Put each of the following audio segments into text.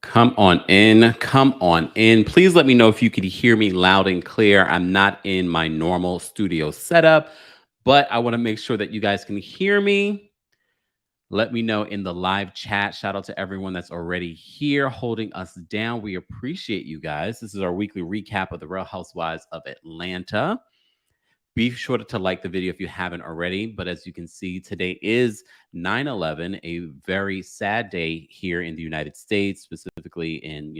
Come on in. Come on in. Please let me know if you could hear me loud and clear. I'm not in my normal studio setup, but I want to make sure that you guys can hear me. Let me know in the live chat. Shout out to everyone that's already here holding us down. We appreciate you guys. This is our weekly recap of the Real Housewives of Atlanta. Be sure to like the video if you haven't already. But as you can see, today is 9/11, a very sad day here in the United States, specifically in,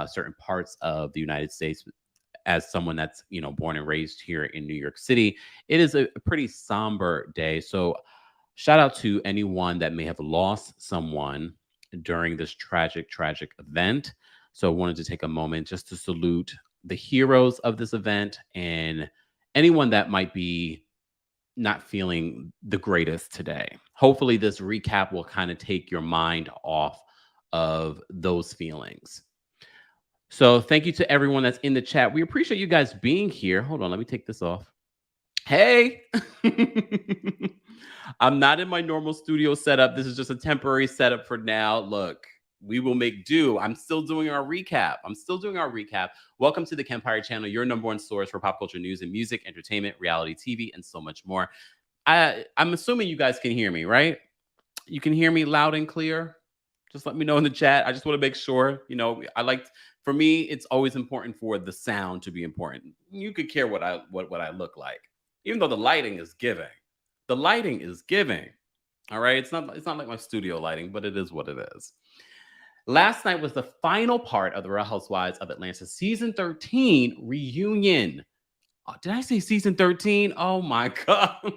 certain parts of the United States. As someone that's, born and raised here in New York City, it is a pretty somber day. So shout out to anyone that may have lost someone during this tragic, tragic event. So I wanted to take a moment just to salute the heroes of this event and anyone that might be not feeling the greatest today. Hopefully, this recap will kind of take your mind off of those feelings. So, thank you to everyone that's in the chat. We appreciate you guys being here. Hold on, let me take this off. Hey, I'm not in my normal studio setup. This is just a temporary setup for now. Look, we will make do. I'm still doing our recap. Welcome to the Kempire channel, your number one source for pop culture news and music, entertainment, reality TV, and so much more. I'm assuming you guys can hear me, right? You can hear me loud and clear. Just let me know in the chat. I just want to make sure, for me, it's always important for the sound to be important. You could care what I look like, even though the lighting is giving. The lighting is giving. All right. It's not like my studio lighting, but it is what it is. Last night was the final part of the Real Housewives of Atlanta season 13 reunion. Oh, did I say season 13? Oh my God.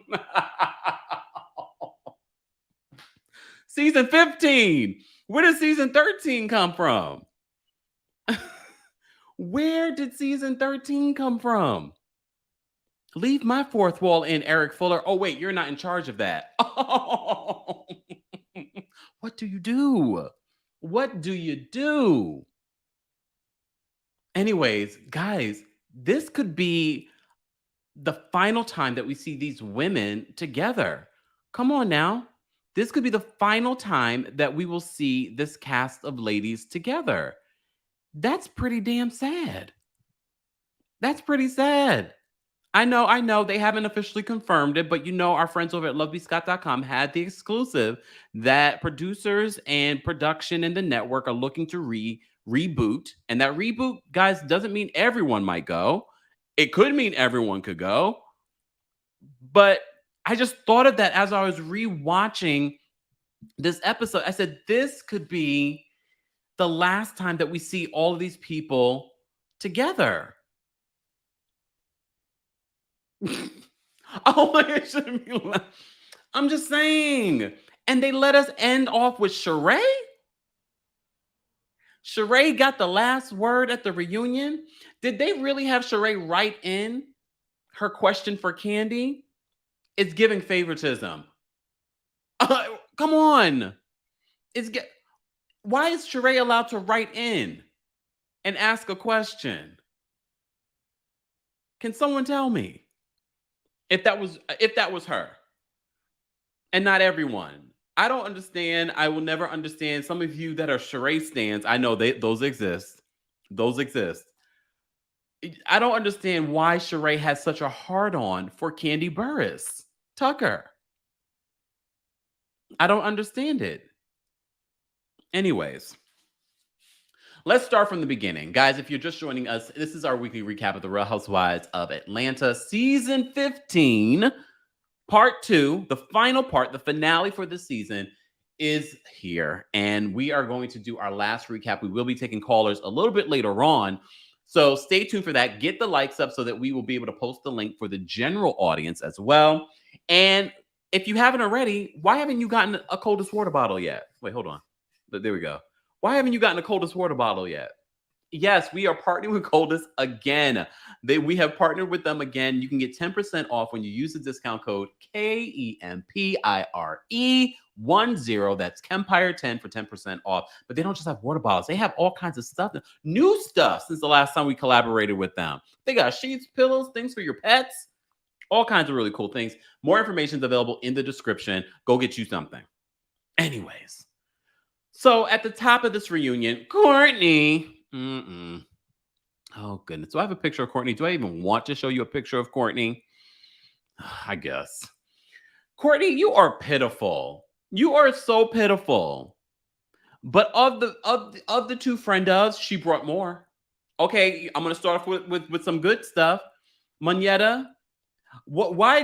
Season 15. Where did season 13 come from? Where did season 13 come from? Leave my fourth wall in, Eric Fuller. Oh, wait, you're not in charge of that. Oh. What do you do? What do you do? Anyways, guys, this could be the final time that we see these women together. Come on now. This could be the final time that we will see this cast of ladies together. That's pretty damn sad. That's pretty sad. I know they haven't officially confirmed it, but our friends over at lovebscott.com had the exclusive that producers and production and the network are looking to reboot. And that reboot, guys, doesn't mean everyone might go. It could mean everyone could go. But I just thought of that as I was rewatching this episode. I said, this could be the last time that we see all of these people together. Oh my gosh. I'm just saying. And they let us end off with Sheree? Sheree got the last word at the reunion? Did they really have Sheree write in her question for Candy? It's giving favoritism. Come on. Why is Sheree allowed to write in and ask a question? Can someone tell me if that was her and not everyone? I don't understand. I will never understand. Some of you that are Sheree stans, I know those exist. Those exist. I don't understand why Sheree has such a hard-on for Candy Burris Tucker. I don't understand it. Anyways, let's start from the beginning. Guys, if you're just joining us, this is our weekly recap of the Real Housewives of Atlanta, season 15, part 2, the final part, the finale for the season is here. And we are going to do our last recap. We will be taking callers a little bit later on. So stay tuned for that. Get the likes up so that we will be able to post the link for the general audience as well. And if you haven't already, why haven't you gotten a coldest water bottle yet? Wait, hold on. There we go. Why haven't you gotten a coldest water bottle yet? Yes, we are partnering with Coldest again. We have partnered with them again. You can get 10% off when you use the discount code KEMPIRE10. That's Kempire 10 for 10% off. But they don't just have water bottles. They have all kinds of stuff. New stuff since the last time we collaborated with them. They got sheets, pillows, things for your pets. All kinds of really cool things. More information is available in the description. Go get you something. Anyways. So at the top of this reunion, Courtney. Oh goodness. Do I have a picture of Courtney? Do I even want to show you a picture of Courtney? I guess. Courtney, you are pitiful. You are so pitiful. But of the two friend ofs, she brought more. Okay, I'm gonna start off with some good stuff. Moneta, why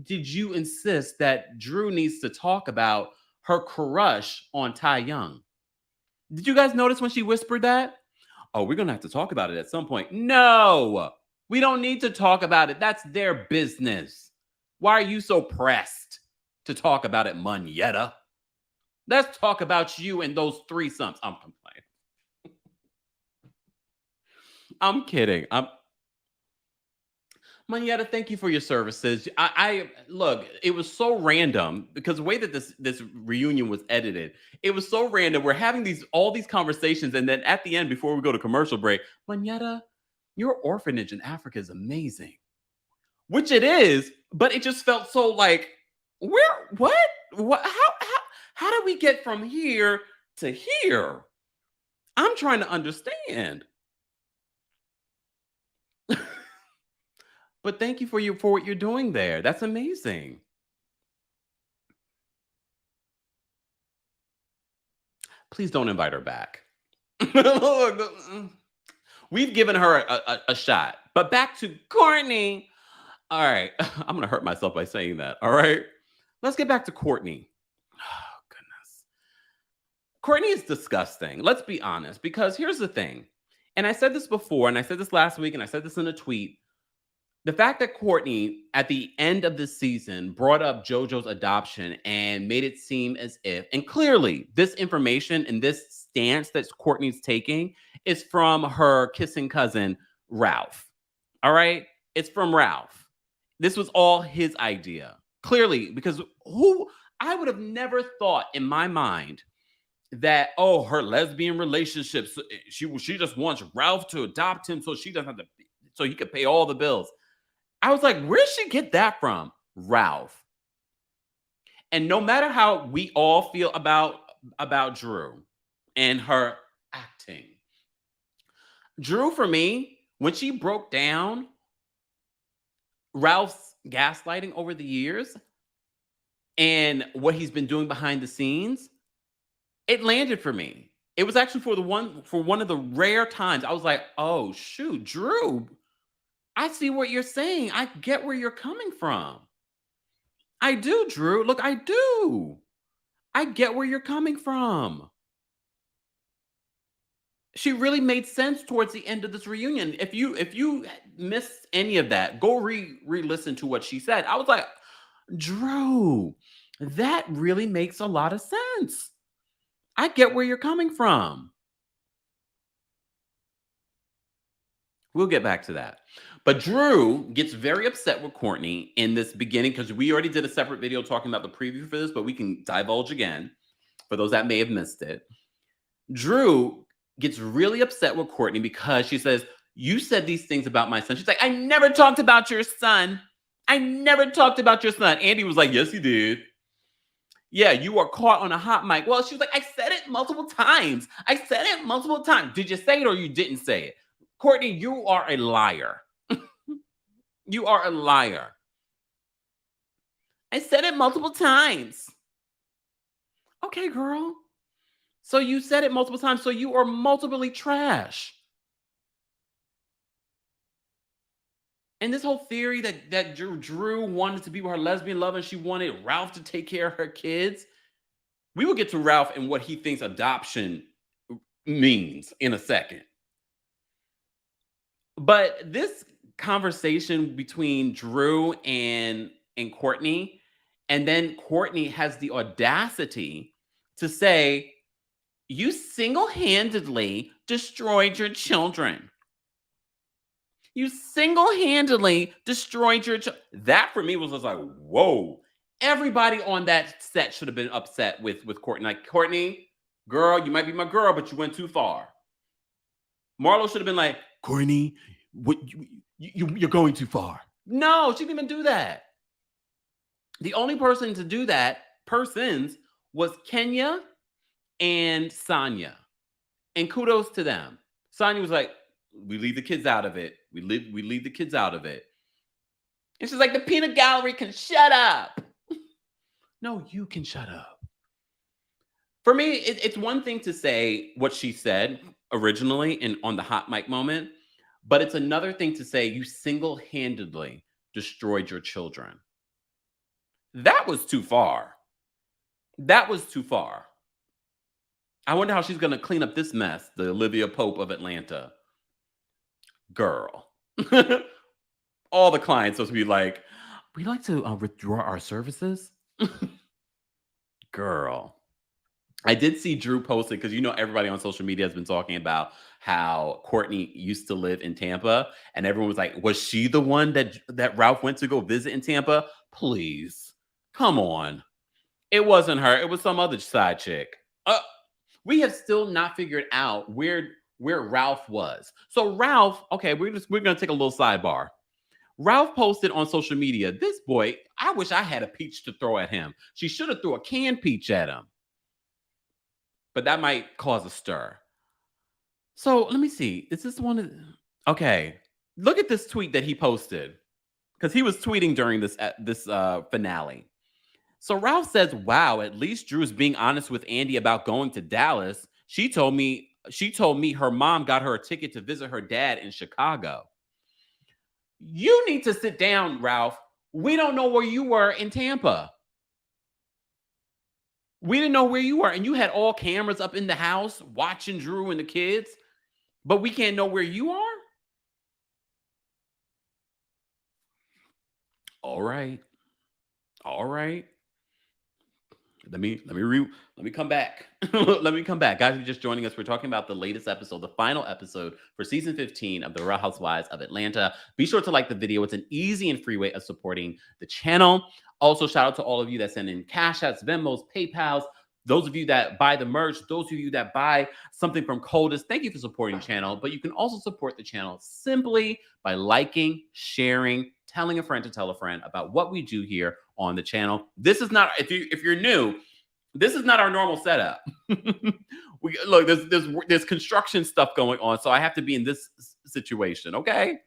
did you insist that Drew needs to talk about her crush on Ty Young? Did you guys notice when she whispered that? Oh, we're gonna have to talk about it at some point. No, we don't need to talk about it. That's their business. Why are you so pressed to talk about it, Moneta? Let's talk about you and those threesomes. I'm complaining. I'm kidding. Moneta, thank you for your services. I look, it was so random because the way that this reunion was edited, it was so random. We're having all these conversations, and then at the end, before we go to commercial break, Moneta, your orphanage in Africa is amazing. Which it is, but it just felt so like, what? How did we get from here to here? I'm trying to understand. But thank you for what you're doing there. That's amazing. Please don't invite her back. We've given her a shot. But back to Courtney. All right. I'm going to hurt myself by saying that. All right. Let's get back to Courtney. Oh, goodness. Courtney is disgusting. Let's be honest. Because here's the thing. And I said this before, and I said this last week, and I said this in a tweet. The fact that Courtney, at the end of the season, brought up JoJo's adoption and made it seem as if, and clearly this information and this stance that Courtney's taking is from her kissing cousin, Ralph. All right? It's from Ralph. This was all his idea. Clearly, because I would have never thought in my mind that, oh, her lesbian relationships, she just wants Ralph to adopt him so she doesn't have to, so he could pay all the bills. I was like, where'd she get that from? Ralph. And no matter how we all feel about Drew and her acting, Drew, for me, when she broke down Ralph's gaslighting over the years and what he's been doing behind the scenes, it landed for me. It was actually for one of the rare times I was like, oh shoot, Drew, I see what you're saying. I get where you're coming from. I do, Drew. Look, I do. I get where you're coming from. She really made sense towards the end of this reunion. If you missed any of that, go re-listen to what she said. I was like, Drew, that really makes a lot of sense. I get where you're coming from. We'll get back to that. But Drew gets very upset with Courtney in this beginning because we already did a separate video talking about the preview for this, but we can divulge again for those that may have missed it. Drew gets really upset with Courtney because she says, you said these things about my son. She's like, I never talked about your son. I never talked about your son. Andy was like, yes, you did. Yeah, you are caught on a hot mic. Well, she was like, I said it multiple times. I said it multiple times. Did you say it or you didn't say it? Courtney, you are a liar. You are a liar. I said it multiple times. Okay, girl. So you said it multiple times, so you are multiply trash. And this whole theory that Drew wanted to be with her lesbian lover and she wanted Ralph to take care of her kids. We will get to Ralph and what he thinks adoption means in a second. But this conversation between Drew and Courtney, and then Courtney has the audacity to say, you single-handedly destroyed your children. You single-handedly destroyed your children. That for me was just like, whoa. Everybody on that set should have been upset with Courtney. Like, Courtney, girl, you might be my girl, but you went too far. Marlo should have been like, Courtney, what you're going too far. No, she didn't even do that. The only person to do that, persons, was Kenya and Sonya. And kudos to them. Sonya was like, we leave the kids out of it. We leave the kids out of it. And she's like, the peanut gallery can shut up. No, you can shut up. For me, it's one thing to say what she said originally and on the hot mic moment, but it's another thing to say you single-handedly destroyed your children. That was too far. That was too far. I wonder how she's going to clean up this mess, the Olivia Pope of Atlanta. Girl. All the clients supposed to be like, we'd like to withdraw our services. Girl. I did see Drew posted, because everybody on social media has been talking about how Courtney used to live in Tampa, and everyone was like, was she the one that Ralph went to go visit in Tampa? Please. Come on. It wasn't her. It was some other side chick. We have still not figured out where Ralph was. So Ralph, okay, we're going to take a little sidebar. Ralph posted on social media, this boy, I wish I had a peach to throw at him. She should have threw a canned peach at him. But that might cause a stir. So let me see. Is this one? Okay. Look at this tweet that he posted, because he was tweeting during this finale. So Ralph says, wow, at least Drew's being honest with Andy about going to Dallas. She told me her mom got her a ticket to visit her dad in Chicago. You need to sit down, Ralph. We don't know where you were in Tampa. We didn't know where you were, and you had all cameras up in the house watching Drew and the kids, but we can't know where you are? All right. All right. Let me come back. Let me come back. Guys, if you're just joining us, we're talking about the latest episode, the final episode for season 15 of the Real Housewives of Atlanta. Be sure to like the video. It's an easy and free way of supporting the channel. Also, shout out to all of you that send in Cash Apps, Venmos, PayPals. Those of you that buy the merch, those of you that buy something from Coldest, thank you for supporting the channel. But you can also support the channel simply by liking, sharing, telling a friend to tell a friend about what we do here on the channel. This is not, if you're new, this is not our normal setup. Look, there's construction stuff going on, so I have to be in this situation, okay?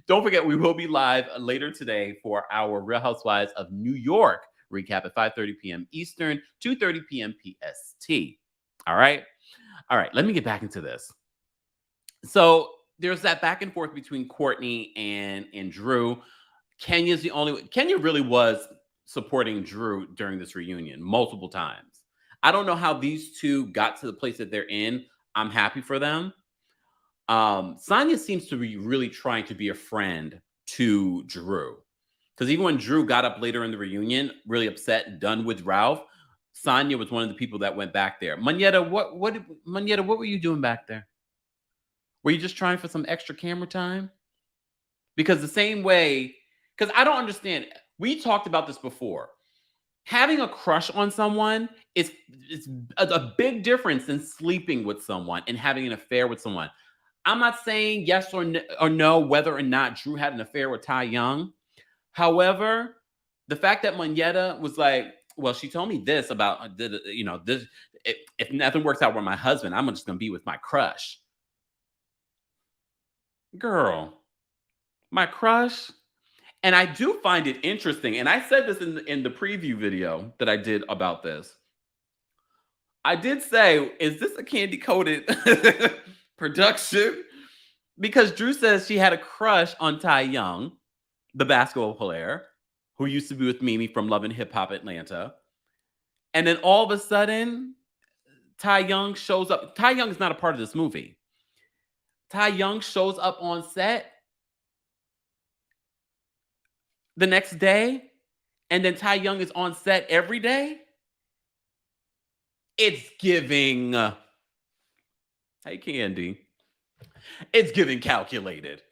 Don't forget, we will be live later today for our Real Housewives of New York recap at 5:30 p.m. Eastern, 2:30 p.m. PST. All right? All right, let me get back into this. So there's that back and forth between Courtney and Drew. Kenya really was supporting Drew during this reunion multiple times. I don't know how these two got to the place that they're in. I'm happy for them. Sonya seems to be really trying to be a friend to Drew. Because even when Drew got up later in the reunion, really upset and done with Ralph, Sonya was one of the people that went back there. Monyetta, what were you doing back there? Were you just trying for some extra camera time? Because the same way, because I don't understand. We talked about this before. Having a crush on someone is a big difference than sleeping with someone and having an affair with someone. I'm not saying yes or no whether or not Drew had an affair with Ty Young. However, the fact that Monyetta was like, well, she told me this about, this. If nothing works out with my husband, I'm just going to be with my crush. Girl, my crush. And I do find it interesting. And I said this in the preview video that I did about this. I did say, is this a candy-coated production? Because Drew says she had a crush on Ty Young, the basketball player, who used to be with Mimi from Love and Hip Hop Atlanta. And then all of a sudden, Ty Young shows up. Ty Young is not a part of this movie. Ty Young shows up on set the next day, and then Ty Young is on set every day. It's giving, hey, Candy. It's giving calculated.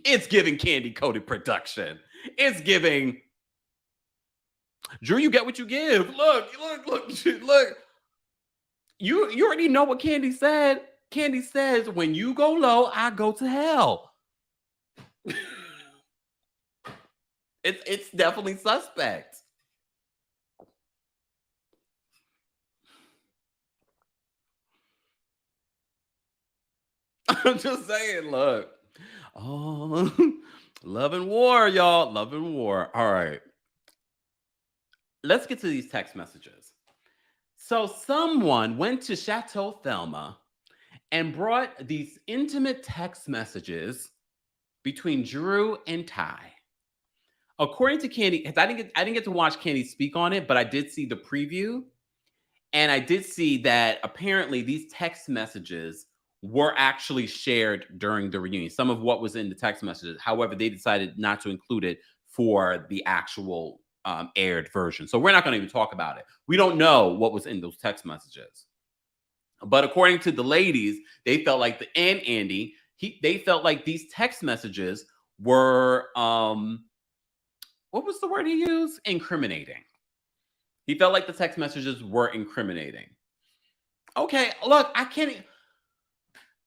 It's giving candy-coated production. It's giving, Drew, you get what you give. Look. You already know what Candy said. Candy says, when you go low, I go to hell. It's definitely suspect. I'm just saying, look. Oh, love and war, y'all. Love and war. All right. Let's get to these text messages. So, someone went to Chateau Thelma and brought these intimate text messages between Drew and Ty. According to Candy, 'cause I didn't get to watch Candy speak on it, but I did see the preview. And I did see that apparently these text messages were actually shared during the reunion. Some of what was in the text messages. However, they decided not to include it for the actual aired version. So we're not going to even talk about it. We don't know what was in those text messages. But according to the ladies, they felt like and Andy, they felt like these text messages were what was the word he used? Incriminating. He felt like the text messages were incriminating. Okay, look, I can't.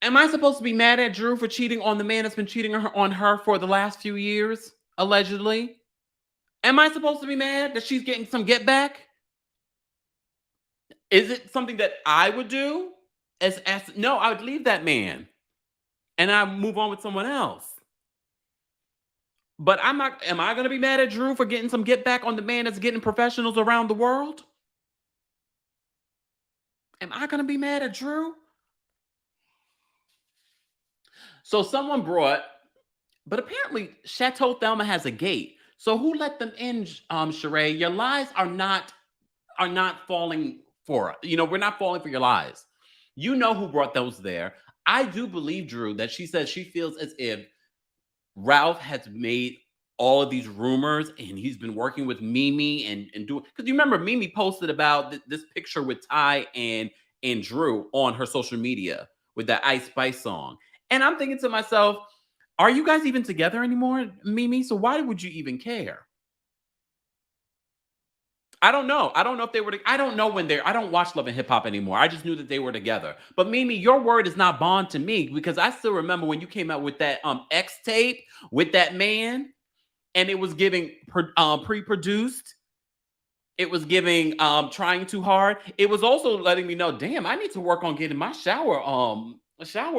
Am I supposed to be mad at Drew for cheating on the man that's been cheating on her for the last few years, allegedly? Am I supposed to be mad that she's getting some get back? Is it something that I would do? No, I would leave that man and I move on with someone else. But I'm not. Am I going to be mad at Drew for getting some get back on the man that's getting professionals around the world? Am I going to be mad at Drew? So someone brought, but apparently Chateau Thelma has a gate. So who let them in, Sheree? Your lies are not falling for, we're not falling for your lies. You know who brought those there. I do believe, Drew, that she says she feels as if Ralph has made all of these rumors and he's been working with Mimi and doing, because you remember Mimi posted about this picture with Ty and Drew on her social media with that Ice Spice song. And I'm thinking to myself, are you guys even together anymore, Mimi? So why would you even care? I don't know. I don't know if they were. I don't know when they're. I don't watch Love and Hip Hop anymore. I just knew that they were together. But Mimi, your word is not bond to me because I still remember when you came out with that X tape with that man, and it was giving pre-produced. It was giving trying too hard. It was also letting me know, damn, I need to work on getting my shower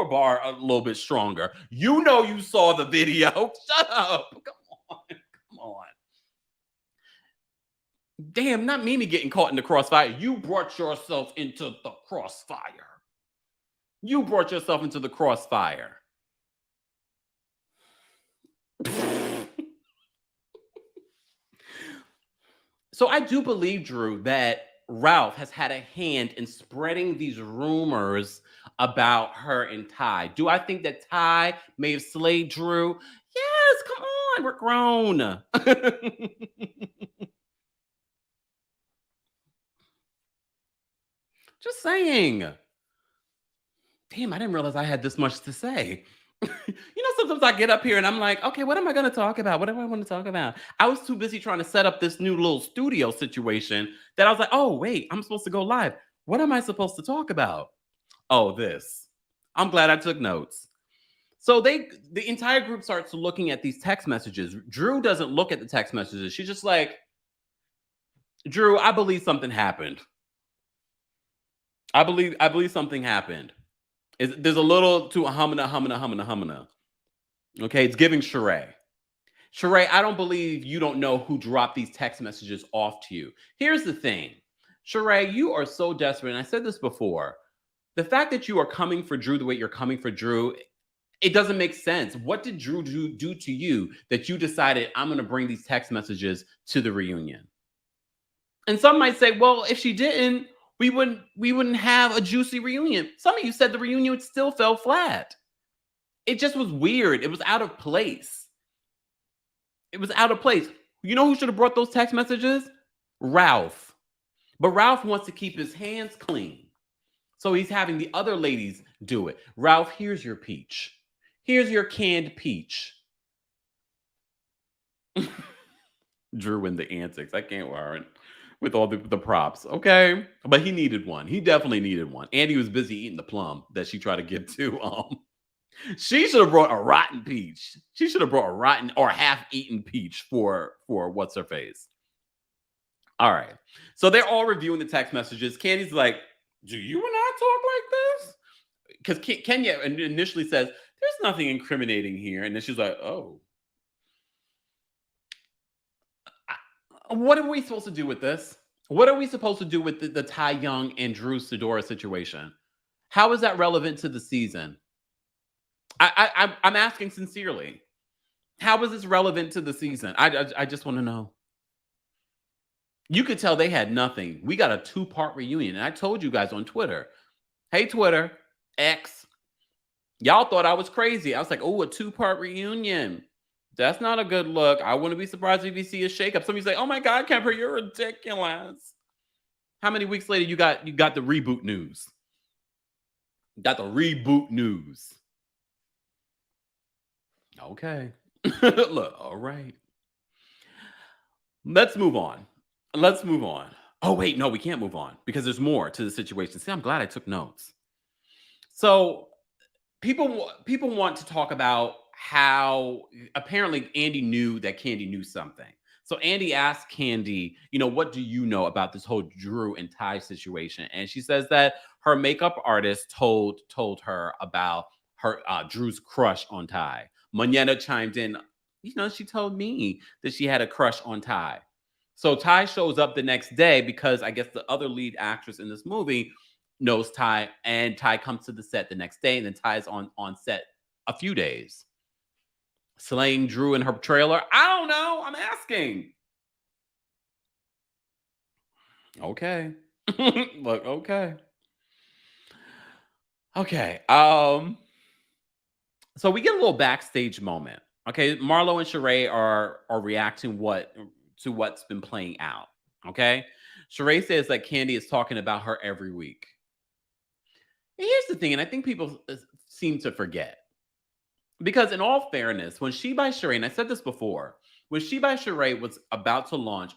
bar a little bit stronger. You know, you saw the video. Shut up. Come on. Damn, not Mimi getting caught in the crossfire. You brought yourself into the crossfire. You brought yourself into the crossfire. So I do believe, Drew, that Ralph has had a hand in spreading these rumors about her and Ty. Do I think that Ty may have slayed Drew? Yes, come on, we're grown. Just saying. Damn, I didn't realize I had this much to say. Sometimes I get up here and I'm like, okay, what am I going to talk about? What do I want to talk about? I was too busy trying to set up this new little studio situation that I was like, oh, wait, I'm supposed to go live. What am I supposed to talk about? Oh, this. I'm glad I took notes. So the entire group starts looking at these text messages. Drew doesn't look at the text messages. She's just like, Drew, I believe something happened. I believe something happened. There's a little to a humana. Okay, it's giving Sheree. Sheree, I don't believe you don't know who dropped these text messages off to you. Here's the thing. Sheree, you are so desperate, and I said this before. The fact that you are coming for Drew the way you're coming for Drew, it doesn't make sense. What did Drew do to you that you decided I'm going to bring these text messages to the reunion? And some might say, well, if she didn't, we wouldn't have a juicy reunion. Some of you said the reunion still fell flat. It just was weird. It was out of place. It was out of place. You know who should have brought those text messages? Ralph. But Ralph wants to keep his hands clean. So he's having the other ladies do it. Ralph, here's your peach. Here's your canned peach. Drew and the antics. I can't wear it with all the props. Okay. But he needed one. He definitely needed one. And he was busy eating the plum that she tried to get to. She should have brought a rotten peach. She should have brought a rotten or half-eaten peach for what's her face. All right. So they're all reviewing the text messages. Candy's like, do you and I talk like this? because Kenya initially says, there's nothing incriminating here. And then she's like, oh, what are we supposed to do with this? What are we supposed to do with the Ty Young and Drew Sidora situation? How is that relevant to the season? I'm asking sincerely. How is this relevant to the season? I just want to know. You could tell they had nothing. We got a 2-part reunion. And I told you guys on Twitter, hey, Twitter, X, y'all thought I was crazy. I was like, oh, a 2-part reunion. That's not a good look. I wouldn't be surprised if you see a shakeup. Somebody say, oh my God, Kemper, you're ridiculous. How many weeks later you got the reboot news? Got the reboot news. Okay. Look, all right. Let's move on. Let's move on. Oh, wait, no, we can't move on because there's more to the situation. See, I'm glad I took notes. So people want to talk about how apparently Andy knew that Candy knew something. So Andy asked Candy, what do you know about this whole Drew and Ty situation? And she says that her makeup artist told her about her Drew's crush on Ty. Moneta chimed in, she told me that she had a crush on Ty. So Ty shows up the next day because I guess the other lead actress in this movie knows Ty, and Ty comes to the set the next day, and then Ty's on set a few days. Slaying Drew in her trailer? I don't know. I'm asking. Okay. Look, okay. Okay. So we get a little backstage moment. Okay. Marlo and Sheree are reacting to what's been playing out. Okay. Sheree says that Candy is talking about her every week. And here's the thing, and I think people seem to forget. Because in all fairness, when She by Sheree, and I said this before, when She by Sheree was about to launch,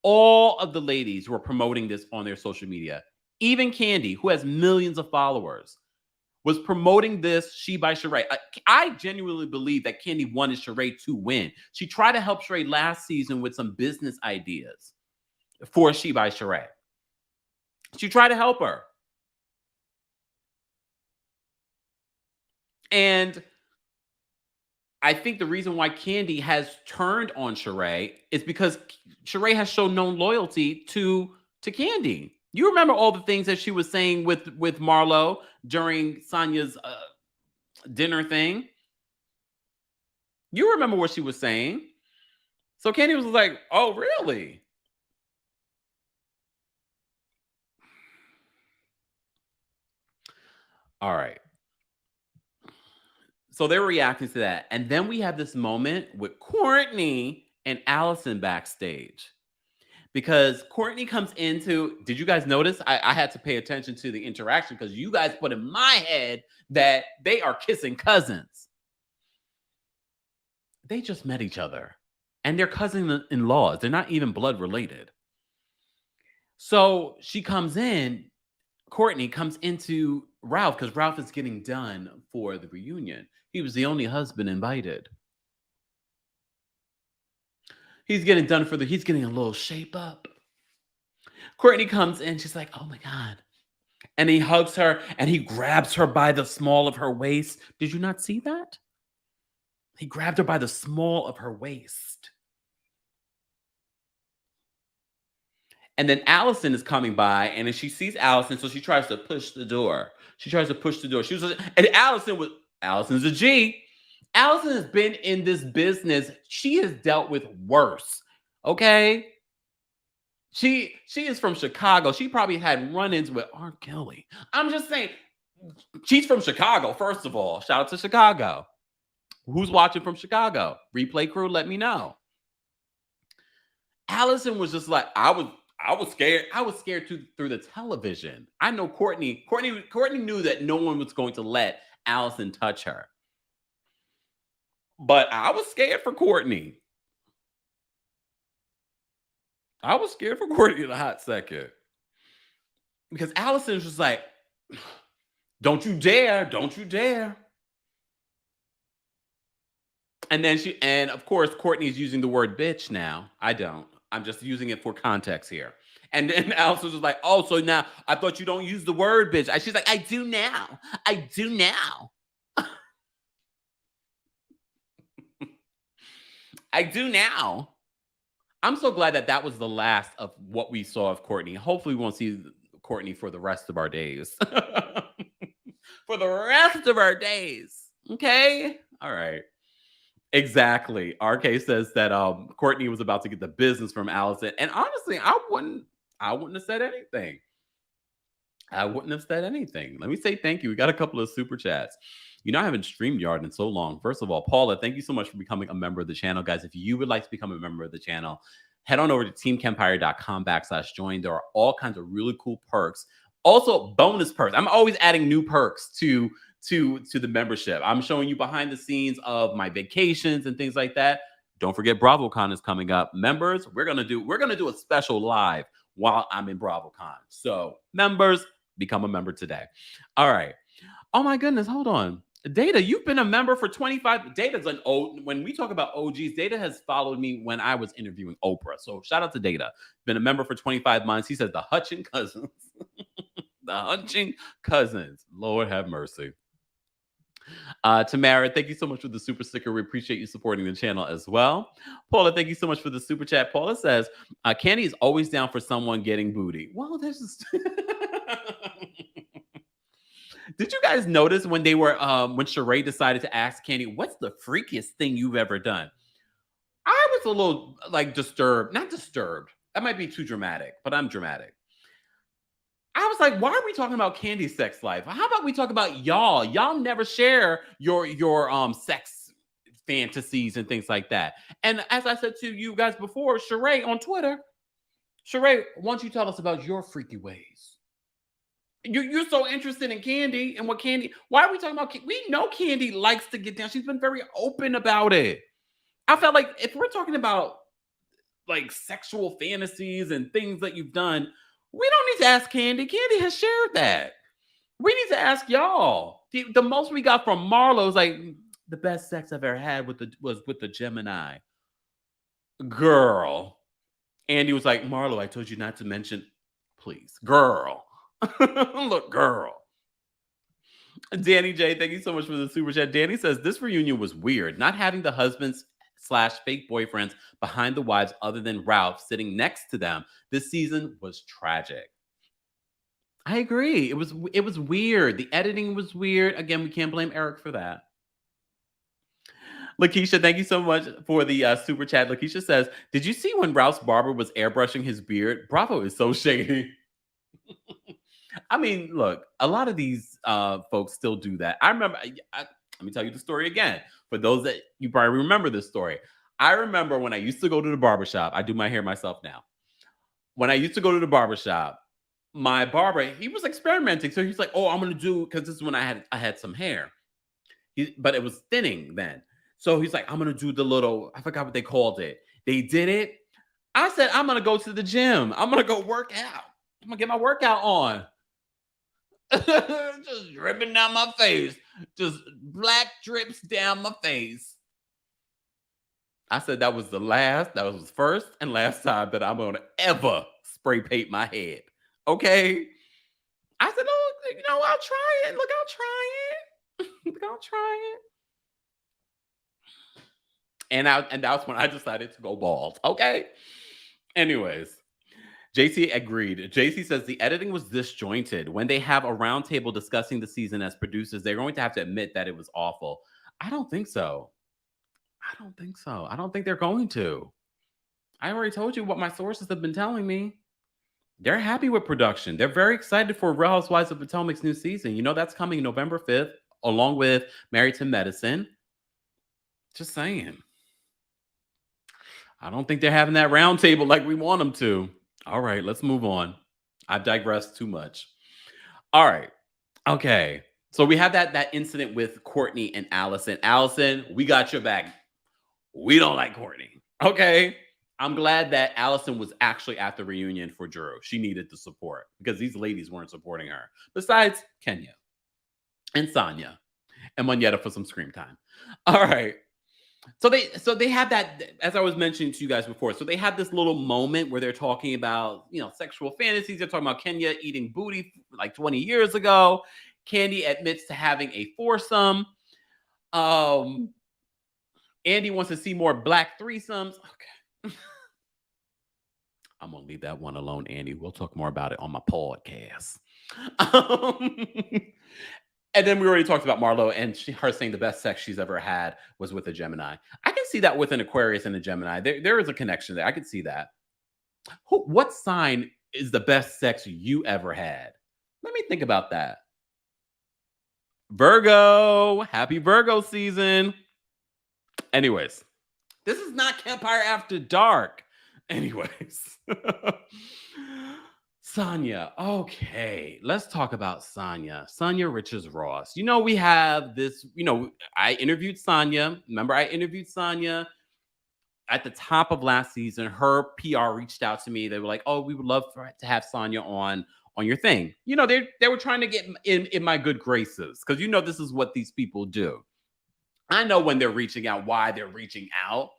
all of the ladies were promoting this on their social media. Even Candy, who has millions of followers, was promoting this She by Sheree. I genuinely believe that Candy wanted Sheree to win. She tried to help Sheree last season with some business ideas for She by Sheree. She tried to help her. And I think the reason why Candy has turned on Sheree is because Sheree has shown no loyalty to Candy. You remember all the things that she was saying with Marlo during Sonya's dinner thing? You remember what she was saying. So Candy was like, oh, really? All right. So they're reacting to that. And then we have this moment with Courtney and Allison backstage. Because Courtney comes into, did you guys notice? I had to pay attention to the interaction because you guys put in my head that they are kissing cousins. They just met each other. And they're cousin-in-laws. They're not even blood related. So she comes in, Courtney comes into Ralph because Ralph is getting done for the reunion. He was the only husband invited. He's getting done he's getting a little shape up. Courtney comes in, she's like, oh my God. And he hugs her and he grabs her by the small of her waist. Did you not see that? He grabbed her by the small of her waist. And then Allison is coming by, and then she sees Allison, so she tries to push the door. She was, and Allison's a G. Allison has been in this business. She has dealt with worse. Okay. She is from Chicago. She probably had run-ins with R. Kelly. I'm just saying, she's from Chicago, first of all. Shout out to Chicago. Who's watching from Chicago? Replay crew, let me know. Allison was just like, I was scared. I was scared through the television. I know Courtney knew that no one was going to let Allison touch her. But I was scared for Courtney. I was scared for Courtney in a hot second. Because Allison was just like, don't you dare, don't you dare. And then and of course, Courtney's using the word bitch now. I don't. I'm just using it for context here. And then Alice was just like, oh, so now I thought you don't use the word bitch. And she's like, I do now. I do now. I do now. I'm so glad that that was the last of what we saw of Courtney. Hopefully, we won't see Courtney for the rest of our days. For the rest of our days. Okay. All right. Exactly. RK says that Courtney was about to get the business from Allison. And honestly, I wouldn't have said anything. I wouldn't have said anything. Let me say thank you. We got a couple of super chats. I haven't StreamYard in so long. First of all, Paula, thank you so much for becoming a member of the channel. Guys, if you would like to become a member of the channel, head on over to teamkempire.com/join. There are all kinds of really cool perks. Also, bonus perks. I'm always adding new perks to the membership. I'm showing you behind the scenes of my vacations and things like that. Don't forget BravoCon is coming up. Members, we're gonna do a special live while I'm in BravoCon. So members, become a member today. All right. Oh my goodness, hold on. Data, you've been a member for 25. Data's an old, when we talk about OGs, Data has followed me when I was interviewing Oprah. So shout out to Data. Been a member for 25 months. He says the Hutchin cousins. The Hutchin cousins. Lord have mercy. Tamara, thank you so much for the super sticker. We appreciate you supporting the channel as well. Paula, thank you so much for the super chat. Paula says, Candy is always down for someone getting booty. Well, there's just... Did you guys notice when when Sheree decided to ask Candy, what's the freakiest thing you've ever done? I was a little like disturbed. Not disturbed. That might be too dramatic, but I'm dramatic. I was like, why are we talking about Candy's sex life? How about we talk about y'all? Y'all never share your sex fantasies and things like that. And as I said to you guys before, Sheree on Twitter, Sheree, why don't you tell us about your freaky ways? You're so interested in Candy and what Candy. Why are we talking about? We know Candy likes to get down. She's been very open about it. I felt like if we're talking about like sexual fantasies and things that you've done, we don't need to ask Candy. Candy has shared that. We need to ask y'all. The most we got from Marlo is like the best sex I've ever had was with the Gemini. Girl. Andy was like, Marlo, I told you not to mention, please. Girl. Look, girl. Danny J, thank you so much for the super chat. Danny says this reunion was weird. Not having the husbands / fake boyfriends behind the wives other than Ralph sitting next to them this season was tragic. I agree. It was weird. The editing was weird. Again, we can't blame Eric for that. Lakeisha, thank you so much for the super chat. Lakeisha says, did you see when Ralph's barber was airbrushing his beard? Bravo is so shady. I mean, look, a lot of these folks still do that. I remember, let me tell you the story again. For those that you probably remember this story. I remember when I used to go to the barbershop. I do my hair myself now. When I used to go to the barbershop, my barber, he was experimenting. So he's like, oh, I'm going to do, because this is when I had some hair. But it was thinning then. So he's like, I'm going to do the little, I forgot what they called it. They did it. I said, I'm going to go to the gym. I'm going to go work out. I'm going to get my workout on. Just dripping down my face. Just black drips down my face. I said that was the first and last time that I'm going to ever spray paint my head. Okay? I said, oh, I'll try it. Look, I'll try it. Look, I'll try it. And that's when I decided to go bald. Okay? Anyways. JC agreed. JC says the editing was disjointed. When they have a roundtable discussing the season as producers, they're going to have to admit that it was awful. I don't think so. I don't think they're going to. I already told you what my sources have been telling me. They're happy with production. They're very excited for Real Housewives of Potomac's new season. That's coming November 5th, along with Married to Medicine. Just saying. I don't think they're having that roundtable like we want them to. All right, let's move on. I've digressed too much. All right. Okay. So we have that incident with Courtney and Allison. Allison, we got your back. We don't like Courtney. Okay. I'm glad that Allison was actually at the reunion for Drew. She needed the support because these ladies weren't supporting her. Besides Kenya and Sonia and Moneta for some screen time. All right. So they have that, as I was mentioning to you guys before. So they have this little moment where they're talking about, sexual fantasies. They're talking about Kenya eating booty like 20 years ago. Candy admits to having a foursome. Um, Andy wants to see more black threesomes. Okay. I'm gonna leave that one alone, Andy. We'll talk more about it on my podcast. Um, and then we already talked about Marlo and her saying the best sex she's ever had was with a Gemini. I can see that with an Aquarius and a Gemini. There is a connection there. I could see that. What sign is the best sex you ever had? Let me think about that. Virgo. Happy Virgo season. Anyways, this is not Kempire After Dark. Anyways. Sonya. Okay, let's talk about Sonya. Sonya Riches Ross. We have this, I interviewed Sonya. Remember, I interviewed Sonya at the top of last season. Her PR reached out to me. They were like, "Oh, we would love to have Sonya on your thing." They were trying to get in my good graces, because this is what these people do. I know when they're reaching out, why they're reaching out.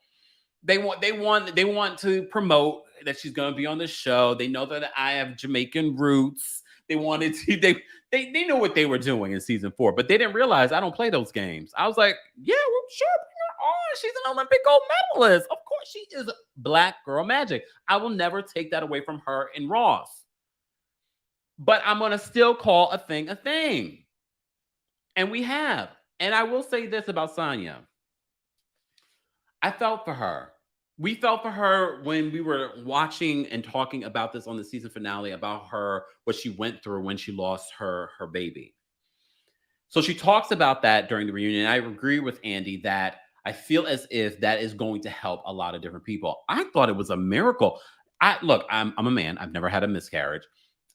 They want to promote that she's going to be on the show. They know that I have Jamaican roots. They wanted to. They know what they were doing in season 4, but they didn't realize I don't play those games. I was like, yeah, well, sure, bring her on. She's an Olympic gold medalist. Of course, she is black girl magic. I will never take that away from her and Ross. But I'm gonna still call a thing a thing, and we have. And I will say this about Sonya. I felt for her. We felt for her when we were watching and talking about this on the season finale, about what she went through when she lost her baby. So she talks about that during the reunion. I agree with Andy that I feel as if that is going to help a lot of different people. I thought it was a miracle. I'm a man. I've never had a miscarriage.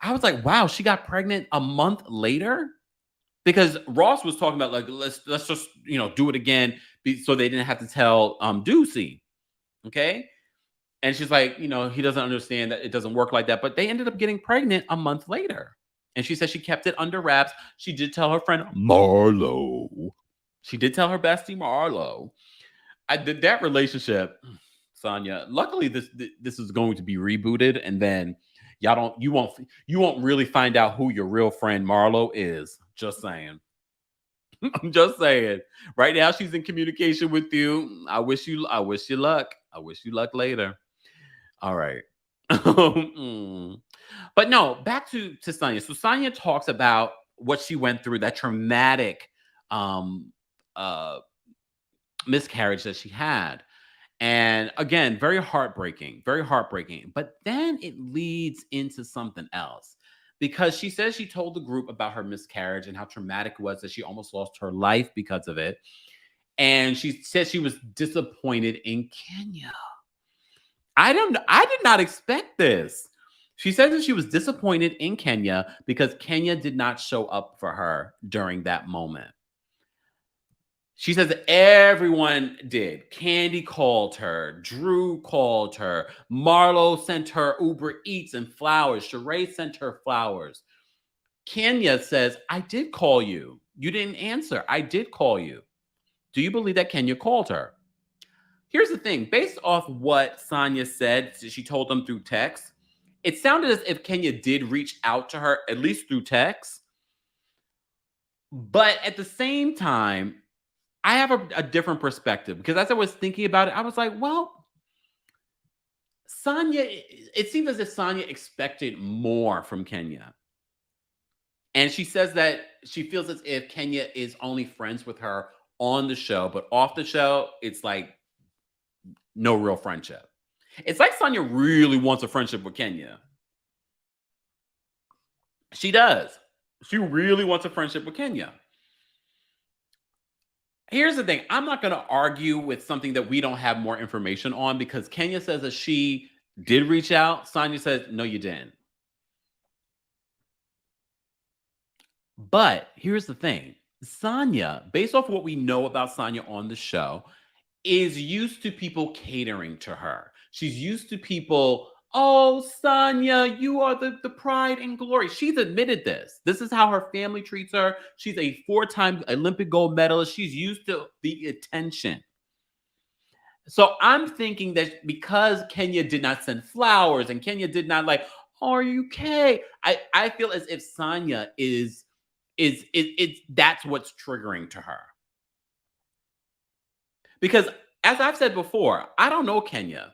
I was like, wow, she got pregnant a month later. Because Ross was talking about, like, let's just do it again, so they didn't have to tell Ducey, okay? And she's like, he doesn't understand that it doesn't work like that. But they ended up getting pregnant a month later, and she said she kept it under wraps. She did tell her friend Marlo. She did tell her bestie Marlo. I did that relationship, Sonya. Luckily, this is going to be rebooted, and then you won't really find out who your real friend Marlo is. Just saying. I'm just saying. Right now, she's in communication with you. I wish you luck. I wish you luck later. All right. But no, back to Sonya. So Sonya talks about what she went through, that traumatic miscarriage that she had. And again, very heartbreaking, very heartbreaking. But then it leads into something else, because she says she told the group about her miscarriage and how traumatic it was, that she almost lost her life because of it. And she said she was disappointed in Kenya. I did not expect this. She said that she was disappointed in Kenya because Kenya did not show up for her during that moment. She says that everyone did. Candy called her. Drew called her. Marlo sent her Uber Eats and flowers. Sheree sent her flowers. Kenya says, I did call you. You didn't answer. I did call you. Do you believe that Kenya called her? Here's the thing. Based off what Sonya said, she told them through text, it sounded as if Kenya did reach out to her, at least through text. But at the same time, I have a different perspective, because as I was thinking about it, I was like, well, Sonya, it seems as if Sonya expected more from Kenya. And she says that she feels as if Kenya is only friends with her on the show, but off the show, it's like no real friendship. It's like Sonya really wants a friendship with Kenya. She does. She really wants a friendship with Kenya. Here's the thing. I'm not going to argue with something that we don't have more information on, because Kenya says that she did reach out. Sonya says, no, you didn't. But here's the thing. Sonya, based off what we know about Sonya on the show, is used to people catering to her. She's used to people, oh, Sonya, you are the pride and glory. She's admitted this. This is how her family treats her. She's a 4-time Olympic gold medalist. She's used to the attention. So I'm thinking that because Kenya did not send flowers and Kenya did not like, are you okay? I feel as if Sonya is it's that's what's triggering to her. Because as I've said before, I don't know Kenya.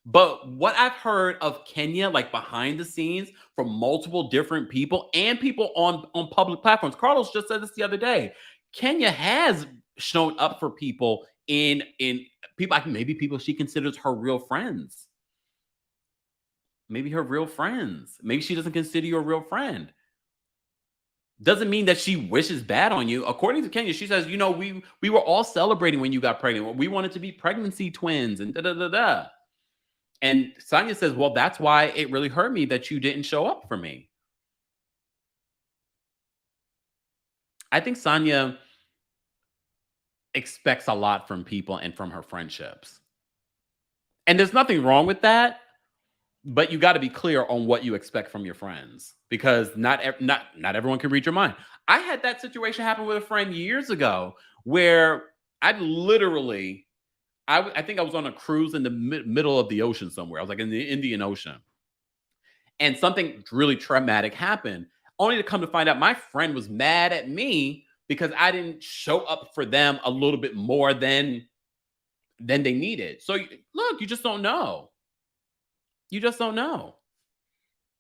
But what I've heard of Kenya, like behind the scenes from multiple different people and people on public platforms, Carlos just said this the other day. Kenya has shown up for people in people, like maybe people she considers her real friends. Maybe her real friends. Maybe she doesn't consider you a real friend. Doesn't mean that she wishes bad on you. According to Kenya, she says, we were all celebrating when you got pregnant. We wanted to be pregnancy twins and da da da da. And Sonya says, well, that's why it really hurt me that you didn't show up for me. I think Sonya expects a lot from people and from her friendships. And there's nothing wrong with that, but you got to be clear on what you expect from your friends because not everyone can read your mind. I had that situation happen with a friend years ago where I literally I think I was on a cruise in the middle of the ocean somewhere. I was like in the Indian Ocean. And something really traumatic happened, only to come to find out my friend was mad at me because I didn't show up for them a little bit more than they needed. So look, you just don't know. You just don't know.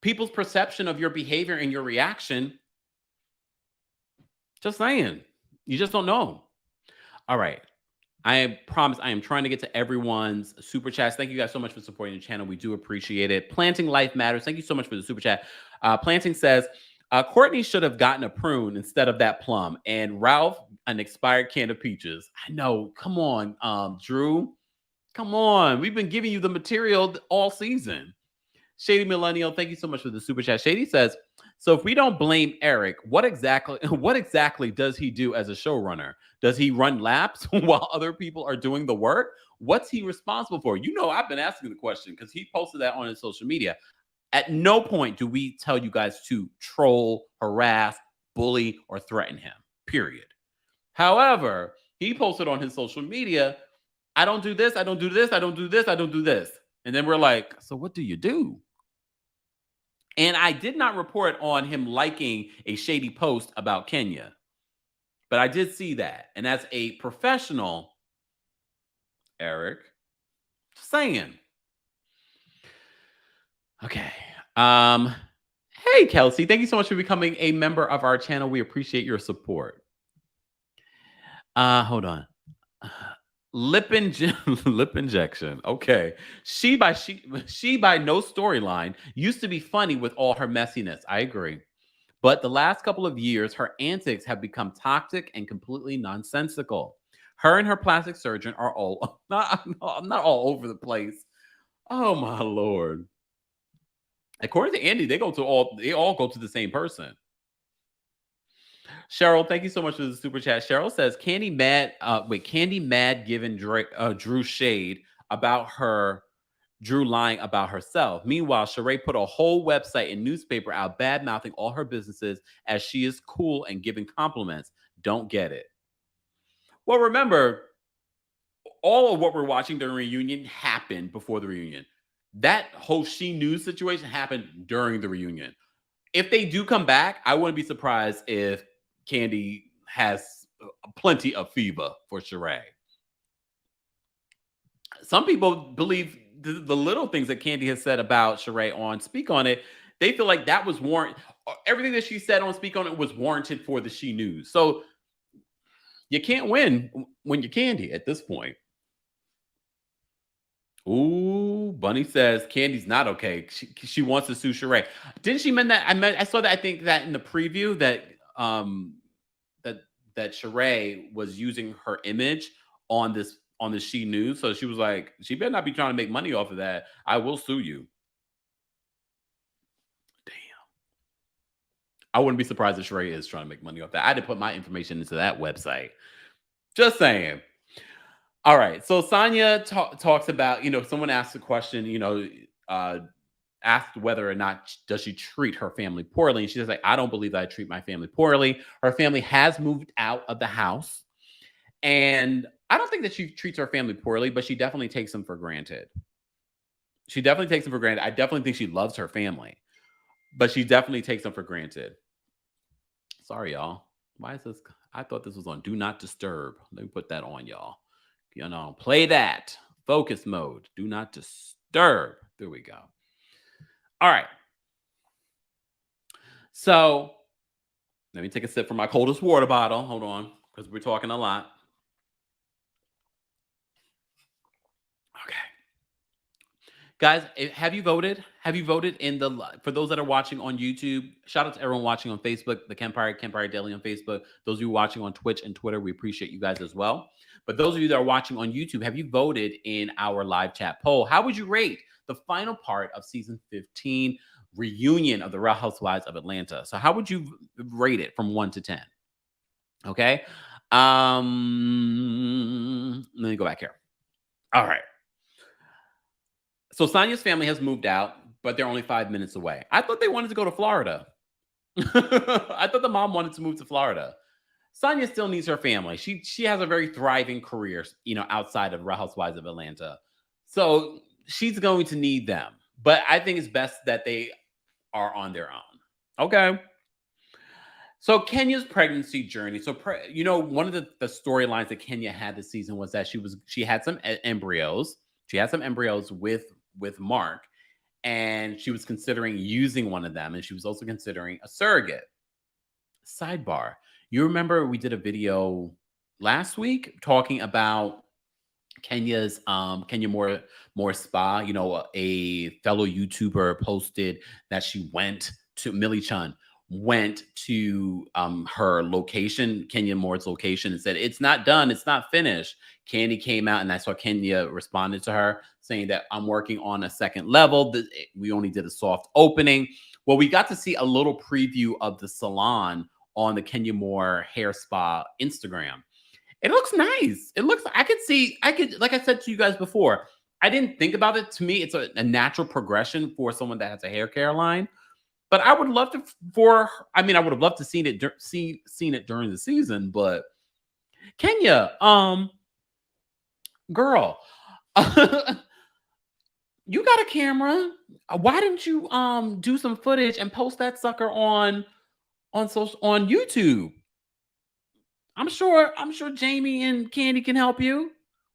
People's perception of your behavior and your reaction, just saying. You just don't know. All right. I promise I am trying to get to everyone's super chats. Thank you guys so much for supporting the channel. We do appreciate it. Planting Life Matters. Thank you so much for the super chat. Planting says, Courtney should have gotten a prune instead of that plum, and Ralph an expired can of peaches. I know. Come on, Drew. Come on. We've been giving you the material all season. Shady Millennial, thank you so much for the super chat. Shady says, so if we don't blame Eric, what exactly does he do as a showrunner? Does he run laps while other people are doing the work? What's he responsible for? I've been asking the question because he posted that on his social media. At no point do we tell you guys to troll, harass, bully, or threaten him, period. However, he posted on his social media, I don't do this, I don't do this, I don't do this, I don't do this. And then we're like, so what do you do? And I did not report on him liking a shady post about Kenya, but I did see that. And as a professional, Eric, just saying. Okay. Hey, Kelsey, thank you so much for becoming a member of our channel. We appreciate your support. Hold on. Lip injection. Okay. She by no storyline used to be funny with all her messiness. I agree. But the last couple of years, her antics have become toxic and completely nonsensical. Her and her plastic surgeon are all not all over the place. Oh my lord. According to Andy, they all go to the same person. Cheryl, thank you so much for the super chat. Cheryl says Candy mad giving Drew shade about her Drew lying about herself. Meanwhile, Sheree put a whole website and newspaper out bad mouthing all her businesses as she is cool and giving compliments. Don't get it. Well, remember, all of what we're watching during the reunion happened before the reunion. That whole She News situation happened during the reunion. If they do come back, I wouldn't be surprised if Candy has plenty of fever for Sheree. Some people believe the little things that Candy has said about Sheree on Speak On It. They feel like that was everything that she said on Speak On It was warranted for the She News. So you can't win when you're Candy at this point. Ooh, Bunny says Candy's not okay. She wants to sue Sheree. Didn't she mean that? I saw that. I think that in the preview that that Sheree was using her image on the She News. So she was like, she better not be trying to make money off of that. I will sue you. Damn. I wouldn't be surprised if Sheree is trying to make money off that. I had to put my information into that website. Just saying. All right. So Sonya talks about, someone asked a question, asked whether or not does she treat her family poorly. And she says, like, I don't believe that I treat my family poorly. Her family has moved out of the house. And I don't think that she treats her family poorly, but she definitely takes them for granted. She definitely takes them for granted. I definitely think she loves her family, but she definitely takes them for granted. Sorry, y'all. Why is this? I thought this was on Do Not Disturb. Let me put that on, y'all. You know, play that. Focus mode. Do not disturb. There we go. All right. So let me take a sip from my coldest water bottle. Hold on, because we're talking a lot. Okay. Guys, have you voted? Have you voted in the for those that are watching on YouTube? Shout out to everyone watching on Facebook, the Kempire Daily on Facebook. Those of you watching on Twitch and Twitter, we appreciate you guys as well. But those of you that are watching on YouTube, have you voted in our live chat poll? How would you rate the final part of season 15 reunion of the Real Housewives of Atlanta? So how would you rate it from 1 to 10? Okay. Let me go back here. All right. So Sonya's family has moved out, but they're only 5 minutes away. I thought they wanted to go to Florida. I thought the mom wanted to move to Florida. Sonya still needs her family. She has a very thriving career, outside of Real Housewives of Atlanta. So she's going to need them. But I think it's best that they are on their own. Okay. So Kenya's pregnancy journey. So one of the storylines that Kenya had this season was that she had some embryos. She had some embryos with Mark, and she was considering using one of them, and she was also considering a surrogate. Sidebar. You remember we did a video last week talking about Kenya's Kenya Moore Spa. A fellow YouTuber posted that she went to Millie Chun went to her location, Kenya Moore's location, and said, "It's not done, it's not finished." Candy came out, and that's what Kenya responded to her, saying that I'm working on a second level. We only did a soft opening. Well, we got to see a little preview of the salon on the Kenya Moore Hair Spa Instagram. It looks nice. It looks, like I said to you guys before, I didn't think about it. To me, it's a natural progression for someone that has a hair care line. But I would love to I would have loved to seen it during the season. But Kenya, girl, you got a camera. Why didn't you do some footage and post that sucker on YouTube? I'm sure Jamie and Candy can help you.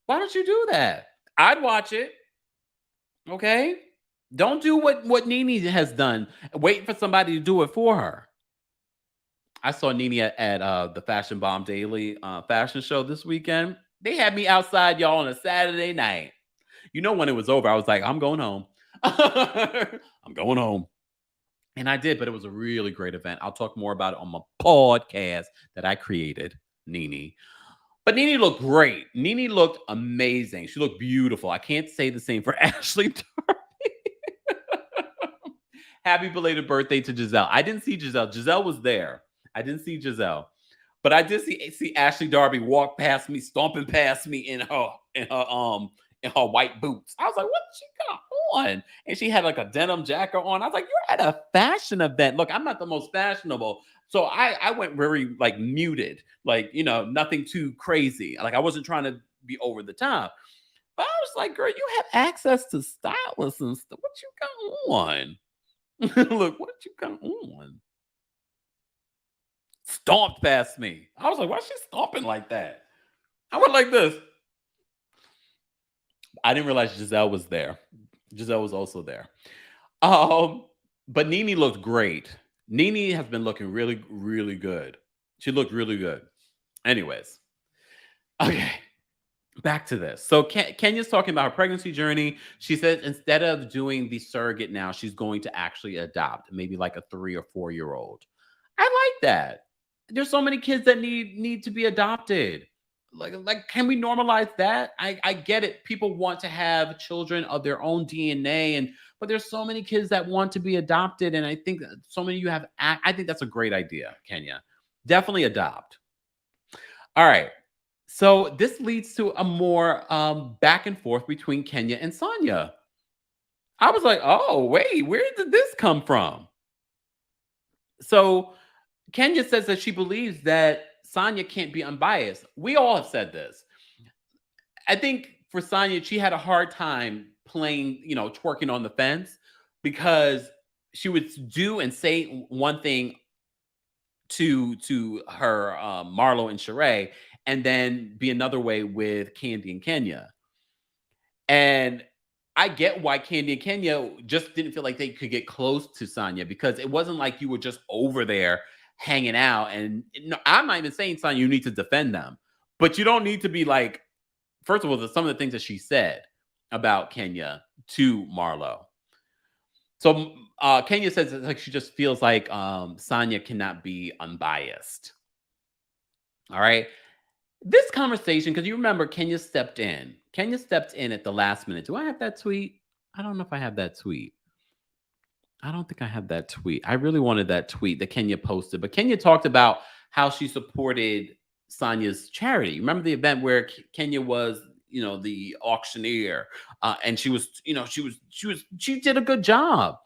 Why don't you do that? I'd watch it. Okay. Don't do what Nene has done. Wait for somebody to do it for her. I saw Nene at the Fashion Bomb Daily fashion show this weekend. They had me outside, y'all, on a Saturday night. When it was over, I was like, I'm going home. I'm going home. And I did, but it was a really great event. I'll talk more about it on my podcast that I created, Nene. But Nene looked great. Nene looked amazing. She looked beautiful. I can't say the same for Ashley Darby. Happy belated birthday to Giselle. I didn't see Giselle. Giselle was there. I didn't see Giselle. But I did see Ashley Darby walk past me, stomping past me in her white boots. I was like, what she got on? And she had like a denim jacket on. I was like, you're at a fashion event. Look, I'm not the most fashionable. So I went very like muted, like, nothing too crazy. Like I wasn't trying to be over the top. But I was like, girl, you have access to stylists and stuff. What you got on? Look, what you got on? Stomped past me. I was like, why is she stomping like that? I went like this. I didn't realize Giselle was there. Giselle was also there. But Nene looked great. Nene has been looking really, really good. She looked really good. Anyways. Okay. Back to this. So Kenya's talking about her pregnancy journey. She says instead of doing the surrogate now, she's going to actually adopt, maybe like a 3 or 4-year-old. I like that. There's so many kids that need to be adopted. Like, can we normalize that? I get it. People want to have children of their own DNA, but there's so many kids that want to be adopted, and I think that so many of you have. I think that's a great idea, Kenya. Definitely adopt. All right. So this leads to a more back and forth between Kenya and Sonya. I was like, oh, wait, where did this come from? So Kenya says that she believes that Sonya can't be unbiased. We all have said this. I think for Sonya, she had a hard time playing, twerking on the fence because she would do and say one thing to her Marlo and Sheree, and then be another way with Candy and Kenya. And I get why Candy and Kenya just didn't feel like they could get close to Sonya because it wasn't like you were just over there hanging out. And no, I'm not even saying Sonya, you need to defend them, but you don't need to be like, first of all, some of the things that she said about Kenya to Marlo. So Kenya says it's like she just feels like Sonya cannot be unbiased. All right. This conversation, because you remember Kenya stepped in. Kenya stepped in at the last minute. Do I have that tweet? I don't know if I have that tweet. I don't think I have that tweet. I really wanted that tweet that Kenya posted, but Kenya talked about how she supported Sonya's charity. Remember the event where Kenya was, the auctioneer, and she did a good job,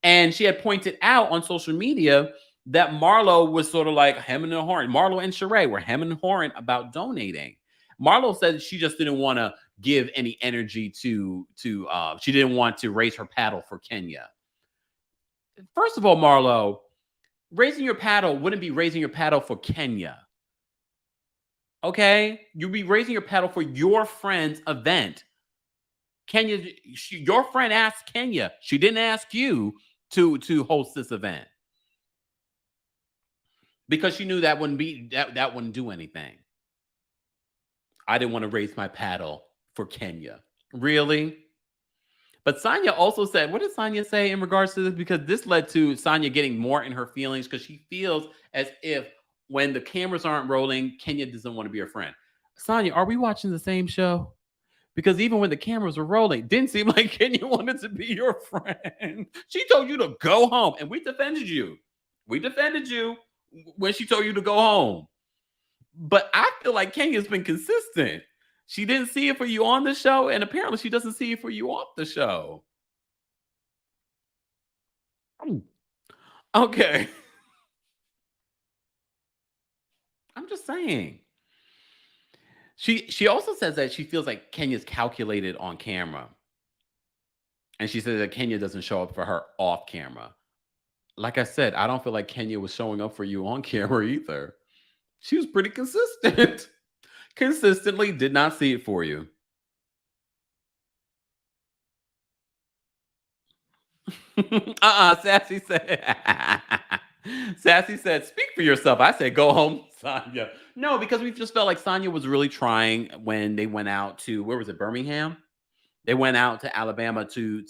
and she had pointed out on social media that Marlo was sort of like hemming and hawing. Marlo and Sheree were hemming and hawing about donating. Marlo said she just didn't want to give any energy to she didn't want to raise her paddle for Kenya. First of all, Marlo, raising your paddle wouldn't be raising your paddle for Kenya. Okay? You'd be raising your paddle for your friend's event. Kenya, your friend asked Kenya. She didn't ask you to host this event because she knew that wouldn't do anything. I didn't want to raise my paddle for Kenya. Really? But Sonya also said, what did Sonya say in regards to this? Because this led to Sonya getting more in her feelings because she feels as if when the cameras aren't rolling, Kenya doesn't want to be her friend. Sonya, are we watching the same show? Because even when the cameras were rolling, didn't seem like Kenya wanted to be your friend. She told you to go home, and we defended you. We defended you when she told you to go home. But I feel like Kenya's been consistent. She didn't see it for you on the show, and apparently she doesn't see it for you off the show. Okay. I'm just saying. She also says that she feels like Kenya's calculated on camera. And she says that Kenya doesn't show up for her off camera. Like I said, I don't feel like Kenya was showing up for you on camera either. She was pretty consistent. Consistently did not see it for you. Sassy said. Sassy said, "Speak for yourself." I said, "Go home, Sonya." No, because we just felt like Sonya was really trying when they went out to, where was it, Birmingham? They went out to Alabama to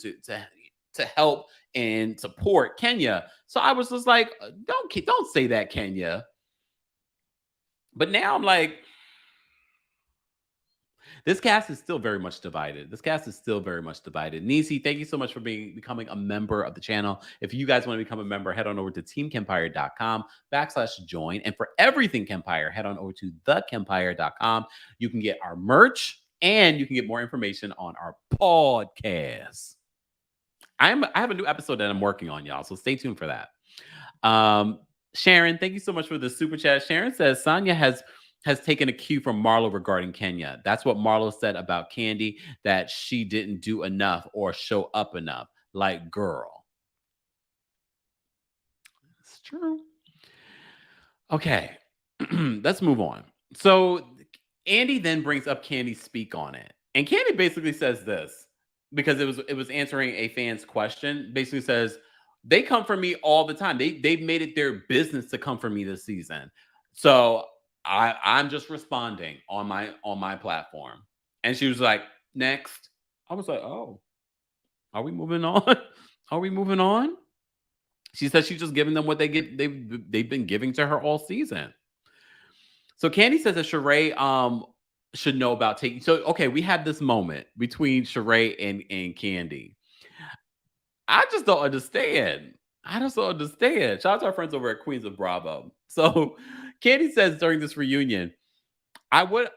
help and support Kenya. So I was just like, don't say that, Kenya. But now I'm like, this cast is still very much divided. This cast is still very much divided. Nisi, thank you so much for becoming a member of the channel. If you guys want to become a member, head on over to teamkempire.com/join. And for everything Kempire, head on over to TheKempire.com. You can get our merch and you can get more information on our podcast. I have a new episode that I'm working on, y'all. So stay tuned for that. Sharon, thank you so much for the super chat. Sharon says Sonya has taken a cue from Marlo regarding Kenya. That's what Marlo said about Candy, that she didn't do enough or show up enough. Like, girl. It's true. Okay. Let's move on. So Andy then brings up Candy's speak on it. And Candy basically says this, because it was answering a fan's question. Basically says, they come for me all the time. They've made it their business to come for me this season. So I'm just responding on my platform. And she was like, next. I was like, oh, are we moving on? Are we moving on? She said she's just giving them what they've been giving to her all season. So Candy says that Sheree should know about taking. So okay, we had this moment between Sheree and Candy. I just don't understand. I just don't understand. Shout out to our friends over at Queens of Bravo. So Candy says during this reunion, I would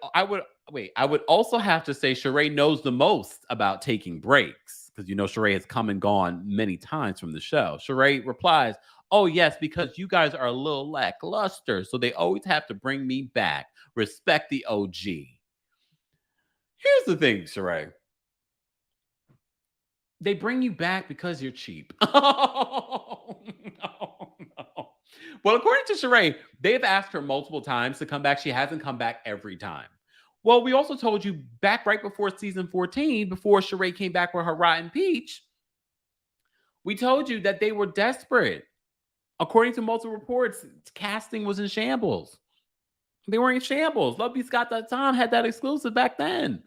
also have to say Sheree knows the most about taking breaks, because Sheree has come and gone many times from the show. Sheree replies, "Oh yes, because you guys are a little lackluster, so they always have to bring me back. Respect the OG." Here's the thing, Sheree. They bring you back because you're cheap. Oh, no, no. Well, according to Sheree, they've asked her multiple times to come back. She hasn't come back every time. Well, we also told you back right before season 14, before Sheree came back with her rotten peach, we told you that they were desperate. According to multiple reports, casting was in shambles. They were in shambles. Lovely Scott.com had that exclusive back then.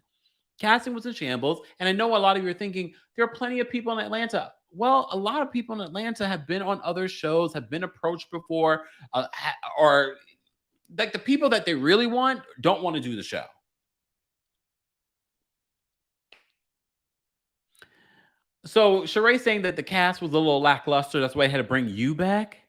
Casting was in shambles. And I know a lot of you are thinking, there are plenty of people in Atlanta. Well, a lot of people in Atlanta have been on other shows, have been approached before, or like the people that they really want don't want to do the show. So Sheree saying that the cast was a little lackluster. That's why I had to bring you back.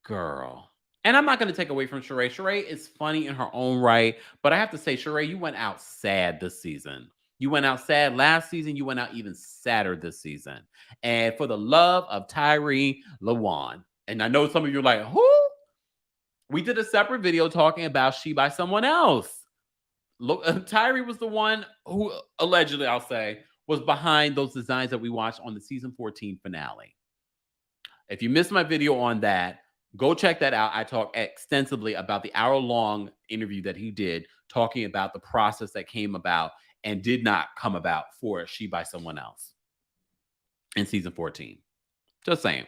Girl. And I'm not going to take away from Sheree. Sheree is funny in her own right. But I have to say, Sheree, you went out sad this season. You went out sad last season. You went out even sadder this season. And for the love of Tyree Lawan. And I know some of you are like, who? We did a separate video talking about She by Someone Else. Look, Tyree was the one who allegedly, I'll say, was behind those designs that we watched on the season 14 finale. If you missed my video on that, go check that out. I talk extensively about the hour-long interview that he did talking about the process that came about and did not come about for She by Someone Else in season 14. Just saying.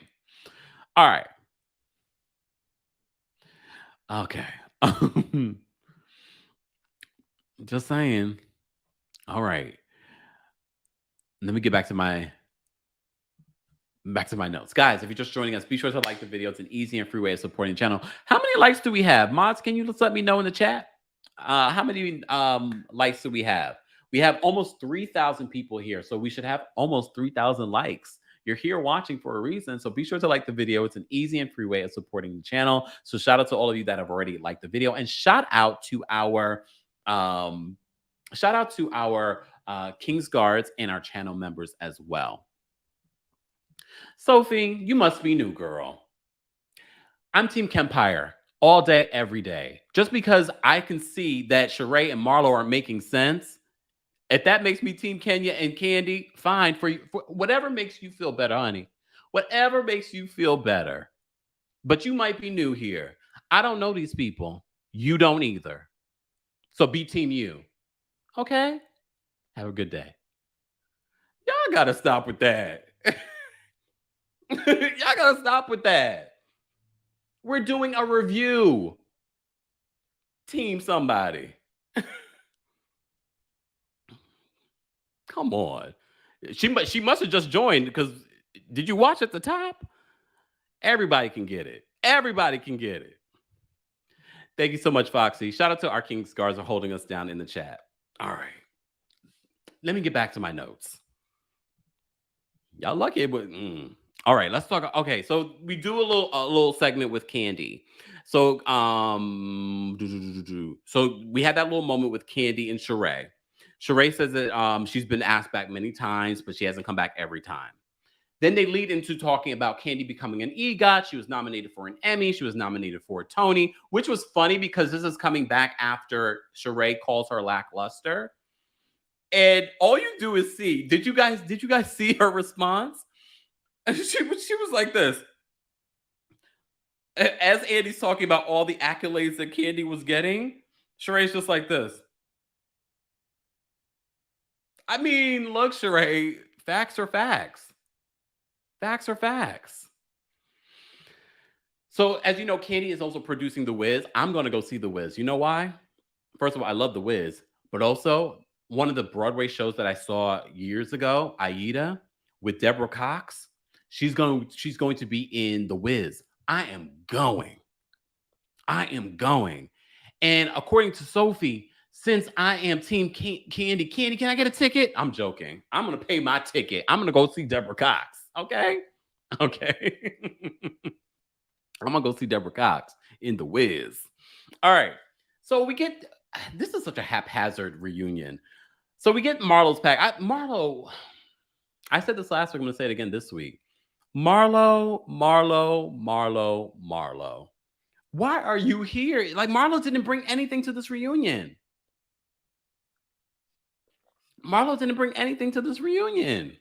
All right. Okay. Just saying. All right. Let me get back to my notes. Guys, if you're just joining us, be sure to like the video. It's an easy and free way of supporting the channel. How many likes do we have? Mods, can you just let me know in the chat? How many likes do we have? We have almost 3,000 people here, so we should have almost 3,000 likes. You're here watching for a reason, so be sure to like the video. It's an easy and free way of supporting the channel. So shout out to all of you that have already liked the video, and shout out to our King's Guards and our channel members as well. Sophie, you must be new, girl. I'm Team Kempire all day, every day. Just because I can see that Sheree and Marlo are making sense, if that makes me Team Kenya and Candy, fine. For you, for whatever makes you feel better, honey. Whatever makes you feel better. But you might be new here. I don't know these people. You don't either. So be Team you. Okay? Have a good day. Y'all gotta stop with that. Y'all gotta stop with that. We're doing a review. Team somebody. Come on. She must have just joined because did you watch at the top? Everybody can get it. Everybody can get it. Thank you so much, Foxy. Shout out to our King Scars for holding us down in the chat. All right. Let me get back to my notes. Y'all lucky, but all right, let's talk. Okay, so we do a little segment with Candy. So so we had that little moment with Candy and Sheree. Sheree says that she's been asked back many times, but she hasn't come back every time. Then they lead into talking about Candy becoming an EGOT. She was nominated for an Emmy. She was nominated for a Tony, which was funny because this is coming back after Sheree calls her lackluster. And all you do is see. Did you guys see her response? And she was like this. As Andy's talking about all the accolades that Candy was getting, Sheree's just like this. I mean, look, Sheree, facts are facts. Facts are facts. So, as you know, Candy is also producing The Wiz. I'm going to go see The Wiz. You know why? First of all, I love The Wiz, but also one of the Broadway shows that I saw years ago, Aida, with Deborah Cox. She's going to be in The Wiz. I am going. And according to Sophie, since I am Team Candy, can I get a ticket? I'm joking. I'm going to pay my ticket. I'm going to go see Deborah Cox. Okay. I'm going to go see Deborah Cox in The Wiz. All right. So we get, this is such a haphazard reunion. So we get Marlo's pack. Marlo, I said this last week. I'm going to say it again this week. Marlo. Why are you here? Like, Marlo didn't bring anything to this reunion. Marlo didn't bring anything to this reunion.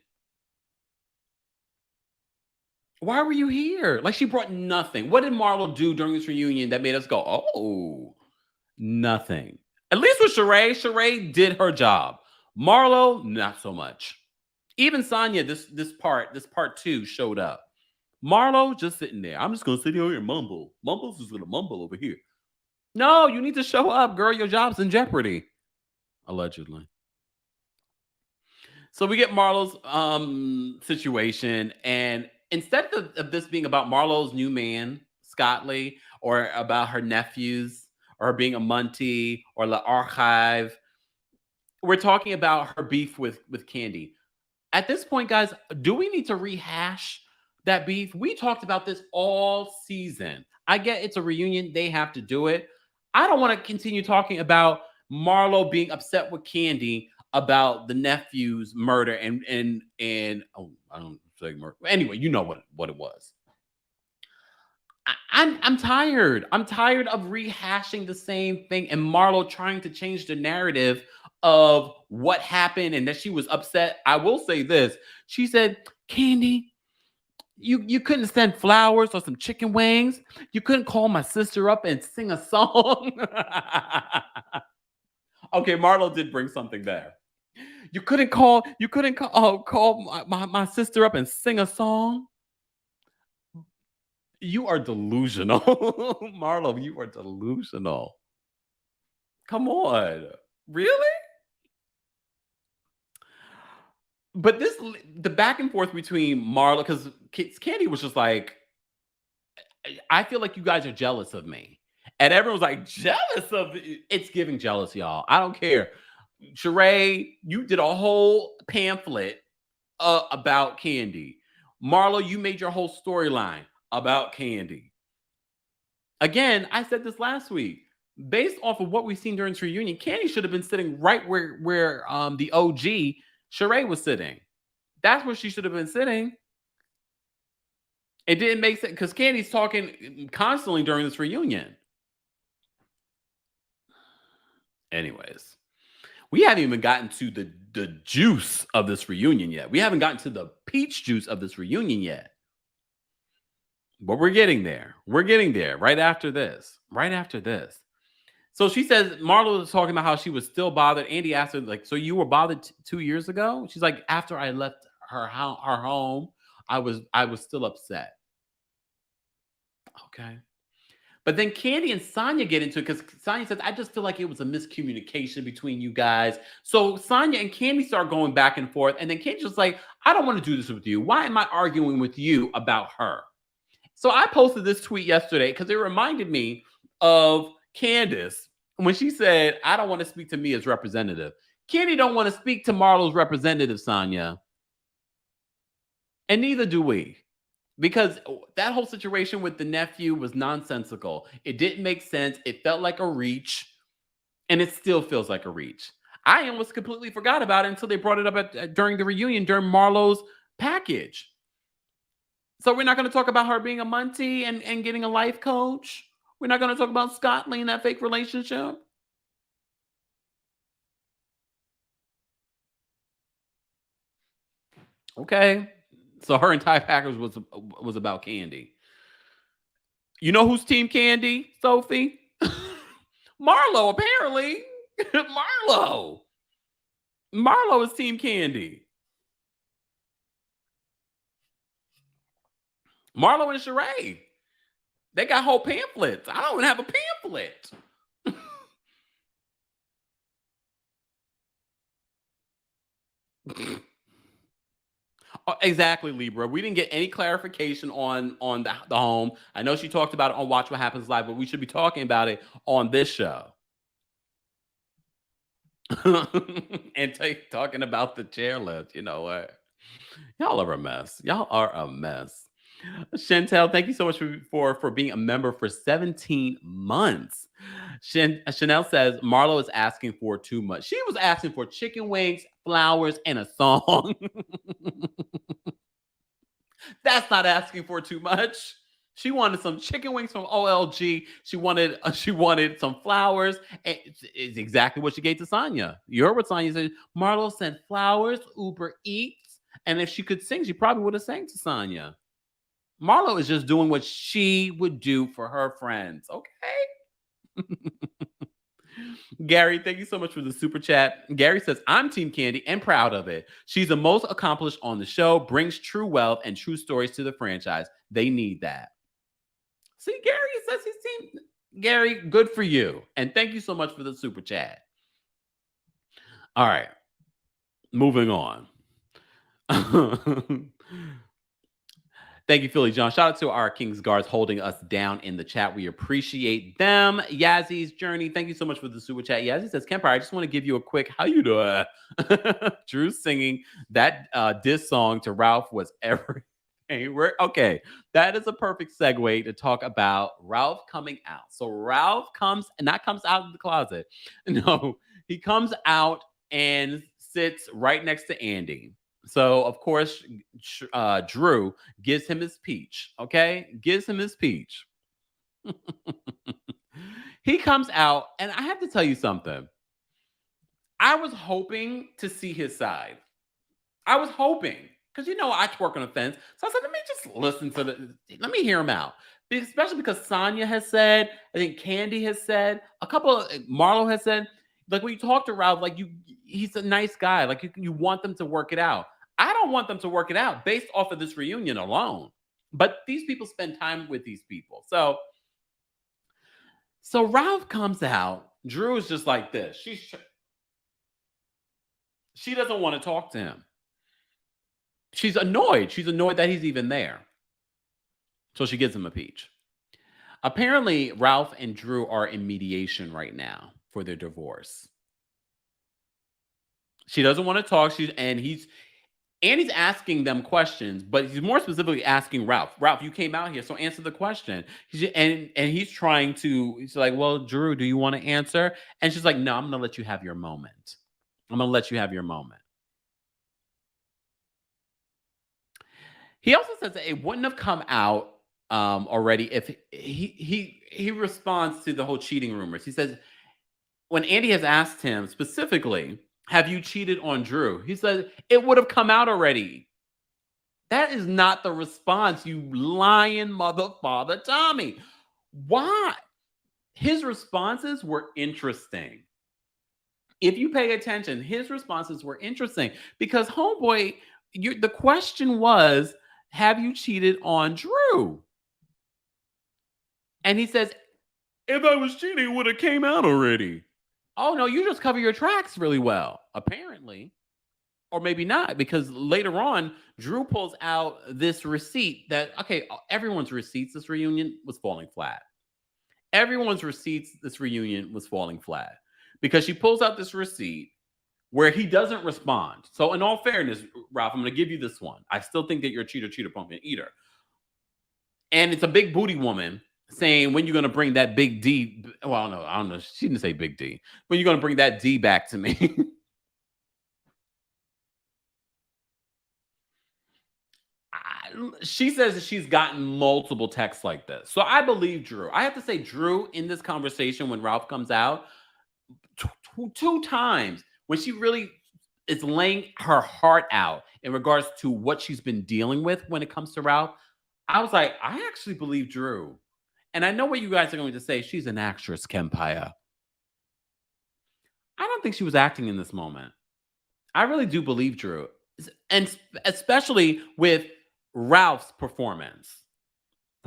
Why were you here? Like, she brought nothing. What did Marlo do during this reunion that made us go, oh, nothing? At least with Sheree, Sheree did her job. Marlo, not so much. Even Sonya, this part two showed up. Marlo just sitting there. I'm just gonna sit here and mumble. Mumble's just gonna mumble over here. No, you need to show up, girl. Your job's in jeopardy. Allegedly. So we get Marlo's situation, and instead of this being about Marlo's new man, Scott Lee, or about her nephews, or her being a Muntie, or the archive, we're talking about her beef with Candy. At this point, guys, do we need to rehash that beef? We talked about this all season. I get it's a reunion, they have to do it. I don't want to continue talking about Marlo being upset with Candy about the nephew's murder and oh, I don't say murder. Anyway, you know what it was. I'm tired. I'm tired of rehashing the same thing and Marlo trying to change the narrative of what happened and that she was upset. I will say this. She said, Candy, you couldn't send flowers or some chicken wings. You couldn't call my sister up and sing a song. Okay, Marlo did bring something there. You couldn't call my sister up and sing a song. You are delusional. Marlo, you are delusional. Come on. Really? But the back and forth between Marlo, because Candy was just like, I feel like you guys are jealous of me. And everyone's like, jealous of it's giving jealous, y'all. I don't care. Sheree, you did a whole pamphlet about Candy. Marlo, you made your whole storyline about Candy. Again, I said this last week. Based off of what we've seen during this reunion, Candy should have been sitting right where the OG Sheree was sitting. That's where she should have been sitting. It didn't make sense because Candy's talking constantly during this reunion. Anyways, we haven't even gotten to the juice of this reunion yet. We haven't gotten to the peach juice of this reunion yet. But we're getting there. We're getting there right after this. Right after this. So she says, Marlo was talking about how she was still bothered. Andy asked her, like, so you were bothered 2 years ago? She's like, after I left her home, I was still upset. Okay. But then Candy and Sonya get into it because Sonya says, I just feel like it was a miscommunication between you guys. So Sonya and Candy start going back and forth. And then Candy's just like, I don't want to do this with you. Why am I arguing with you about her? So I posted this tweet yesterday because it reminded me of Candace when she said, I don't want to speak to me as representative. Candy don't want to speak to Marlo's representative, Sonya. And neither do we. Because that whole situation with the nephew was nonsensical. It didn't make sense. It felt like a reach. And it still feels like a reach. I almost completely forgot about it until they brought it up during the reunion, during Marlo's package. So we're not going to talk about her being a Muntie and getting a life coach. We're not going to talk about Scott Lee and that fake relationship. Okay. So her entire package was about Candy. You know who's Team Candy, Sophie? Marlo, apparently. Marlo is Team Candy. Marlo and Sheree. They got whole pamphlets. I don't even have a pamphlet. Oh, exactly, Libra. We didn't get any clarification on the home. I know she talked about it on Watch What Happens Live, but we should be talking about it on this show. And talking about the chairlift. You know what? Y'all are a mess. Y'all are a mess. Chantel, thank you so much for being a member for 17 months. Chanel says Marlo is asking for too much. She was asking for chicken wings, flowers, and a song. That's not asking for too much. She wanted some chicken wings from OLG. She wanted some flowers. And it's exactly what she gave to Sonya. You heard what Sonya said. Marlo sent flowers, Uber Eats, and if she could sing, she probably would have sang to Sonya. Marlo is just doing what she would do for her friends. Okay. Gary, thank you so much for the super chat. Gary says, I'm Team Candy and proud of it. She's the most accomplished on the show, brings true wealth and true stories to the franchise. They need that. See, Gary says he's Team. Gary, good for you. And thank you so much for the super chat. All right, moving on. Thank you, Philly John. Shout out to our Kings Guards holding us down in the chat. We appreciate them. Yazzy's Journey, thank you so much for the super chat. Yazzie says, Kempire, I just want to give you a quick, how you doing? Drew singing that diss song to Ralph was everything. Okay, that is a perfect segue to talk about Ralph coming out. So Ralph comes out of the closet. No, he comes out and sits right next to Andy. So of course, Drew gives him his peach. Okay, gives him his peach. He comes out, and I have to tell you something. I was hoping to see his side. I was hoping because I twerk on the fence. So I said, let me just listen to let me hear him out. Especially because Sonya has said, I think Candy has said, a couple of Marlo has said, like when you talk to Ralph, like he's a nice guy. Like you want them to work it out. I don't want them to work it out based off of this reunion alone. But these people spend time with these people. So Ralph comes out. Drew is just like this. She doesn't want to talk to him. She's annoyed. She's annoyed that he's even there. So she gives him a peach. Apparently, Ralph and Drew are in mediation right now for their divorce. She doesn't want to talk. He's asking them questions, but he's more specifically asking Ralph. Ralph, you came out here, so answer the question. He's trying to. He's like, well, Drew, do you want to answer? And she's like, no, I'm going to let you have your moment. I'm going to let you have your moment. He also says that it wouldn't have come out already if he responds to the whole cheating rumors. He says when Andy has asked him specifically, have you cheated on Drew? He said it would have come out already. That is not the response, you lying mother father Tommy. Why? His responses were interesting. If you pay attention, his responses were interesting because homeboy, the question was, have you cheated on Drew? And he says, if I was cheating, it would have came out already. Oh, no, you just cover your tracks really well, apparently. Or maybe not, because later on, Drew pulls out this receipt that, okay, everyone's receipts this reunion was falling flat. Everyone's receipts this reunion was falling flat because she pulls out this receipt where he doesn't respond. So in all fairness, Ralph, I'm going to give you this one. I still think that you're a cheater, pumpkin eater. And it's a big booty woman saying, when you're going to bring that big D? Well, no, I don't know. She didn't say big D. When you're going to bring that D back to me? She says that she's gotten multiple texts like this. So I believe Drew. I have to say, Drew, in this conversation when Ralph comes out, two times when she really is laying her heart out in regards to what she's been dealing with when it comes to Ralph, I was like, I actually believe Drew. And I know what you guys are going to say. She's an actress, Kempire. I don't think she was acting in this moment. I really do believe Drew. And especially with Ralph's performance.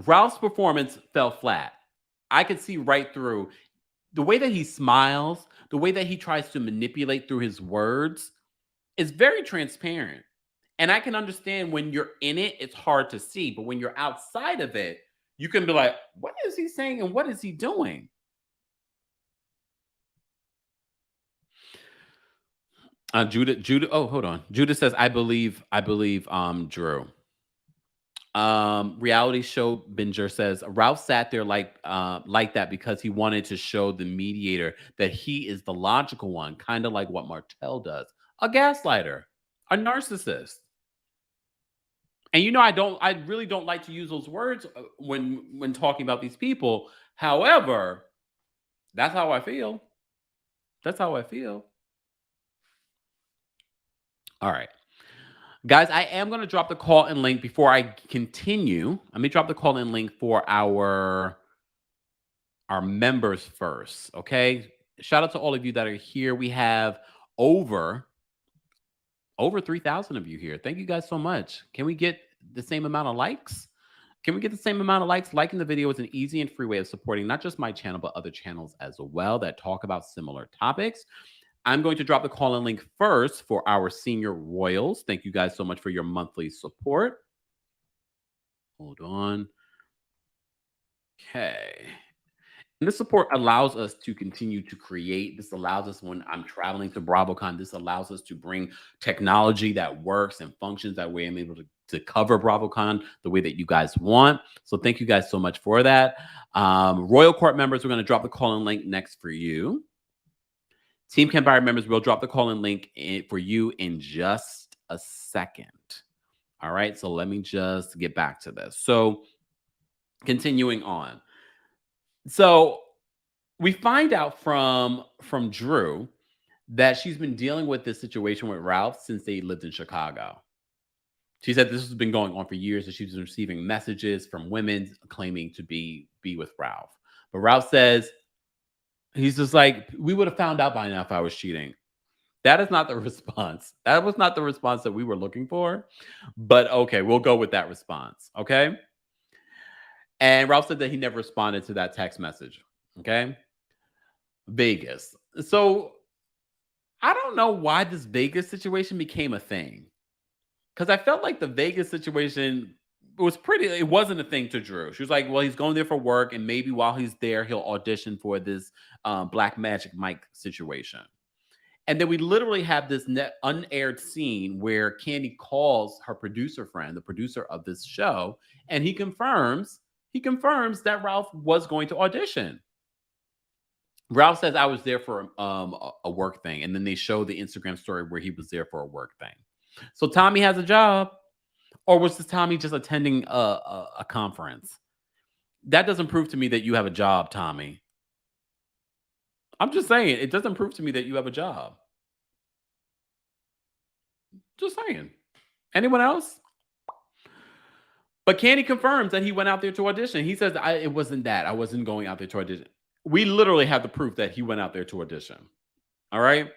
Ralph's performance fell flat. I could see right through the way that he smiles, the way that he tries to manipulate through his words is very transparent. And I can understand when you're in it, it's hard to see. But when you're outside of it, you can be like, what is he saying and what is he doing? Judah. Oh, hold on. Judah says, I believe, Drew. Reality show binger says Ralph sat there like that because he wanted to show the mediator that he is the logical one, kind of like what Martell does. A gaslighter, a narcissist. And I really don't like to use those words when talking about these people. However, that's how I feel. That's how I feel. All right. Guys, I am going to drop the call in link before I continue. Let me drop the call in link for our members first, okay? Shout out to all of you that are here. We have over 3,000 of you here. Thank you guys so much. Can we get the same amount of likes? Can we get the same amount of likes? Liking the video is an easy and free way of supporting not just my channel, but other channels as well that talk about similar topics. I'm going to drop the call in link first for our senior royals. Thank you guys so much for your monthly support. Hold on. Okay. And this support allows us to continue to create. This allows us when I'm traveling to BravoCon, this allows us to bring technology that works and functions that way I'm able to cover BravoCon the way that you guys want. So thank you guys so much for that. Royal Court members, we're going to drop the call-in link next for you. Team Kempire members, we'll drop the call-in link for you in just a second. All right, so let me just get back to this. So continuing on. So we find out from Drew that she's been dealing with this situation with Ralph since they lived in Chicago. She said this has been going on for years, and she's been receiving messages from women claiming to be with Ralph. But Ralph says, he's just like, we would have found out by now if I was cheating. That is not the response. That was not the response that we were looking for. But okay, we'll go with that response. Okay. And Ralph said that he never responded to that text message. Okay. Vegas. So I don't know why this Vegas situation became a thing. Because I felt like the Vegas situation it wasn't a thing to Drew. She was like, well, he's going there for work, and maybe while he's there, he'll audition for this Black Magic Mike situation. And then we literally have this unaired scene where Candy calls her producer friend, the producer of this show, and he confirms that Ralph was going to audition. Ralph says, I was there for a work thing. And then they show the Instagram story where he was there for a work thing. So Tommy has a job. Or was this Tommy just attending a conference? That doesn't prove to me that you have a job, Tommy. I'm just saying, it doesn't prove to me that you have a job. Just saying. Anyone else? But Candy confirms that he went out there to audition. He says, it wasn't that. I wasn't going out there to audition. We literally have the proof that he went out there to audition. All right.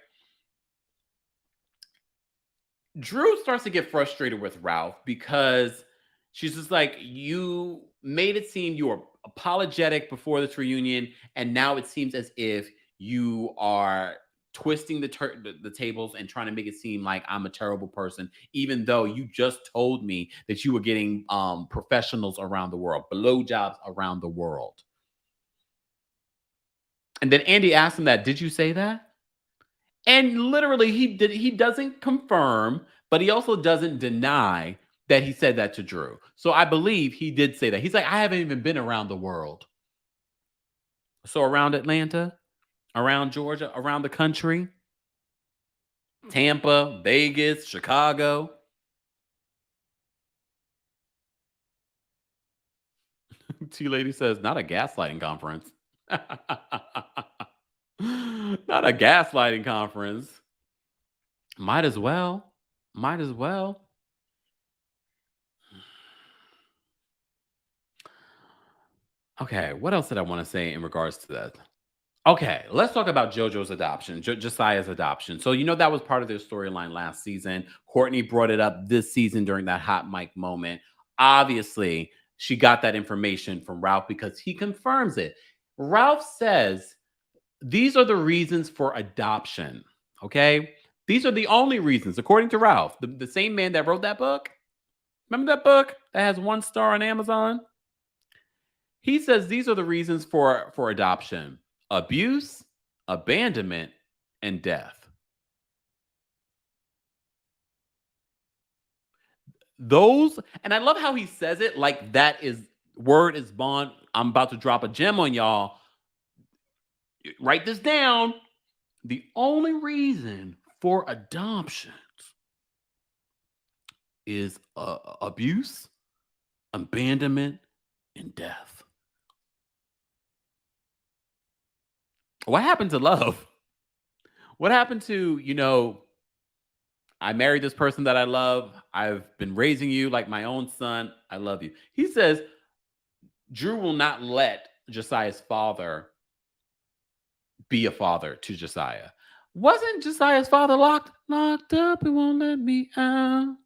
Drew starts to get frustrated with Ralph because she's just like, you made it seem you were apologetic before this reunion, and now it seems as if you are twisting the tables and trying to make it seem like I'm a terrible person, even though you just told me that you were getting professionals around the world, blowjobs around the world. And then Andy asked him that, did you say that? And literally he doesn't confirm, but he also doesn't deny that he said that to Drew. So I believe he did say that. He's like, I haven't even been around the world. So around Atlanta, around Georgia, around the country, Tampa, Vegas, Chicago. T-Lady says, not a gaslighting conference. Not a gaslighting conference. Might as well. Might as well. Okay, what else did I want to say in regards to that? Okay, let's talk about JoJo's adoption, Josiah's adoption. So, that was part of their storyline last season. Courtney brought it up this season during that hot mic moment. Obviously, she got that information from Ralph because he confirms it. Ralph says, these are the reasons for adoption. Okay, these are the only reasons, according to Ralph, the same man that wrote that book. Remember that book that has 1 star on Amazon? He says these are the reasons for adoption: abuse, abandonment, and death. Those, and I love how he says it like that is word is bond. I'm about to drop a gem on y'all. Write this down. The only reason for adoptions is abuse, abandonment, and death. What happened to love? What happened to, I married this person that I love. I've been raising you like my own son. I love you. He says Drew will not let Josiah's father be a father to Josiah. Wasn't Josiah's father locked up? It won't let me out.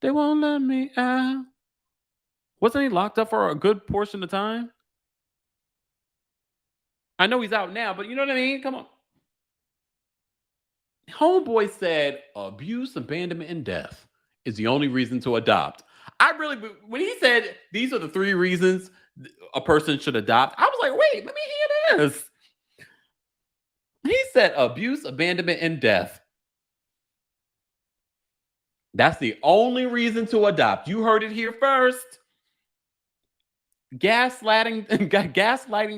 They won't let me out. Wasn't he locked up for a good portion of time? I know he's out now, but you know what I mean? Come on. Homeboy said abuse, abandonment, and death is the only reason to adopt. I really, when he said these are the three reasons a person should adopt, I was like, wait, let me hear this. He said abuse, abandonment, and death. That's the only reason to adopt. You heard it here first. Gaslighting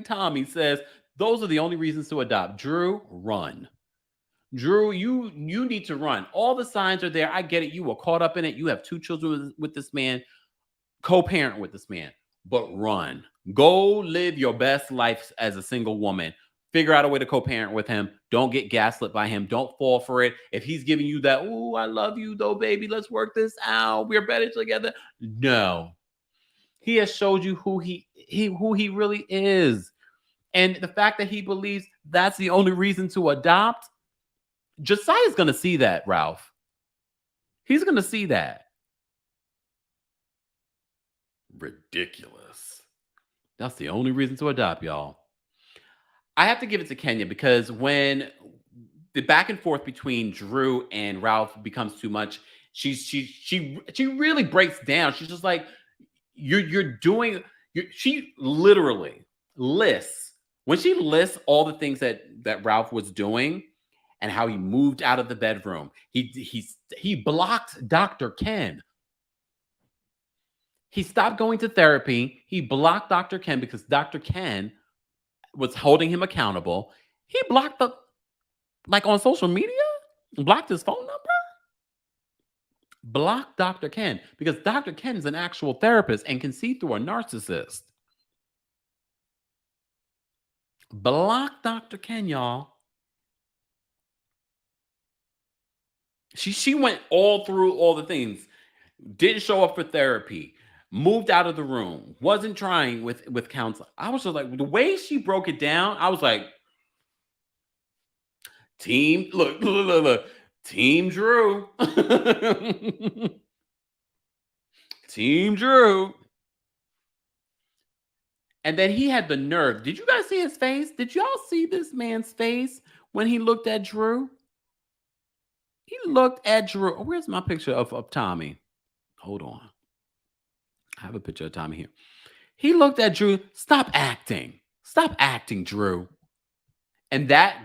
Tommy says those are the only reasons to adopt. Drew, run. Drew, you need to run. All the signs are there. I get it. You were caught up in it. You have two children with this man, co-parent with this man, but run. Go live your best life as a single woman. Figure out a way to co-parent with him. Don't get gaslit by him. Don't fall for it. If he's giving you that, oh, I love you though, baby. Let's work this out. We're better together. No. He has showed you who he really is. And the fact that he believes that's the only reason to adopt, Josiah's going to see that, Ralph. He's going to see that. Ridiculous. That's the only reason to adopt, y'all. I have to give it to Kenya because when the back and forth between Drew and Ralph becomes too much, she really breaks down. She's just like, she literally lists, when she lists all the things that Ralph was doing and how he moved out of the bedroom, he blocked Dr. Ken. He stopped going to therapy. He blocked Dr. Ken because Dr. Ken was holding him accountable. He blocked on social media, blocked his phone number, blocked Dr. Ken because Dr. Ken is an actual therapist and can see through a narcissist. Block Dr. Ken, y'all. She went all through all the things. Didn't show up for therapy. Moved out of the room. Wasn't trying with counseling. I was just like, the way she broke it down, I was like, look. Team Drew. Team Drew. And then he had the nerve. Did you guys see his face? Did y'all see this man's face when he looked at Drew? He looked at Drew. Where's my picture of Tommy? Hold on. I have a picture of Tommy here. He looked at Drew. Stop acting. Stop acting, Drew. And that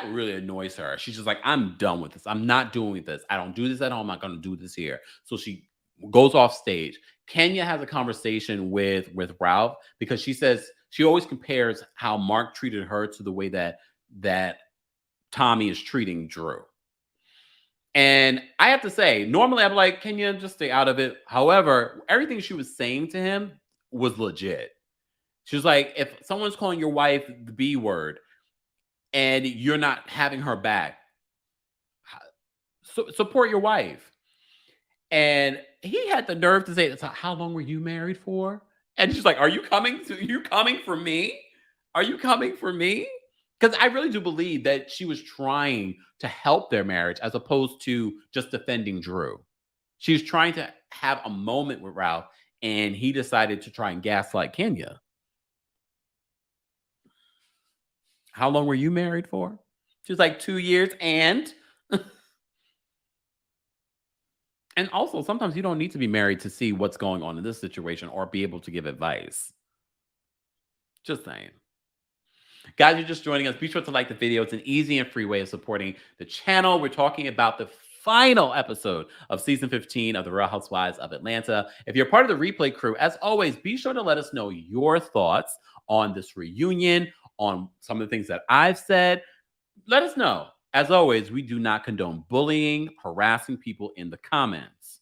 really annoys her. She's just like, I'm done with this. I'm not doing this. I don't do this at home. I'm not going to do this here. So she goes off stage. Kenya has a conversation with Ralph because she says she always compares how Mark treated her to the way that Tommy is treating Drew. And I have to say, normally I'm like, Kenya, just stay out of it. However, everything she was saying to him was legit. She was like, if someone's calling your wife the B word and you're not having her back, support your wife. And he had the nerve to say, how long were you married for? And she's like, are you coming for me? Are you coming for me? Because I really do believe that she was trying to help their marriage as opposed to just defending Drew. She was trying to have a moment with Ralph, and he decided to try and gaslight Kenya. How long were you married for? She was like 2 years and... And also, sometimes you don't need to be married to see what's going on in this situation or be able to give advice. Just saying. Guys, you're just joining us. Be sure to like the video. It's an easy and free way of supporting the channel. We're talking about the final episode of season 15 of The Real Housewives of Atlanta. If you're part of the replay crew, as always, be sure to let us know your thoughts on this reunion, on some of the things that I've said. Let us know. As always, we do not condone bullying, harassing people in the comments.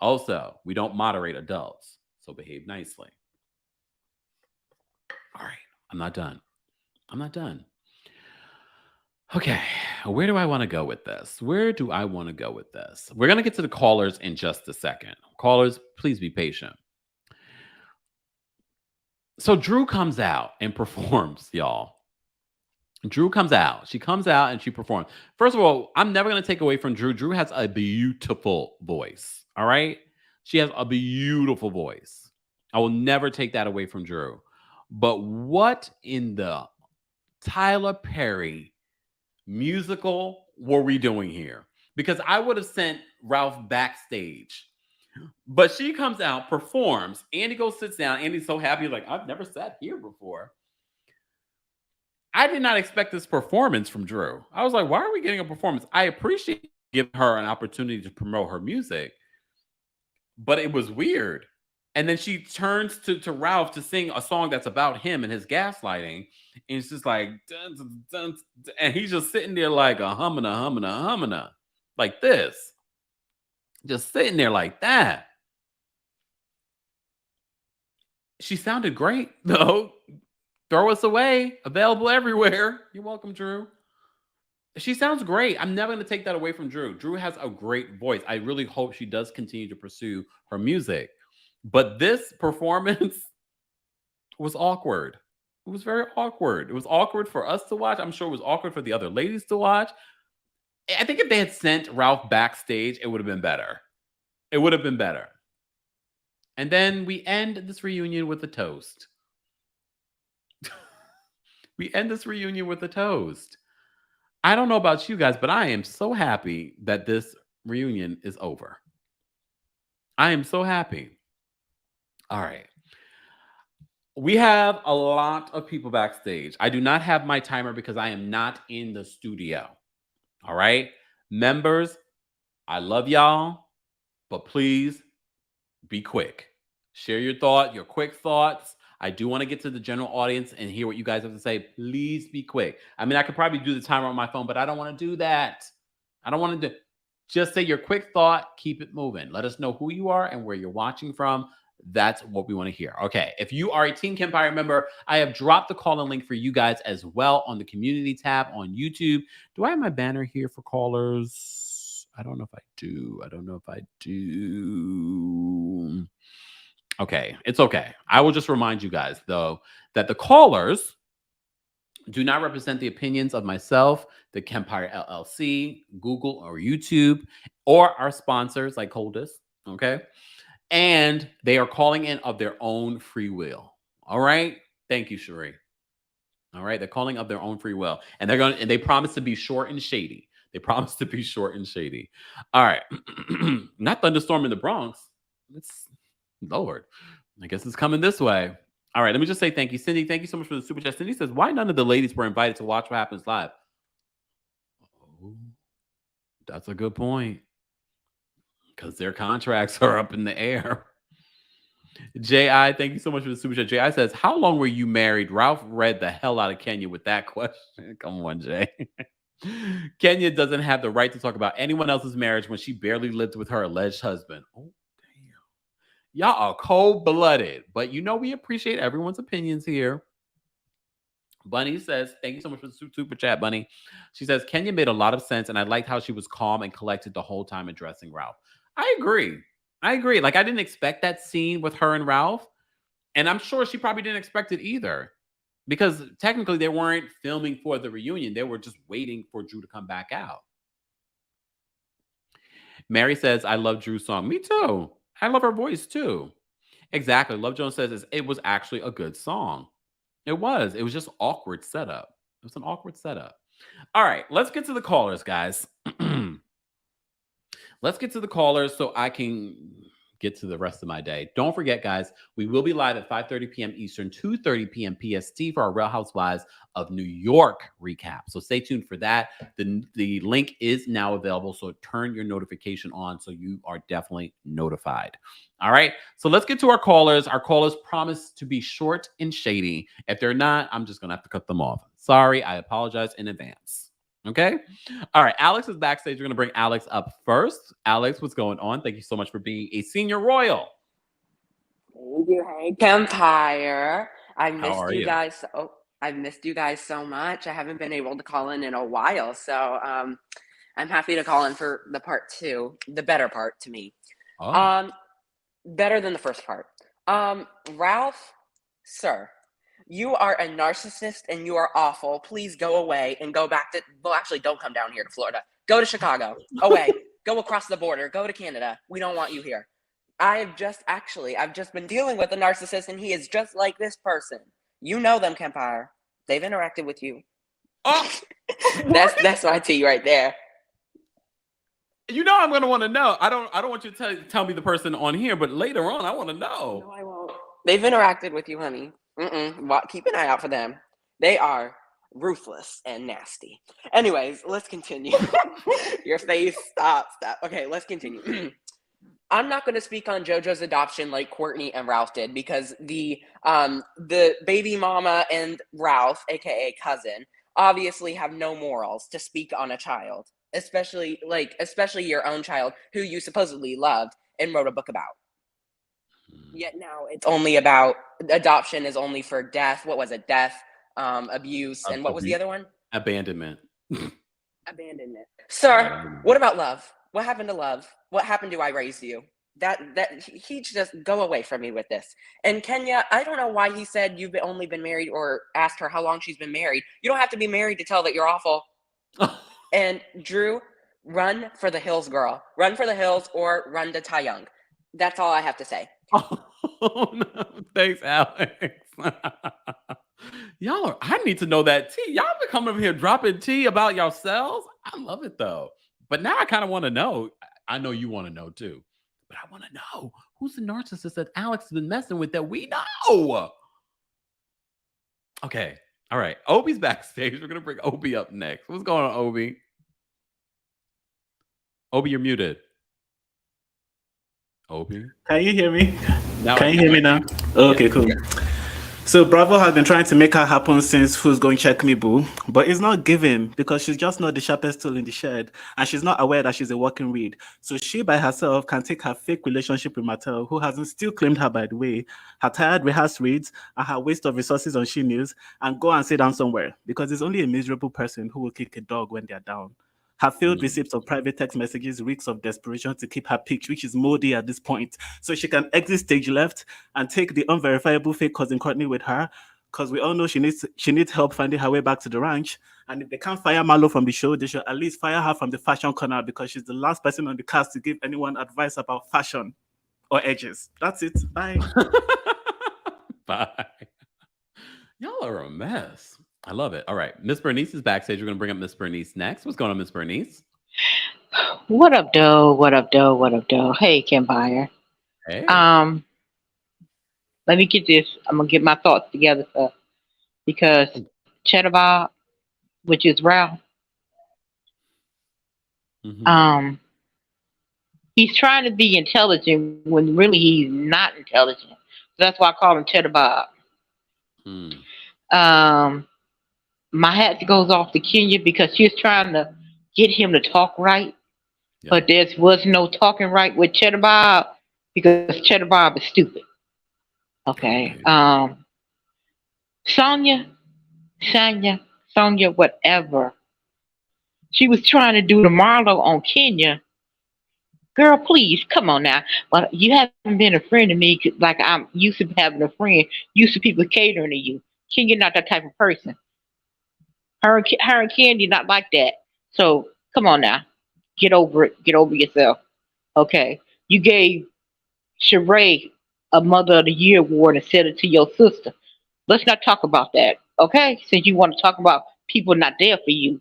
Also, we don't moderate adults, so behave nicely. All right, I'm not done. I'm not done. Okay, where do I want to go with this? Where do I want to go with this? We're going to get to the callers in just a second. Callers, please be patient. So Drew comes out and performs, y'all. Drew comes out. She comes out and she performs. First of all, I'm never going to take away from Drew. Drew has a beautiful voice. All right. She has a beautiful voice. I will never take that away from Drew. But what in the Tyler Perry musical were we doing here? Because I would have sent Ralph backstage. But she comes out, performs. Andy goes, sits down. Andy's so happy, like, I've never sat here before. I did not expect this performance from Drew. I was like, why are we getting a performance? I appreciate giving her an opportunity to promote her music, but it was weird. And then she turns to Ralph to sing a song that's about him and his gaslighting. And it's just like, dun, dun, dun, dun, and he's just sitting there like a humming, like this. Just sitting there like that. She sounded great, though. Throw Us Away, available everywhere. You're welcome, Drew. She sounds great. I'm never going to take that away from Drew. Drew has a great voice. I really hope she does continue to pursue her music. But this performance was awkward. It was very awkward. It was awkward for us to watch. I'm sure it was awkward for the other ladies to watch. I think if they had sent Ralph backstage, it would have been better. It would have been better. And then we end this reunion with a toast. We end this reunion with a toast. I don't know about you guys, but I am so happy that this reunion is over. I am so happy. All right. We have a lot of people backstage. I do not have my timer because I am not in the studio. All right. Members, I love y'all, but please be quick. Share your quick thoughts. I do want to get to the general audience and hear what you guys have to say. Please be quick. I mean, I could probably do the timer on my phone, but I don't want to do that. I don't want to do. Just say your quick thought. Keep it moving. Let us know who you are and where you're watching from. That's what we want to hear. Okay. If you are a Team Kempire member, I have dropped the call-in link for you guys as well on the community tab on YouTube. Do I have my banner here for callers? I don't know if I do. Okay, it's okay. I will just remind you guys, though, that the callers do not represent the opinions of myself, TheKempire LLC, Google or YouTube, or our sponsors like Coldus, okay? And they are calling in of their own free will. All right? Thank you, Cherie. All right, they're calling of their own free will. And they promise to be short and shady. They promise to be short and shady. All right. Not thunderstorm in the Bronx. It's Lord, I guess it's coming this way. All right, let me just say thank you, Cindy. Thank you so much for the super chat. Cindy says, why none of the ladies were invited to watch What Happens Live? Oh, that's a good point. Because their contracts are up in the air. J.I., thank you so much for the super chat. J.I. says, how long were you married? Ralph read the hell out of Kenya with that question. Come on, Jay. Kenya doesn't have the right to talk about anyone else's marriage when she barely lived with her alleged husband. Oh, y'all are cold-blooded, but we appreciate everyone's opinions here. Bunny says, thank you so much for the super chat, Bunny. She says, Kenya made a lot of sense, and I liked how she was calm and collected the whole time addressing Ralph. I agree. Like, I didn't expect that scene with her and Ralph, and I'm sure she probably didn't expect it either, because technically they weren't filming for the reunion. They were just waiting for Drew to come back out. Mary says, I love Drew's song. Me too. I love her voice too. Exactly. Love Jones says it was actually a good song. It was just awkward setup. It was an awkward setup. All right, let's get to the callers, guys. Let's get to the callers so I can get to the rest of my day. Don't forget, guys, we will be live at 5:30 p.m. Eastern, 2:30 p.m. PST for our Real Housewives of New York recap. So stay tuned for that. The link is now available, so turn your notification on so you are definitely notified. All right, so let's get to our callers. Our callers promise to be short and shady. If they're not, I'm just going to have to cut them off. Sorry, I apologize in advance. Okay. All right. Alex is backstage. We're going to bring Alex up first. Alex, what's going on? Thank you so much for being a senior royal. Thank you. Hey, Kempire. I How missed are you you? guys. I've missed you guys so much. I haven't been able to call in a while, so I'm happy to call in for the part two, the better part to me. Oh. Um, Better than the first part. Ralph, sir, you are a narcissist and you are awful. Please go away and go back to. Well, actually, don't come down here to Florida. Go to Chicago. Away. Go across the border. Go to Canada. We don't want you here. I've just been dealing with a narcissist, and he is just like this person. You know them, Kempire. They've interacted with you. Oh, That's my tea right there. you know I'm gonna want to know. I don't want you to tell me the person on here, but later on I want to know. No, I won't. They've interacted with you, honey. Keep an eye out for them. They are ruthless and nasty. Anyways, let's continue. Your face, stop. Okay, let's continue. I'm not going to speak on JoJo's adoption like Courtney and Ralph did, because the baby mama and Ralph, aka cousin, obviously have no morals to speak on a child, especially your own child who you supposedly loved and wrote a book about. Yet now it's only about adoption is only for death. What was it? Death, abuse, and what was the other one? Abandonment. Abandonment. Sir, what about love? What happened to love? What happened to I raised you? That he just go away from me with this. And Kenya, I don't know why he said you've only been married, or asked her how long she's been married. You don't have to be married to tell that you're awful. And Drew, run for the hills, girl. Run for the hills or run to Tai Young. That's all I have to say. Oh no. Thanks, Alex. I need to know that tea. Y'all been coming over here dropping tea about yourselves. I love it though. But now I kind of want to know. I know you want to know too. But I want to know, who's the narcissist that Alex has been messing with that we know? Okay. All right. Obi's backstage. We're going to bring Obi up next. What's going on, Obi? Obi, you're muted. Obi? Can you hear me? Now Can you hear me now? Okay, cool. So Bravo has been trying to make her happen since Who's Going Check Me Boo, but it's not given because she's just not the sharpest tool in the shed, and she's not aware that she's a walking read. So she by herself can take her fake relationship with Mattel, who hasn't still claimed her, by the way, her tired rehearsed reads, and her waste of resources on She News, and go and sit down somewhere, because it's only a miserable person who will kick a dog when they're down. Her failed receipts of private text messages reeks of desperation to keep her peaked, which is moldy at this point. So she can exit stage left and take the unverifiable fake cousin Courtney with her, because we all know she needs help finding her way back to the ranch. And if they can't fire Marlo from the show, they should at least fire her from the fashion corner, because she's the last person on the cast to give anyone advice about fashion or edges. That's it. Bye. Bye. Y'all are a mess. I love it. All right. Miss Bernice is backstage. We're going to bring up Miss Bernice next. What's going on, Miss Bernice? What up, doe? What up, doe? What up, doe? Hey, Kempire. Hey. Let me get this. I'm gonna get my thoughts together, sir. Because Cheddar Bob, which is Ralph, he's trying to be intelligent when really he's not intelligent. So that's why I call him Cheddar Bob. My hat goes off to Kenya because she's trying to get him to talk right. Yeah. But there was no talking right with Cheddar Bob because Cheddar Bob is stupid. Okay. Sonia, whatever. She was trying to do the Marlo on Kenya. Girl, please, come on now. But you haven't been a friend to me like I'm used to having a friend. Used to people catering to you. Kenya not that type of person. Her and Candy not like that. So come on now, get over it. Get over yourself. Okay, you gave Sheree a Mother of the Year award and said it to your sister. Let's not talk about that. Okay, since you want to talk about people not there for you.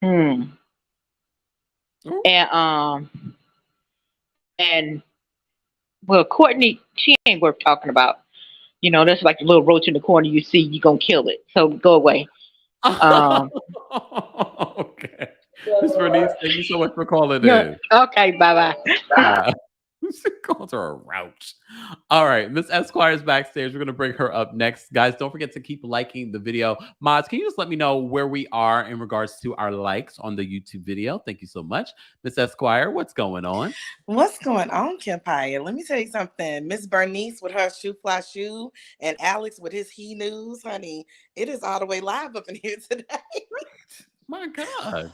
And well, Courtney, she ain't worth talking about. You know, that's like a little roach in the corner you see, you gonna kill it. So go away. Okay. Miss Bernice, thank you so much for calling in. Okay, bye-bye. She called her a roach. All right, Miss Esquire's backstage. We're gonna bring her up next, guys. Don't forget to keep liking the video. Mods, can you just let me know where we are in regards to our likes on the YouTube video? Thank you so much, Miss Esquire. What's going on? What's going on, Kempire? Let me tell you something. Miss Bernice with her shoe fly shoe and Alex with his he news, honey. It is all the way live up in here today. My God.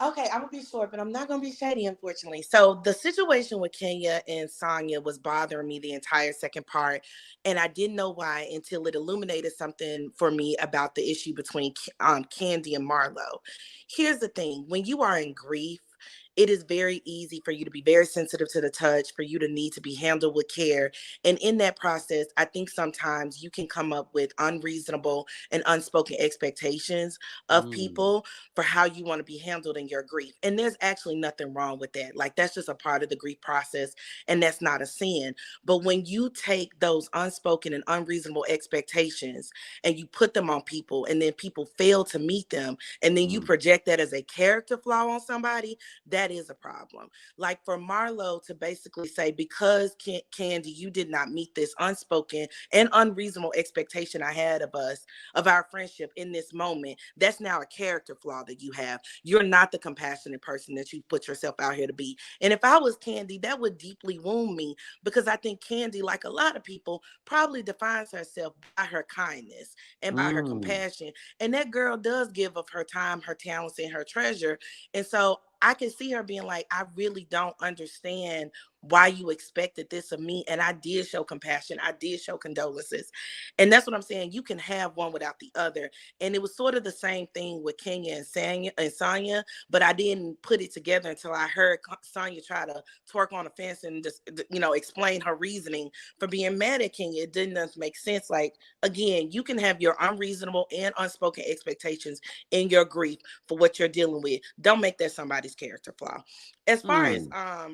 Okay, I'm gonna be short, but I'm not gonna be shady, unfortunately. So the situation with Kenya and Sonya was bothering me the entire second part, and I didn't know why until it illuminated something for me about the issue between Candy and Marlo. Here's the thing: when you are in grief, it is very easy for you to be very sensitive to the touch, for you to need to be handled with care. And in that process, I think sometimes you can come up with unreasonable and unspoken expectations of people for how you want to be handled in your grief. And there's actually nothing wrong with that. Like, that's just a part of the grief process, and that's not a sin. But when you take those unspoken and unreasonable expectations and you put them on people, and then people fail to meet them, and then you project that as a character flaw on somebody, that is a problem. Like, for Marlo to basically say, because Candy, you did not meet this unspoken and unreasonable expectation I had of us, of our friendship in this moment, that's now a character flaw that you have. You're not the compassionate person that you put yourself out here to be. And if I was Candy, that would deeply wound me, because I think Candy, like a lot of people, probably defines herself by her kindness and by her compassion. And that girl does give of her time, her talents, and her treasure. And so I can see her being like, I really don't understand why you expected this of me. And I did show compassion. I did show condolences. And that's what I'm saying. You can have one without the other. And it was sort of the same thing with Kenya and Sonya, but I didn't put it together until I heard Sonya try to twerk on the fence and just, explain her reasoning for being mad at Kenya. It didn't make sense. Like, again, you can have your unreasonable and unspoken expectations in your grief for what you're dealing with. Don't make that somebody's character flaw. As far as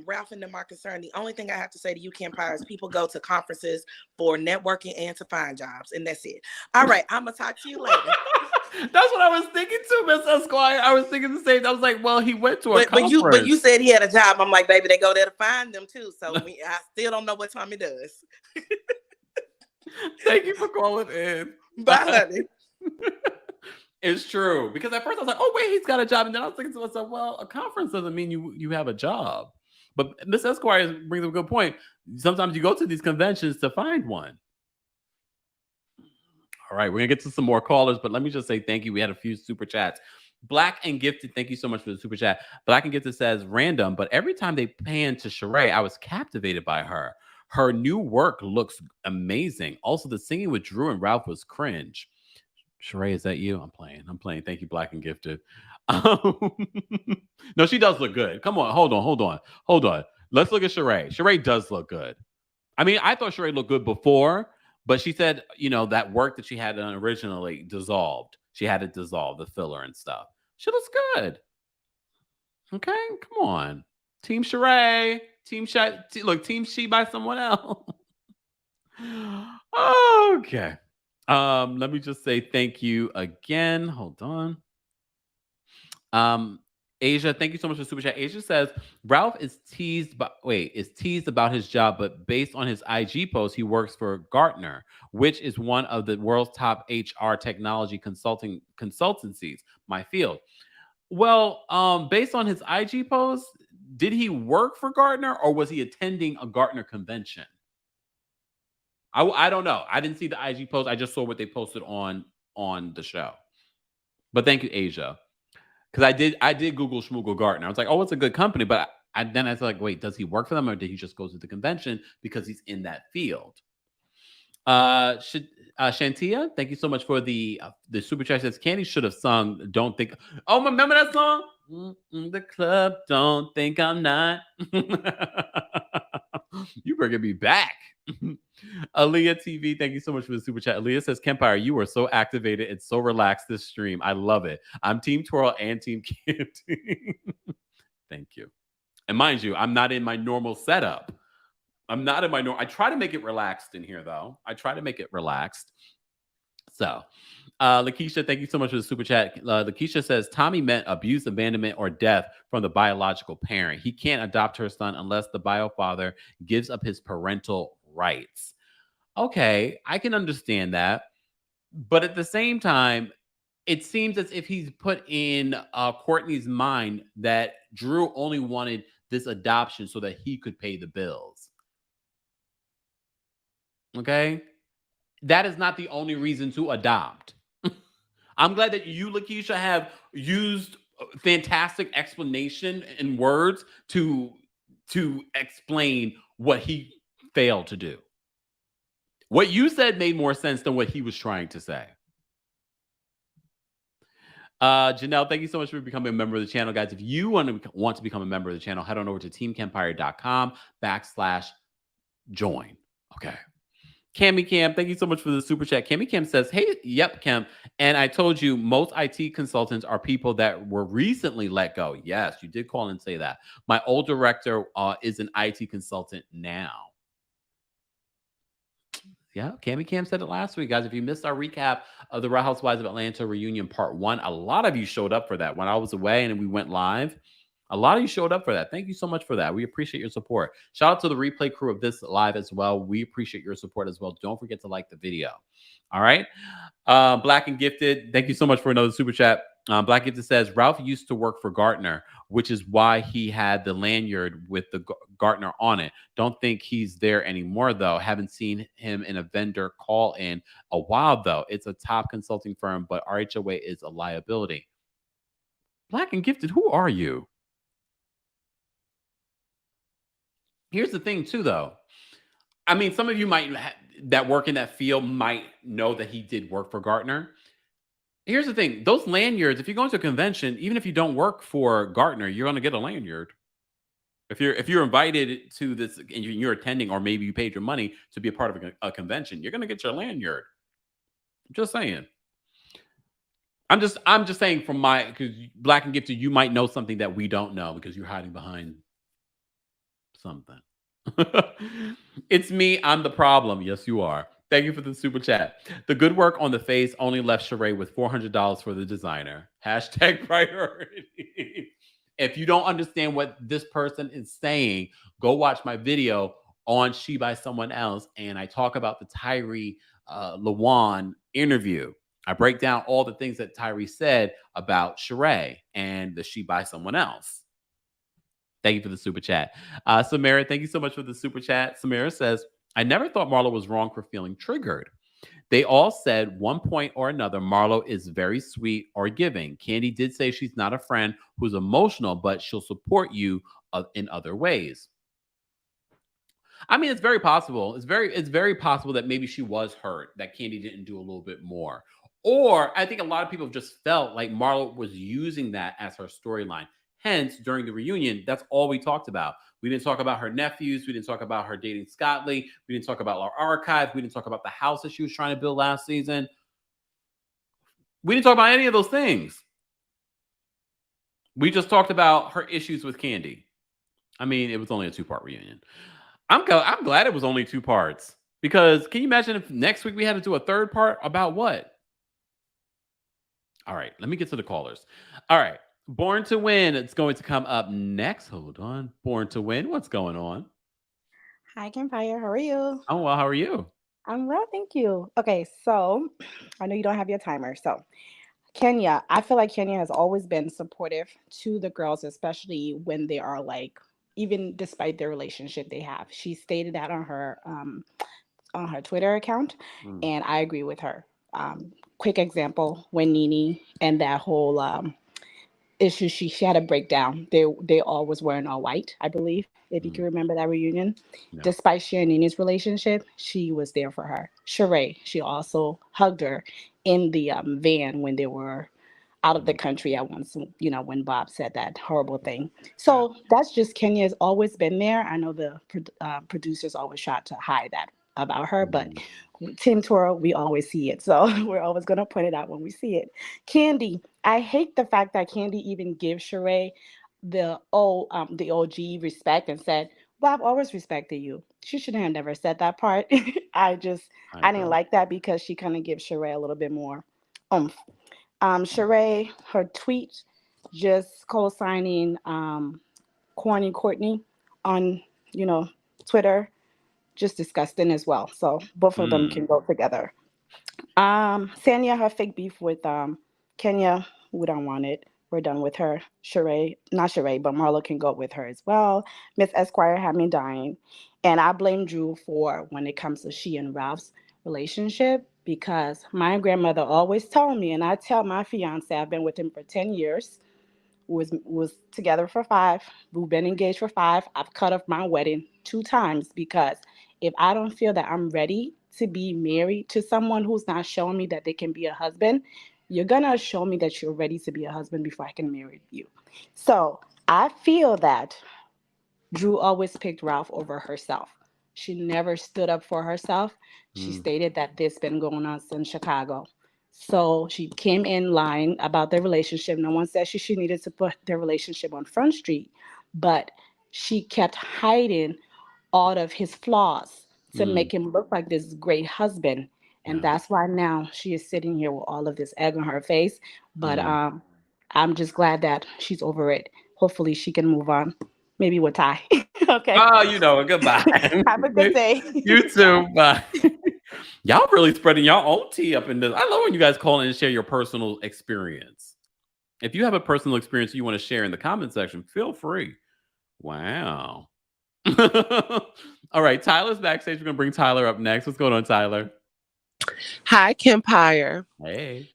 Ralph and them are concerned, the only thing I have to say to you, Kempire, is people go to conferences for networking and to find jobs, and that's it. All right, I'm gonna talk to you later. That's what I was thinking too, Miss Esquire. I was thinking the same. I was like, well, he went to a conference. But you said he had a job. I'm like, baby, they go there to find them too. So I still don't know what Tommy does. Thank you for calling in. Bye, honey. It's true, because at first I was like, oh wait, he's got a job, and then I was thinking to myself, well, a conference doesn't mean you have a job. But Miss Esquire brings up a good point. Sometimes you go to these conventions to find one. All right, we're gonna get to some more callers, but let me just say thank you. We had a few super chats. Black and Gifted, thank you so much for the super chat. Black and Gifted says, random, but every time they pan to Sheree, I was captivated by her. Her new work looks amazing. Also, the singing with Drew and Ralph was cringe. Sheree, is that you? I'm playing. Thank you, Black and Gifted. No, she does look good. Come on, hold on. Let's look at Sheree. Sheree does look good. I mean, I thought Sheree looked good before, but she said, that work that she had done originally dissolved. She had it dissolve, the filler and stuff. She looks good. Okay, come on. Team Sheree. Team She by someone else. Okay. Let me just say thank you again. Hold on. Asia, thank you so much for super chat. Asia says Ralph is teased about his job, but based on his IG post, he works for Gartner, which is one of the world's top HR technology consultancies, my field. Well, based on his IG post, did he work for Gartner or was he attending a Gartner convention? I don't know. I didn't see the IG post. I just saw what they posted on the show. But thank you, Asia. Because I did Google Schmoogle Gartner. I was like, oh, it's a good company. But then I was like, wait, does he work for them or did he just go to the convention because he's in that field? Shantia, thank you so much for the super chat. Says Candy should have sung "Don't Think." Oh, remember that song? The club, don't think I'm not. You bringing me back. Aaliyah TV, thank you so much for the super chat. Aaliyah says, Kempire, you are so activated and so relaxed this stream. I love it. I'm Team Twirl and Team Candy. Thank you. And mind you, I'm not in my normal setup. I try to make it relaxed in here, though. So, Lakeisha, thank you so much for the super chat. Lakeisha says, Tommy meant abuse, abandonment, or death from the biological parent. He can't adopt her son unless the bio father gives up his parental rights. Okay, I can understand that. But at the same time, it seems as if he's put in Courtney's mind that Drew only wanted this adoption so that he could pay the bills. Okay? That is not the only reason to adopt. I'm glad that you, Lakeisha, have used fantastic explanation and words to explain what he failed to do. What you said made more sense than what he was trying to say. Janelle, thank you so much for becoming a member of the channel, guys. If you want to become a member of the channel, head on over to teamkempire.com/join. Okay. Cammy Cam, thank you so much for the super chat. Cammy Cam says, hey, yep, Kemp. And I told you most IT consultants are people that were recently let go. Yes, you did call and say that. My old director is an IT consultant now. Yeah, Cammy Cam said it last week, guys. If you missed our recap of the Real Housewives of Atlanta reunion part 1, a lot of you showed up for that when I was away and we went live. A lot of you showed up for that. Thank you so much for that. We appreciate your support. Shout out to the replay crew of this live as well. We appreciate your support as well. Don't forget to like the video. All right. Black and Gifted, thank you so much for another super chat. Black Gifted says, Ralph used to work for Gartner, which is why he had the lanyard with the Gartner on it. Don't think he's there anymore, though. Haven't seen him in a vendor call in a while, though. It's a top consulting firm, but RHOA is a liability. Black and Gifted, who are you? Here's the thing, too, though. I mean, some of you might that work in that field might know that he did work for Gartner. Here's the thing. Those lanyards, if you go into a convention, even if you don't work for Gartner, you're going to get a lanyard. If you're invited to this and you're attending, or maybe you paid your money to be a part of a convention, you're going to get your lanyard. I'm just saying. I'm just saying from because Black and Gifted, you might know something that we don't know because you're hiding behind something. It's me. I'm the problem. Yes, you are. Thank you for the super chat. The good work on the face only left Sheree with $400 for the designer. Hashtag priority. If you don't understand what this person is saying, go watch my video on She by Someone Else. And I talk about the Tyree Lawan interview. I break down all the things that Tyree said about Sheree and the She by Someone Else. Thank you for the super chat. Samara, thank you so much for the super chat. Samara says, I never thought Marlo was wrong for feeling triggered. They all said one point or another, Marlo is very sweet or giving. Candy did say she's not a friend who's emotional, but she'll support you in other ways. I mean, it's very possible. It's very possible that maybe she was hurt, that Candy didn't do a little bit more. Or I think a lot of people just felt like Marlo was using that as her storyline. Hence, during the reunion, that's all we talked about. We didn't talk about her nephews. We didn't talk about her dating Scott Lee. We didn't talk about our archive. We didn't talk about the house that she was trying to build last season. We didn't talk about any of those things. We just talked about her issues with Candy. I mean, it was only a 2-part reunion. I'm glad it was only 2 parts, because can you imagine if next week we had to do a 3rd part about what? All right, let me get to the callers. All right. Born to Win, it's going to come up next. Hold on. Born to Win, what's going on? Hi, Kempire. How are you? Oh, well, how are you? I'm well, thank you. Okay, so I know you don't have your timer. So, Kenya, I feel like Kenya has always been supportive to the girls, especially when they are even despite their relationship they have. She stated that on her Twitter account, and I agree with her. Quick example, when Nene and that whole issue, she had a breakdown. They all was wearing all white, I believe, if you can remember that reunion. No. Despite sharing Nene's relationship, she was there for her. Sheree, she also hugged her in the van when they were out of the country at once, when Bob said that horrible thing. So that's just, Kenya's always been there. I know the producers always tried to hide that about her, but Team Toro, we always see it. So we're always going to point it out when we see it. Candy, I hate the fact that Candy even gives Sheree the OG respect and said, well, I've always respected you. She shouldn't have never said that part. I didn't like that, because she kind of gives Sheree a little bit more oomph. Sheree, her tweet just co-signing corny Courtney on, Twitter. just disgusting as well. So both of them can go together. Sanya, her fake beef with Kenya, we don't want it. We're done with her. Sheree, not Sheree, but Marlo can go with her as well. Miss Esquire had me dying. And I blame Drew for when it comes to she and Ralph's relationship because my grandmother always told me, and I tell my fiance, I've been with him for 10 years, was together for 5. We've been engaged for 5. I've cut off my wedding 2 times because if I don't feel that I'm ready to be married to someone who's not showing me that they can be a husband, you're gonna show me that you're ready to be a husband before I can marry you. So I feel that Drew always picked Ralph over herself. She never stood up for herself. She stated that this been going on since Chicago. So she came in lying about their relationship. No one said she needed to put their relationship on Front Street, but she kept hiding all of his flaws to make him look like this great husband. And that's why now she is sitting here with all of this egg on her face. But I'm just glad that she's over it. Hopefully she can move on. Maybe with Ty. Okay. Oh, you know, goodbye. Have a good day. You too. Bye. Y'all really spreading y'all own tea up in this. I love when you guys call in and share your personal experience. If you have a personal experience you want to share in the comment section, feel free. Wow. All right, Tyler's backstage. We're gonna bring Tyler up next. What's going on, Tyler? Hi, Kempire. Hey.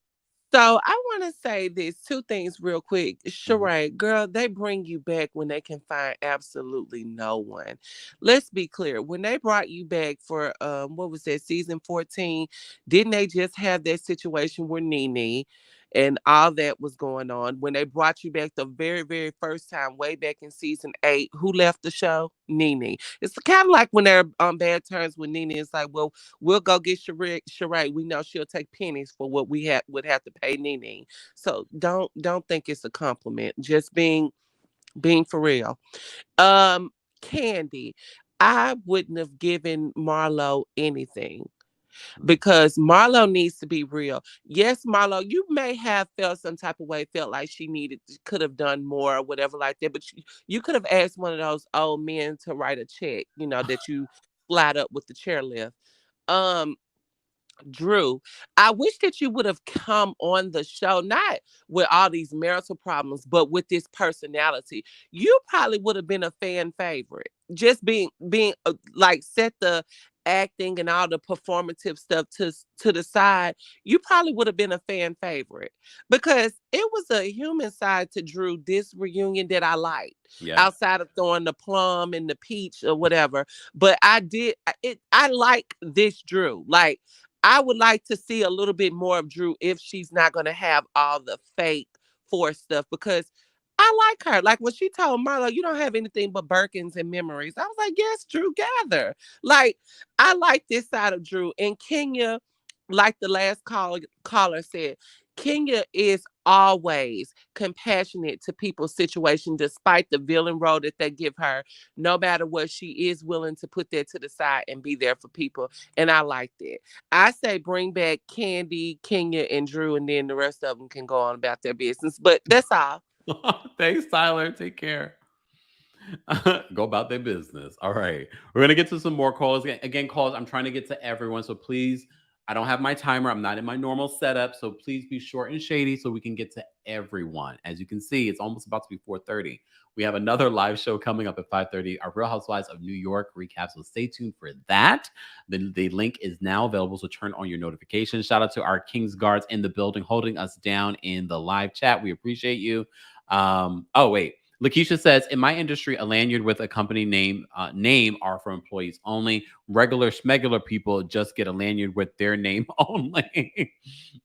So I want to say these 2 things real quick. Sheree, girl, they bring you back when they can find absolutely no one. Let's be clear. When they brought you back for what was that, season 14, didn't they just have that situation where Nene and all that was going on? When they brought you back the very, very first time, way back in season 8, who left the show? Nene. It's kind of like when they're on bad terms with Nene. It's like, well, we'll go get Sheree. We know she'll take pennies for what we would have to pay Nene. So don't think it's a compliment. Just being for real. Candy, I wouldn't have given Marlo anything because Marlo needs to be real. Yes, Marlo, you may have felt some type of way, felt like she could have done more or whatever like that, but you could have asked one of those old men to write a check, that you flat up with the chairlift. Drew, I wish that you would have come on the show, not with all these marital problems, but with this personality. You probably would have been a fan favorite. Just being like, set the acting and all the performative stuff to the side. You probably would have been a fan favorite because it was a human side to Drew, this reunion, that I liked. Yeah. Outside of throwing the plum and the peach or whatever. But I like this Drew. Like, I would like to see a little bit more of Drew if she's not going to have all the fake forced stuff, because I like her. Like when she told Marlo, you don't have anything but Birkins and memories. I was like, yes, Drew, gather. Like, I like this side of Drew. And Kenya, like the last caller said, Kenya is always compassionate to people's situation, despite the villain role that they give her. No matter what, she is willing to put that to the side and be there for people. And I like that. I say bring back Candy, Kenya, and Drew, and then the rest of them can go on about their business. But that's all. Thanks, Tyler. Take care. Go about their business. All right. We're going to get to some more calls. Again, calls. I'm trying to get to everyone. So please, I don't have my timer. I'm not in my normal setup. So please be short and shady so we can get to everyone. As you can see, it's almost about to be 4:30. We have another live show coming up at 5:30. Our Real Housewives of New York recap. So stay tuned for that. The link is now available. So turn on your notifications. Shout out to our King's Guards in the building, holding us down in the live chat. We appreciate you. Oh, wait. Lakeisha says, in my industry, a lanyard with a company name are for employees only. Regular schmegular people just get a lanyard with their name only.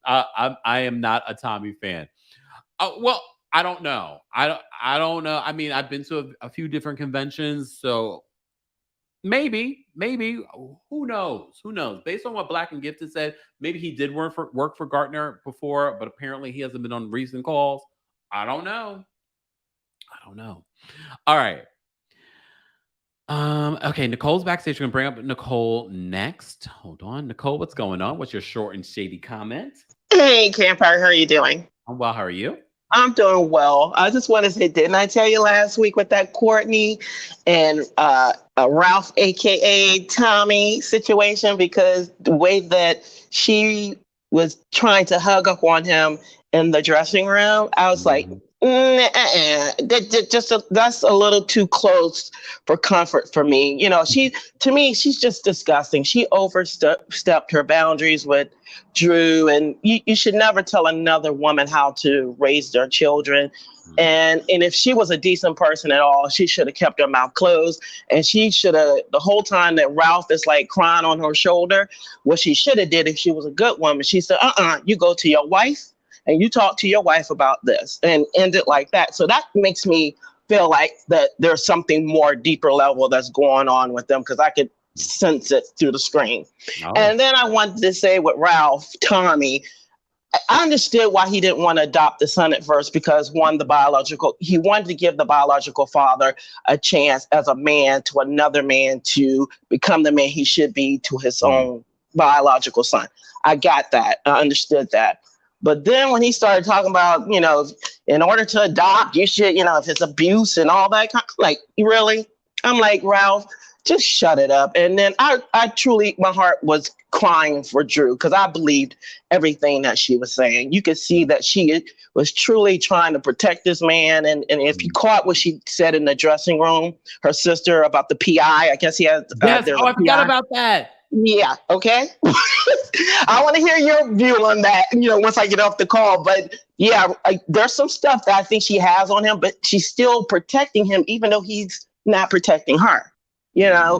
I am not a Tommy fan. Well, I don't know. I don't know. I mean, I've been to a few different conventions, so maybe. Who knows? Based on what Black and Gifted said, maybe he did work for Gartner before, but apparently he hasn't been on recent calls. I don't know. All right. Okay, Nicole's backstage. We're gonna bring up Nicole next. Hold on. Nicole, what's going on? What's your short and shady comment? Hey, Kempire, how are you doing? I'm well. How are you? I'm doing well. I just want to say, didn't I tell you last week with that Courtney and Ralph, aka Tommy, situation? Because the way that she was trying to hug up on him in the dressing room, I was like, that's a little too close for comfort for me. To me, she's just disgusting. She overstepped her boundaries with Drew, and you should never tell another woman how to raise their children. And if she was a decent person at all, she should have kept her mouth closed. And she should have, the whole time that Ralph is like crying on her shoulder, what she should have did if she was a good woman, she said, you go to your wife and you talk to your wife about this, and end it like that. So that makes me feel like that there's something more deeper level that's going on with them, because I could sense it through the screen. Oh. And then I wanted to say with Ralph, Tommy, I understood why he didn't want to adopt the son at first, because he wanted to give the biological father a chance as a man to another man to become the man he should be to his own biological son. I got that. I understood that. But then when he started talking about, in order to adopt, you should, if it's abuse and all that, like, really? I'm like, Ralph, just shut it up. And then I truly, my heart was crying for Drew, because I believed everything that she was saying. You could see that she was truly trying to protect this man. And if you caught what she said in the dressing room, her sister about the PI, I guess he has. Yes, I forgot about that. Yeah, okay. I want to hear your view on that, once I get off the call. But yeah, there's some stuff that I think she has on him, but she's still protecting him, even though he's not protecting her,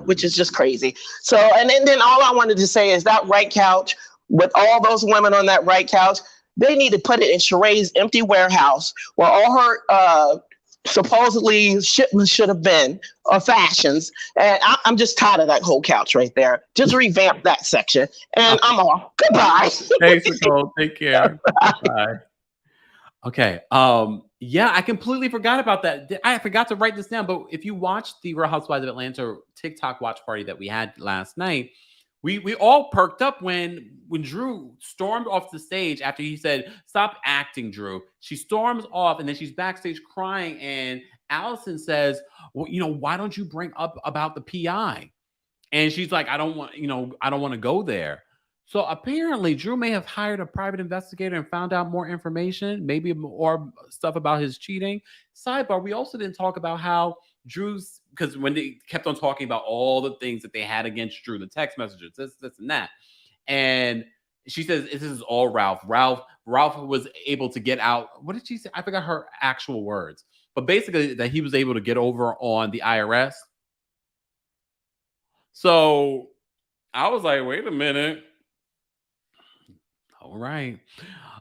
which is just crazy. So, and then all I wanted to say is that right couch, with all those women on that right couch, they need to put it in Sheree's empty warehouse where all her supposedly shipments should have been, or fashions. And I'm just tired of that whole couch right there. Just revamp that section. And I'm off. Goodbye. Thanks, Nicole. Take care. Bye. Okay. Yeah, I completely forgot about that. I forgot to write this down. But if you watched the Real Housewives of Atlanta TikTok watch party that we had last night, we all perked up when Drew stormed off the stage after he said, "Stop acting, Drew." She storms off, and then she's backstage crying. And Allison says, "Well, why don't you bring up about the PI?" And she's like, "I don't want to go there." So apparently, Drew may have hired a private investigator and found out more information, maybe more stuff about his cheating. Sidebar: we also didn't talk about how Drew's, because when they kept on talking about all the things that they had against Drew, the text messages, this and that. And she says, this is all Ralph. Ralph was able to get out. What did she say? I forgot her actual words. But basically that he was able to get over on the IRS. So I was like, wait a minute. All right.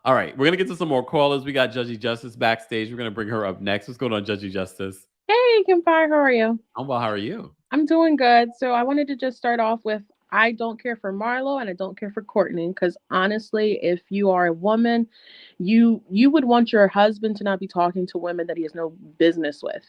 We're going to get to some more callers. We got Judgy Justice backstage. We're going to bring her up next. What's going on, Judgy Justice? Hey, Kempire, how are you? I'm well. How are you? I'm doing good. So I wanted to just start off with, I don't care for Marlo and I don't care for Courtney, because honestly, if you are a woman, you would want your husband to not be talking to women that he has no business with.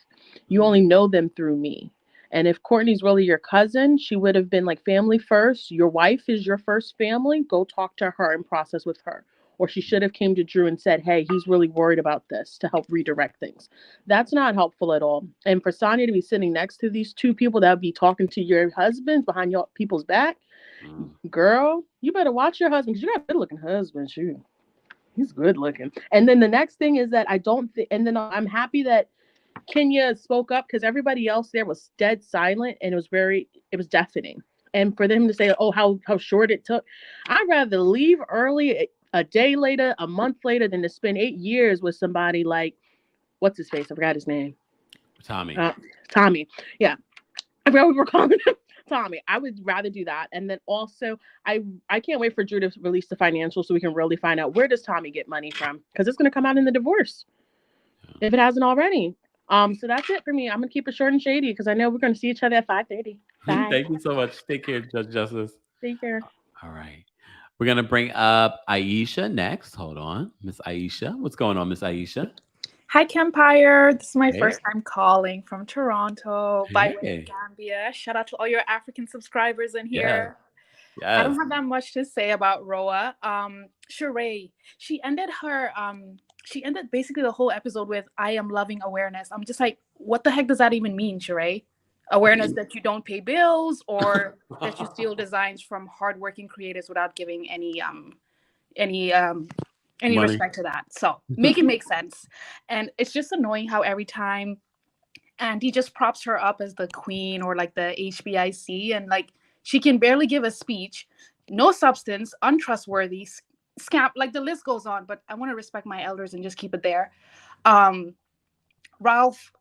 You only know them through me. And if Courtney's really your cousin, she would have been like family first. Your wife is your first family. Go talk to her and process with her. Or she should have came to Drew and said, hey, he's really worried about this, to help redirect things. That's not helpful at all. And for Sonya to be sitting next to these two people that would be talking to your husbands behind your people's back, girl, you better watch your husband, because you got a good-looking husband. He's good looking. And then the next thing is that and then I'm happy that Kenya spoke up, because everybody else there was dead silent, and it was deafening. And for them to say, oh, how short it took, I'd rather leave early, a day later, a month later, than to spend 8 years with somebody like, what's his face? I forgot his name. Tommy. Tommy. Yeah. I forgot what we're calling him. Tommy. I would rather do that. And then also, I can't wait for Drew to release the financials so we can really find out, where does Tommy get money from? Because it's going to come out in the divorce, if it hasn't already. So that's it for me. I'm going to keep it short and shady, because I know we're going to see each other at 5:30. Bye. Thank you so much. Take care, Judge Justice. Take care. All right. We're going to bring up Aisha next. Hold on. Miss Aisha. What's going on, Miss Aisha? Hi, Kempire. This is my first time calling from Toronto by way of Gambia. Shout out to all your African subscribers in here. Yes. I don't have that much to say about RHOA. Sheree, she ended her she ended basically the whole episode with "I am loving awareness." I'm just like, what the heck does that even mean, Sheree? Awareness that you don't pay bills, or that you steal designs from hardworking creators without giving any Money. respect to that. So make it make sense. And it's just annoying how every time Andy just props her up as the queen or like the HBIC, and like she can barely give a speech, no substance, untrustworthy, scamp, like the list goes on. But I want to respect my elders and just keep it there. Ralph,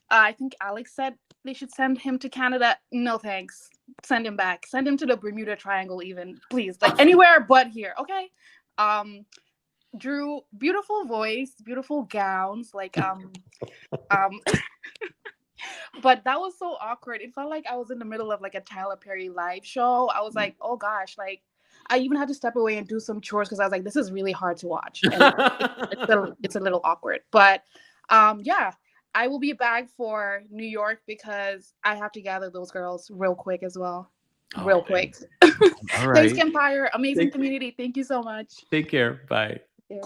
I think Alex said they should send him to Canada. No thanks. Send him back. Send him to the Bermuda Triangle, even, please. Like anywhere but here. Okay. Drew, beautiful voice, beautiful gowns, like but that was so awkward. It felt like I was in the middle of like a Tyler Perry live show. I was like, oh gosh, like I even had to step away and do some chores because I was like, this is really hard to watch. And it's a little awkward. But yeah, I will be back for New York because I have to gather those girls real quick as well. Real quick. All right. Thanks, Kempire. Amazing community. Thank you so much. Take care. Bye. Yeah.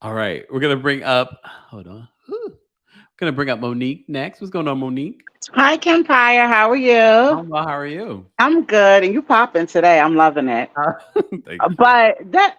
All right. We're going to bring up, hold on. Going to bring up Monique next. What's going on, Monique? Hi, Kempire. How are you? How are you? I'm good. And you popping today. I'm loving it. But that,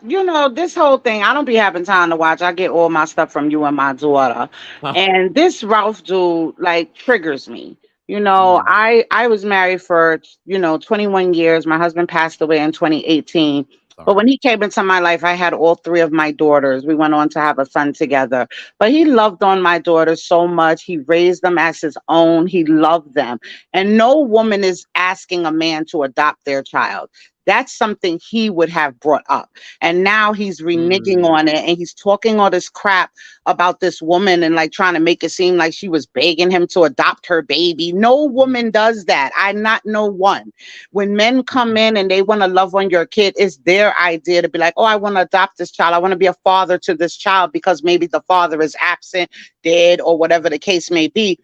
this whole thing, I don't be having time to watch. I get all my stuff from you and my daughter. And this Ralph dude, like, triggers me. I was married for, 21 years. My husband passed away in 2018. But when he came into my life, I had all three of my daughters. We went on to have a son together. But he loved on my daughters so much. He raised them as his own. He loved them. And no woman is asking a man to adopt their child. That's something he would have brought up. And now he's reneging on it. And he's talking all this crap about this woman and like trying to make it seem like she was begging him to adopt her baby. No woman does that. I not know one. When men come in and they want to love on your kid, it's their idea to be like, oh, I want to adopt this child. I want to be a father to this child because maybe the father is absent, dead, or whatever the case may be.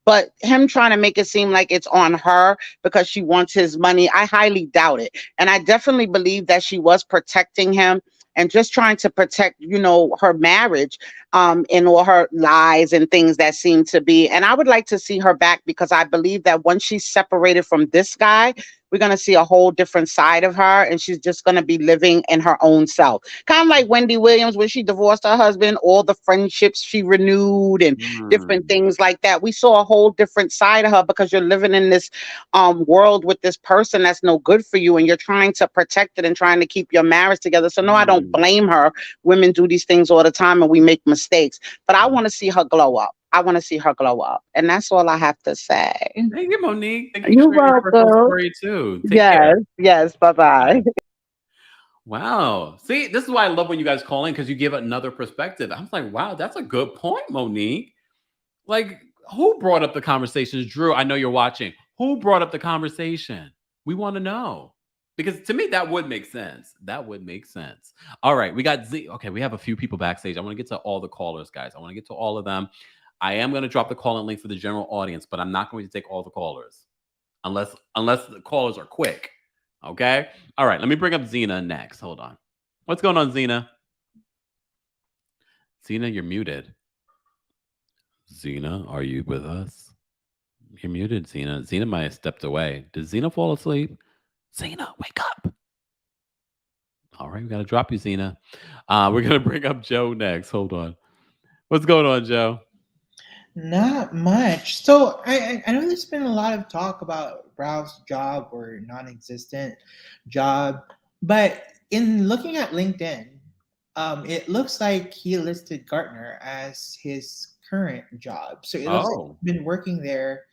But him trying to make it seem like it's on her because she wants his money, I highly doubt it. And I definitely believe that she was protecting him and just trying to protect, her marriage and all her lies and things that seem to be. And I would like to see her back because I believe that once she's separated from this guy, we're going to see a whole different side of her, and she's just going to be living in her own self. Kind of like Wendy Williams when she divorced her husband, all the friendships she renewed and different things like that. We saw a whole different side of her because you're living in this world with this person that's no good for you, and you're trying to protect it and trying to keep your marriage together. So no, I don't blame her. Women do these things all the time and we make mistakes, but I want to see her glow up. And that's all I have to say. Thank you, Monique. Thank You're welcome. Story too. Take care. Yes. Bye-bye. Wow. See, this is why I love when you guys call in because you give another perspective. I was like, wow, that's a good point, Monique. Like, who brought up the conversations? Drew, I know you're watching. Who brought up the conversation? We want to know. Because to me, that would make sense. All right, we got Z. Okay, we have a few people backstage. I want to get to all the callers, guys. I want to get to all of them. I am going to drop the call-in link for the general audience, but I'm not going to take all the callers unless the callers are quick. Okay? All right, let me bring up Zena next. Hold on. What's going on, Zena? Zena, you're muted. Zena, are you with us? You're muted, Zena. Zena might have stepped away. Did Zena fall asleep? Zena, wake up. All right, we got to drop you, Zena. We're going to bring up Joe next. Hold on. What's going on, Joe? Not much. So I know there's been a lot of talk about Ralph's job or non-existent job, but in looking at LinkedIn, it looks like he listed Gartner as his current job. So it looks like he's been working there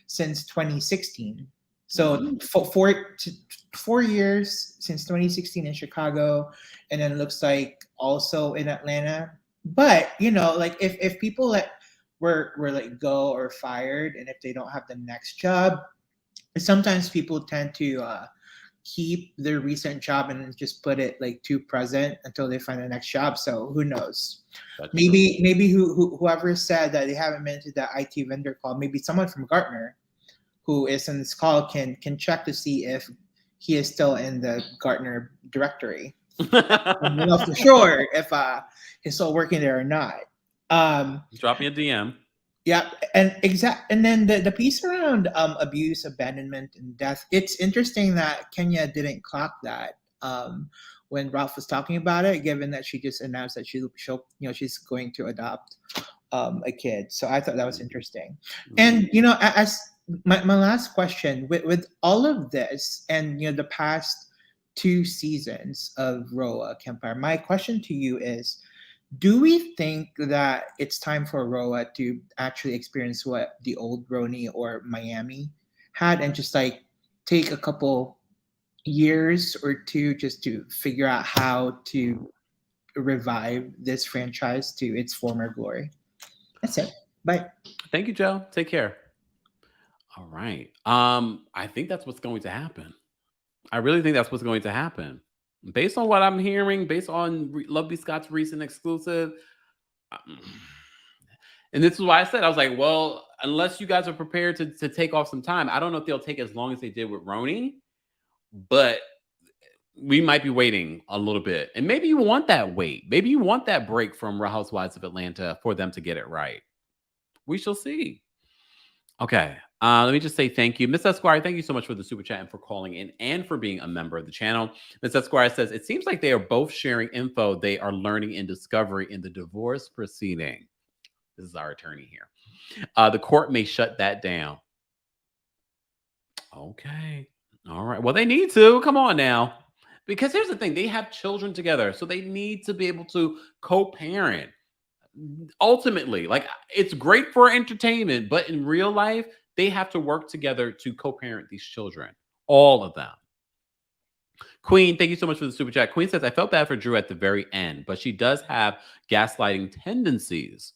since 2016. So 4 years since 2016 in Chicago, and then it looks like also in Atlanta. But like if people that were let go or fired, and if they don't have the next job, sometimes people tend to keep their recent job and just put it like to present until they find the next job. So who knows? Maybe whoever said that they haven't been to the IT vendor call, maybe someone from Gartner who is in this call can check to see if he is still in the Gartner directory. For sure if he's still working there or not. Drop me a DM. Yeah, and then the piece around abuse, abandonment, and death. It's interesting that Kenya didn't clock that when Ralph was talking about it, given that she just announced that she's going to adopt a kid. So I thought that was interesting. And as my last question with all of this, and the past 2 seasons of RHOA Kempire, my question to you is, do we think that it's time for RHOA to actually experience what the old Roni or Miami had, and just like take a couple years or 2 just to figure out how to revive this franchise to its former glory? That's it. Bye. Thank you, Joe. Take care. All right. I think that's what's going to happen. I really think that's what's going to happen. Based on what I'm hearing, based on Lovely Scott's recent exclusive. And this is why I said, I was like, well, unless you guys are prepared to take off some time, I don't know if they'll take as long as they did with Roni, but we might be waiting a little bit. And maybe you want that wait. Maybe you want that break from Real Housewives of Atlanta for them to get it right. We shall see. Okay. Let me just say thank you. Miss Esquire, thank you so much for the super chat and for calling in and for being a member of the channel. Miss Esquire says, it seems like they are both sharing info they are learning in discovery in the divorce proceeding. This is our attorney here. The court may shut that down. Okay. All right. Well, they need to. Come on now. Because here's the thing. They have children together. So they need to be able to co-parent. Ultimately, like, it's great for entertainment, but in real life, they have to work together to co-parent these children. All of them. Queen, thank you so much for the super chat. Queen says, I felt bad for Drew at the very end, but she does have gaslighting tendencies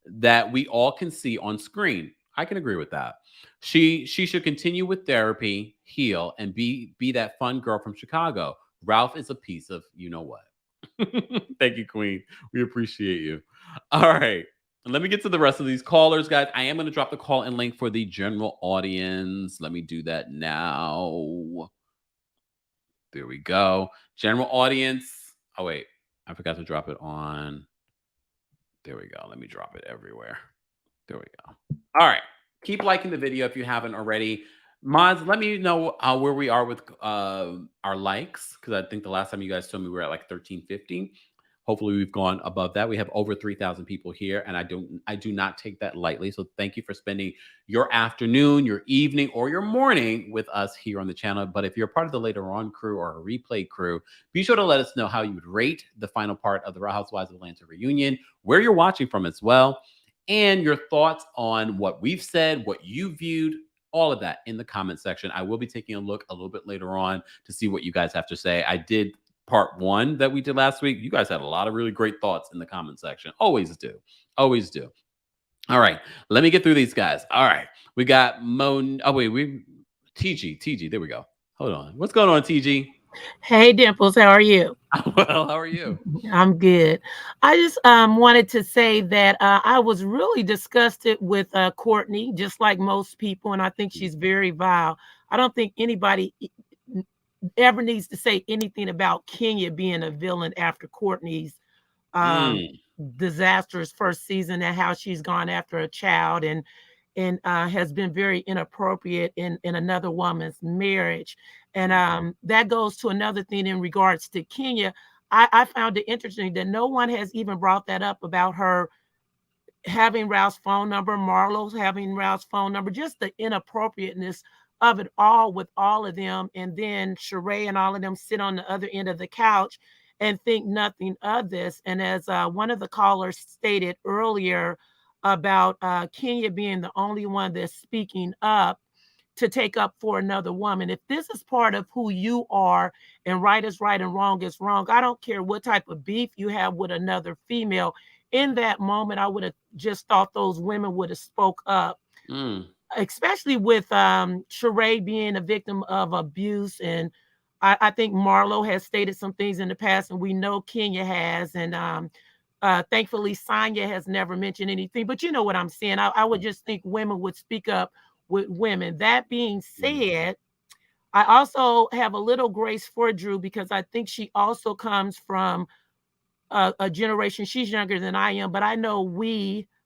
that we all can see on screen. I can agree with that. She should continue with therapy, heal, and be that fun girl from Chicago. Ralph is a piece of you know what. Thank you, Queen. We appreciate you. All right. Let me get to the rest of these callers, guys. I am going to drop the call-in link for the general audience. Let me do that now. There we go. General audience. Oh, wait. I forgot to drop it on. There we go. Let me drop it everywhere. There we go. All right. Keep liking the video if you haven't already. Mods, let me know where we are with our likes, because I think the last time you guys told me we were at like 1350. Hopefully we've gone above that. We have over 3,000 people here, and I do not take that lightly. So thank you for spending your afternoon, your evening, or your morning with us here on the channel. But if you're part of the later on crew or a replay crew, be sure to let us know how you would rate the final part of the Real Housewives of Atlanta reunion, where you're watching from as well, and your thoughts on what we've said, what you viewed, all of that in the comment section. I will be taking a look a little bit later on to see what you guys have to say. I did part 1 that we did last week. You guys had a lot of really great thoughts in the comment section. Always do. Always do. All right. Let me get through these guys. All right. We got Mo. Oh, wait. TG. There we go. Hold on. What's going on, TG? Hey, Dimples. How are you? Well, how are you? I'm good. I just wanted to say that I was really disgusted with Courtney, just like most people, and I think she's very vile. I don't think anybody ever needs to say anything about Kenya being a villain after Courtney's disastrous first season, and how she's gone after a child and has been very inappropriate in another woman's marriage. And that goes to another thing in regards to Kenya. I found it interesting that no one has even brought that up about her having Ralph's phone number, Marlo's having Ralph's phone number, just the inappropriateness of it all with all of them. And then Sheree and all of them sit on the other end of the couch and think nothing of this. And as one of the callers stated earlier about Kenya being the only one that's speaking up to take up for another woman. If this is part of who you are, and right is right and wrong is wrong, I don't care what type of beef you have with another female. In that moment, I would have just thought those women would have spoke up, especially with Sheree being a victim of abuse. And I think Marlo has stated some things in the past, and we know Kenya has. And thankfully, Sonya has never mentioned anything. But you know what I'm saying? I would just think women would speak up with women. That being said, I also have a little grace for Drew because I think she also comes from a generation. She's younger than I am, but I know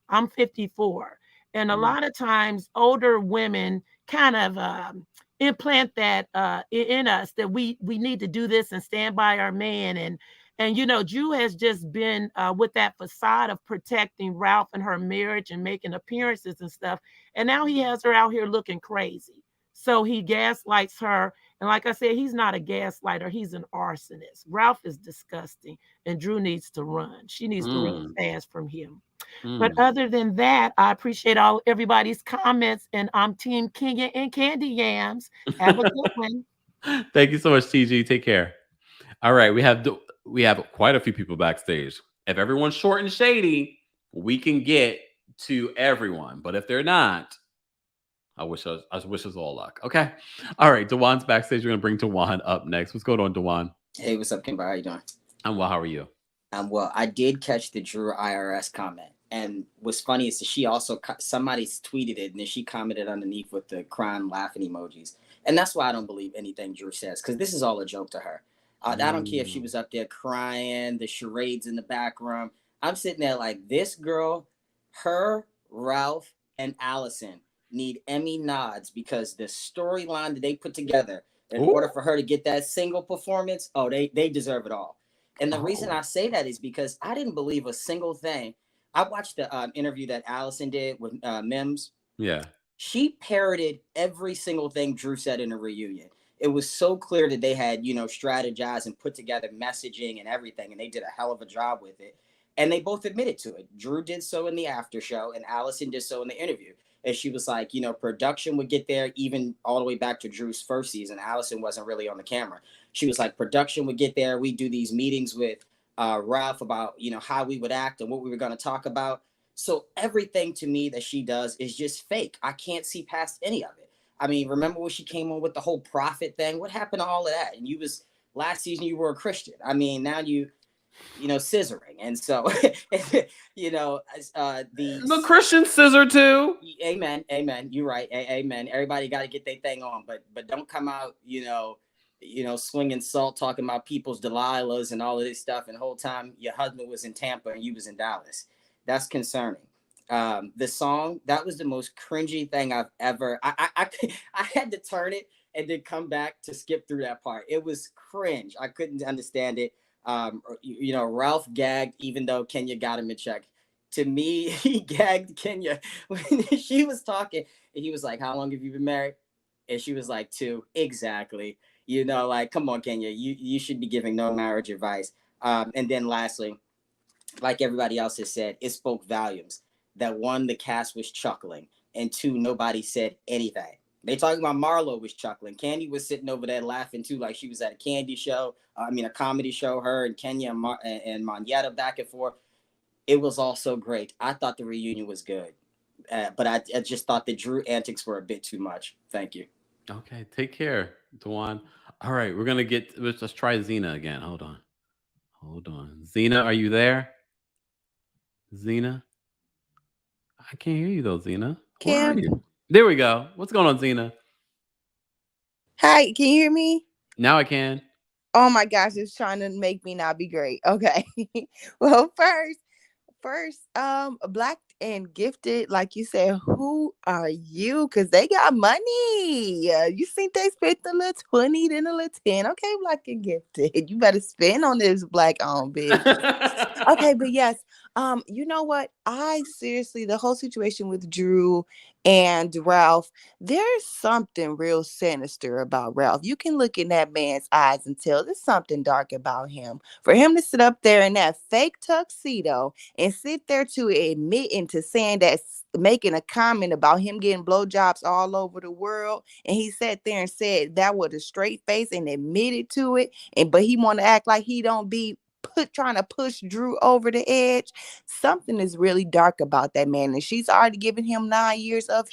I'm 54. And a lot of times older women kind of implant that in us that we need to do this and stand by our man. And Drew has just been with that facade of protecting Ralph and her marriage and making appearances and stuff. And now he has her out here looking crazy. So he gaslights her. And like I said, he's not a gaslighter. He's an arsonist. Ralph is disgusting. And Drew needs to run. She needs to run fast from him. But other than that, I appreciate everybody's comments. And I'm Team Kenya and Candy Yams. Have a good one. Thank you so much, TG. Take care. All right, we have quite a few people backstage. If everyone's short and shady, we can get to everyone. But if they're not, I wish us all luck. Okay. All right. Dewan's backstage. We're going to bring Dewan up next. What's going on, Dewan? Hey, what's up, Kempire? How you doing? I'm well. How are you? I'm well. I did catch the Drew IRS comment. And what's funny is that she also, somebody tweeted it and then she commented underneath with the crying, laughing emojis. And that's why I don't believe anything Drew says, because this is all a joke to her. I don't care if she was up there crying, the charades in the background. I'm sitting there like, this girl, her, Ralph, and Allison need Emmy nods because the storyline that they put together in order for her to get that single performance, they deserve it all. And the reason I say that is because I didn't believe a single thing. I watched the interview that Allison did with Mims. Yeah. She parroted every single thing Drew said in a reunion. It was so clear that they had, strategized and put together messaging and everything, and they did a hell of a job with it. And they both admitted to it. Drew did so in the after show, and Allison did so in the interview. And she was like, production would get there even all the way back to Drew's first season. Allison wasn't really on the camera. She was like, production would get there. We'd do these meetings with Ralph about, how we would act and what we were going to talk about. So everything to me that she does is just fake. I can't see past any of it. I mean, remember when she came on with the whole prophet thing? What happened to all of that? And last season you were a Christian. I mean, now scissoring. And so, the Christian scissor too. Amen. You're right. Amen. Everybody got to get their thing on, but don't come out, swinging salt, talking about people's Delilahs and all of this stuff. And the whole time your husband was in Tampa and you was in Dallas. That's concerning. The song, that was the most cringy thing I've ever, I had to turn it and then come back to skip through that part. It was cringe. I couldn't understand it. Ralph gagged, even though Kenya got him in check. To me, he gagged Kenya when she was talking and he was like, how long have you been married? And she was like, 2. Exactly. Come on, Kenya, you should be giving no marriage advice. And then lastly, like everybody else has said, it spoke volumes that 1, the cast was chuckling, and 2, nobody said anything. They talking about Marlo was chuckling. Candy was sitting over there laughing too, like she was at a comedy show. Her and Kenya and Monyetta back and forth. It was all so great. I thought the reunion was good, but I just thought the Drew antics were a bit too much. Thank you. Okay, take care, Dewan. All right, let's try Zena again. Hold on. Zena, are you there? Zena? I can't hear you though, Zena. Where are you? There we go. What's going on, Zena? Hi, can you hear me? Now I can. Oh my gosh, it's trying to make me not be great. Okay. Well, first, Black and Gifted, like you said, who are you? Because they got money. You think they spent a little 20, then a little 10. Okay, Black and Gifted. You better spend on this Black-owned business. Okay, but yes, you know what? The whole situation with Drew and Ralph, there's something real sinister about Ralph. You can look in that man's eyes and tell there's something dark about him. For him to sit up there in that fake tuxedo and sit there to admit into saying that, making a comment about him getting blowjobs all over the world, and he sat there and said that with a straight face and admitted to it, but he want to act like he don't be trying to push Drew over the edge. Something is really dark about that man, and she's already given him 9 years of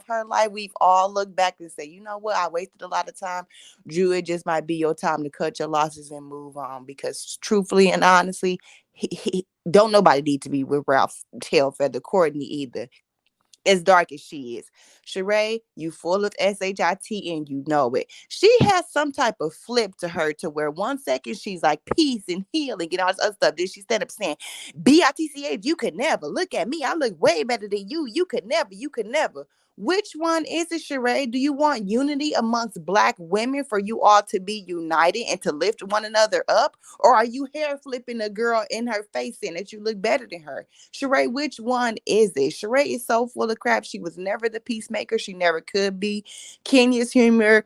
her life. We've all looked back and say, you know what, I wasted a lot of time. Drew, it just might be your time to cut your losses and move on, because truthfully and honestly, he don't nobody need to be with Ralph Tailfeather Courtney either. as dark as she is. Sheree, you full of shit and you know it. She has some type of flip to her to where 1 second she's like peace and healing and all this other stuff. Then she stand up saying, bitch, you could never. Look at me. I look way better than you. You could never. You could never. Which one is it, Sheree? Do you want unity amongst Black women for you all to be united and to lift one another up? Or are you hair flipping a girl in her face saying that you look better than her? Sheree, which one is it? Sheree is so full of crap. She was never the peacemaker. She never could be. Kenya's humor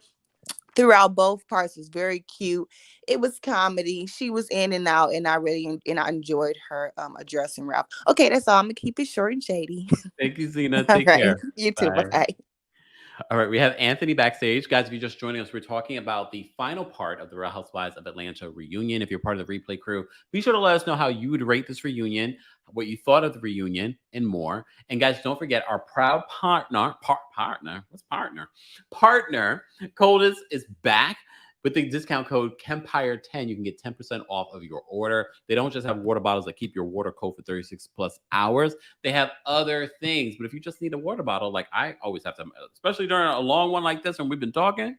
throughout both parts was very cute. It was comedy. She was in and out, and I enjoyed her addressing Ralph. Okay, that's all. I'm gonna keep it short and shady. Thank you, Zena. All Take right. care. You too. Bye. Bye. All right, we have Anthony backstage. Guys, if you're just joining us, we're talking about the final part of the Real Housewives of Atlanta reunion. If you're part of the replay crew, be sure to let us know how you would rate this reunion, what you thought of the reunion, and more. And guys, don't forget our proud partner, Coldest is back. With the discount code Kempire10, you can get 10% off of your order. They don't just have water bottles that keep your water cold for 36 plus hours. They have other things. But if you just need a water bottle, like I always have to, especially during a long one like this when we've been talking,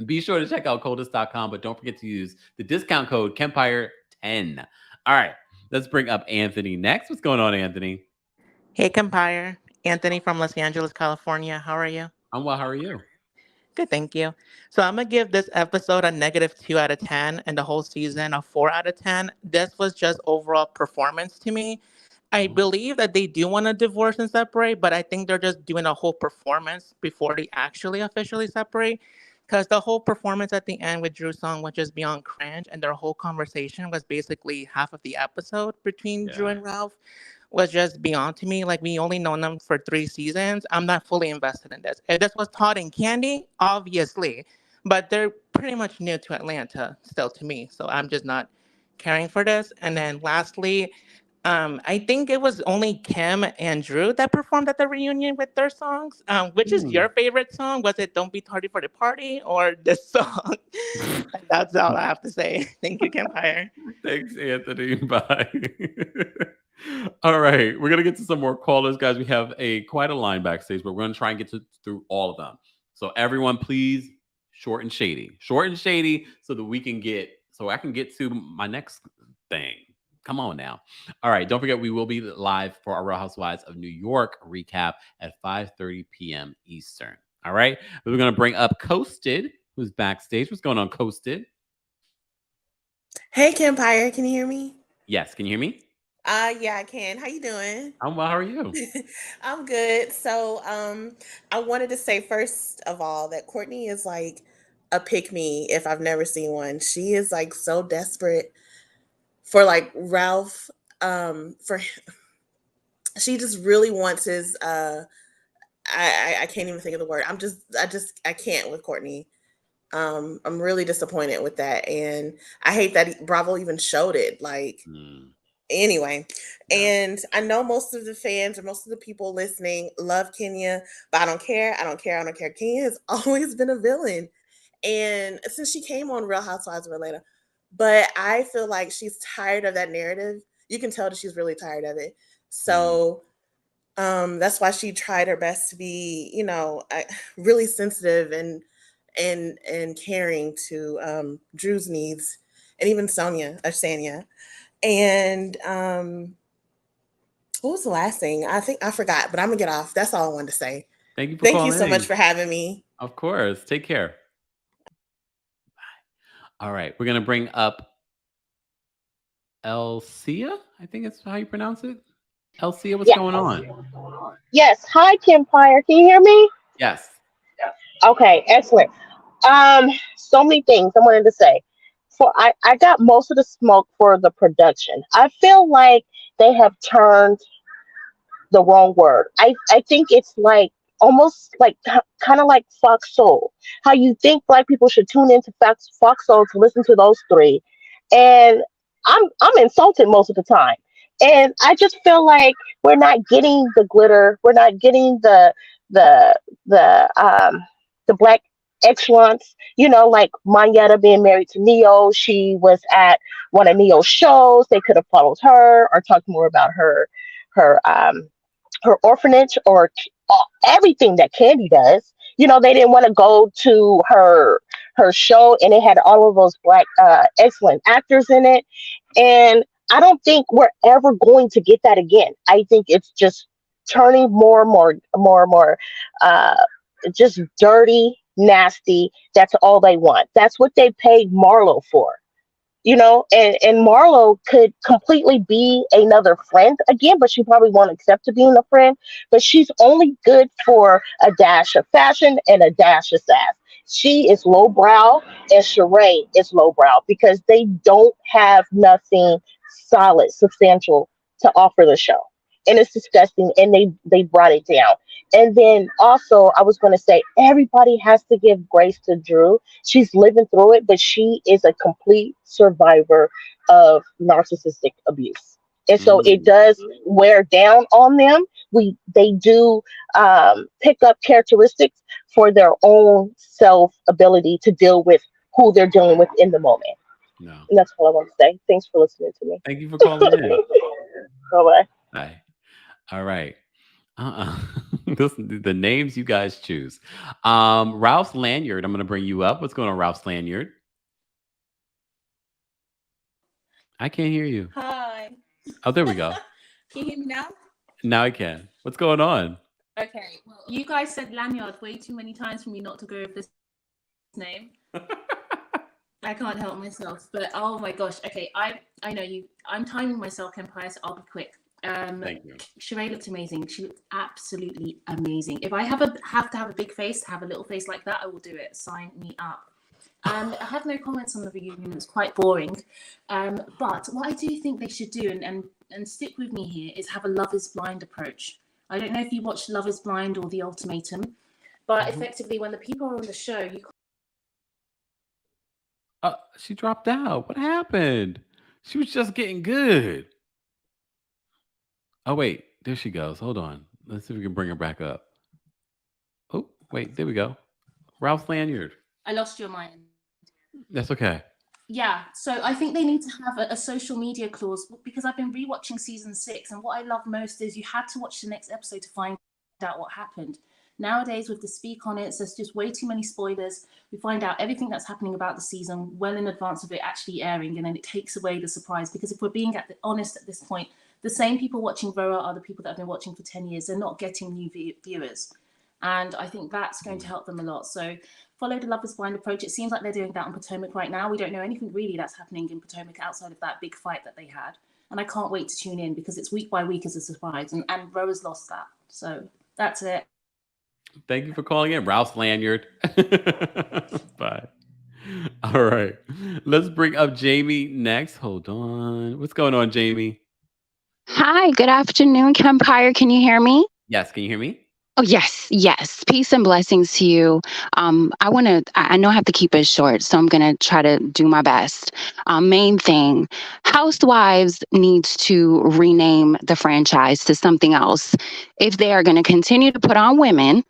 be sure to check out coldest.com. But don't forget to use the discount code Kempire10. All right, let's bring up Anthony next. What's going on, Anthony? Hey, Kempire. Anthony from Los Angeles, California. How are you? I'm well. How are you? Good, thank you. So I'm going to give this episode a -2 out of 10 and the whole season a 4 out of 10. This was just overall performance to me. I believe that they do want to divorce and separate, but I think they're just doing a whole performance before they actually officially separate. Because the whole performance at the end with Drew's song was just beyond cringe, and their whole conversation was basically half of the episode between Drew and Ralph. Was just beyond to me. Like, we only known them for 3 seasons. I'm not fully invested in this. If this was Todd and Candy, obviously, but they're pretty much new to Atlanta still to me, so I'm just not caring for this. And then lastly, I think it was only Kim and Drew that performed at the reunion with their songs. Which is your favorite song? Was it "Don't Be Tardy for the Party" or this song? That's all I have to say. Thank you, Kempire. Thanks, Anthony. Bye. All right, we're gonna get to some more callers, guys. We have quite a line backstage, but we're gonna try and get through all of them. So everyone, please, short and shady, so that I can get to my next thing. Come on now. All right, don't forget we will be live for our Real Housewives of New York recap at 5:30 p.m. Eastern. All right, we're gonna bring up Coasted, who's backstage. What's going on, Coasted? Hey, Kempire, can you hear me? Yes, can you hear me? Yeah, I can. How you doing? I'm well. How are you? I'm good. So, I wanted to say first of all that Courtney is like a pick me if I've never seen one. She is like so desperate for like Ralph. She just really wants his. I can't even think of the word. I can't with Courtney. I'm really disappointed with that, and I hate that Bravo even showed it. Like. Anyway, and I know most of the fans or most of the people listening love Kenya, but I don't care. Kenya has always been a villain. And since she came on Real Housewives of Atlanta, but I feel like she's tired of that narrative. You can tell that she's really tired of it. So that's why she tried her best to be, really sensitive and caring to Drew's needs and even Sanya. And what was the last thing? I think I forgot, but I'm gonna get off. That's all I wanted to say. Thank you for calling. Thank you so much for having me. Of course. Take care. Bye. All right, we're gonna bring up Elsia. I think that's how you pronounce it. Elsia, what's going on? Yes. Hi, Kempire. Can you hear me? Yes. Okay, excellent. So many things I wanted to say. I got most of the smoke for the production. I feel like they have turned the wrong word. I think it's like almost like kind of like Fox Soul. How you think Black people should tune into Fox Soul to listen to those three, and I'm insulted most of the time. And I just feel like we're not getting the glitter. We're not getting the Black excellence, like Monyetta being married to Neo. She was at one of Neo's shows. They could have followed her or talked more about her her orphanage or everything that Candy does. You know, they didn't want to go to her show, and it had all of those black excellent actors in it. And I don't think we're ever going to get that again. I think it's just turning more, uh, just dirty, nasty. That's all they want. That's what they paid Marlo for. You know, and Marlo could completely be another friend again, but she probably won't accept to being a friend. But she's only good for a dash of fashion and a dash of sass. She is lowbrow, and Sheree is lowbrow because they don't have nothing solid, substantial to offer the show, and it's disgusting. And they brought it down. And then also, I was going to say, everybody has to give grace to Drew. She's living through it, but she is a complete survivor of narcissistic abuse. And so it does wear down on them. They do pick up characteristics for their own self ability to deal with who they're dealing with in the moment. No. And that's all I want to say. Thanks for listening to me. Thank you for calling in. Bye-bye. Hi. All right. The names you guys choose. Ralph Lanyard, I'm going to bring you up. What's going on, Ralph Lanyard? I can't hear you. Hi. Oh, there we go. Can you hear me now? Now I can. What's going on? Okay. Well, you guys said lanyard way too many times for me not to go with this name. I can't help myself. But oh my gosh. Okay. I know you. I'm timing myself, Kempire, so I'll be quick. Thank you. Sheree looked amazing. She looked absolutely amazing. If I have to have a big face, to have a little face like that, I will do it. Sign me up. I have no comments on the reunion. It was quite boring. But what I do think they should do, and stick with me here, is have a Love is Blind approach. I don't know if you watched Love is Blind or The Ultimatum, but effectively when the people are on the show, you She dropped out. What happened? She was just getting good. Oh, wait. There she goes. Hold on. Let's see if we can bring her back up. Oh, wait. There we go. Ralph Lanyard. I lost your mind. That's okay. Yeah, so I think they need to have a social media clause because I've been rewatching season 6, and what I love most is you had to watch the next episode to find out what happened. Nowadays, with the speak on it, there's just way too many spoilers. We find out everything that's happening about the season well in advance of it actually airing, and then it takes away the surprise. Because if we're being honest at this point, the same people watching RHOA are the people that have been watching for 10 years. They're not getting new viewers. And I think that's going to help them a lot. So follow the Love is Blind approach. It seems like they're doing that on Potomac right now. We don't know anything really that's happening in Potomac outside of that big fight that they had. And I can't wait to tune in because it's week by week as a surprise. And RHOA's lost that. So that's it. Thank you for calling in, Ralph Lanyard. Bye. All right. Let's bring up Jamie next. Hold on. What's going on, Jamie? Hi, good afternoon, Kempire. Can you hear me? Yes. Can you hear me? Oh, yes. Peace and blessings to you. I know I have to keep it short, so I'm going to try to do my best. Main thing, Housewives needs to rename the franchise to something else if they are going to continue to put on women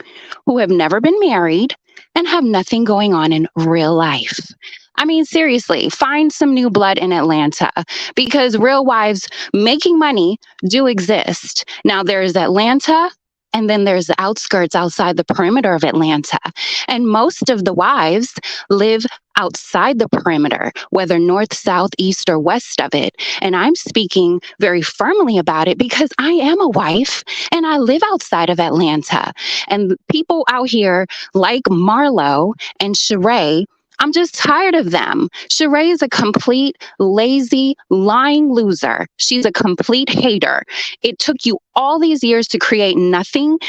who have never been married and have nothing going on in real life. I mean, seriously, find some new blood in Atlanta because real wives making money do exist. Now, there's Atlanta, and then there's the outskirts outside the perimeter of Atlanta. And most of the wives live outside the perimeter, whether north, south, east, or west of it. And I'm speaking very firmly about it because I am a wife and I live outside of Atlanta. And people out here like Marlo and Sheree, I'm just tired of them. Sheree is a complete, lazy, lying loser. She's a complete hater. It took you all these years to create nothing.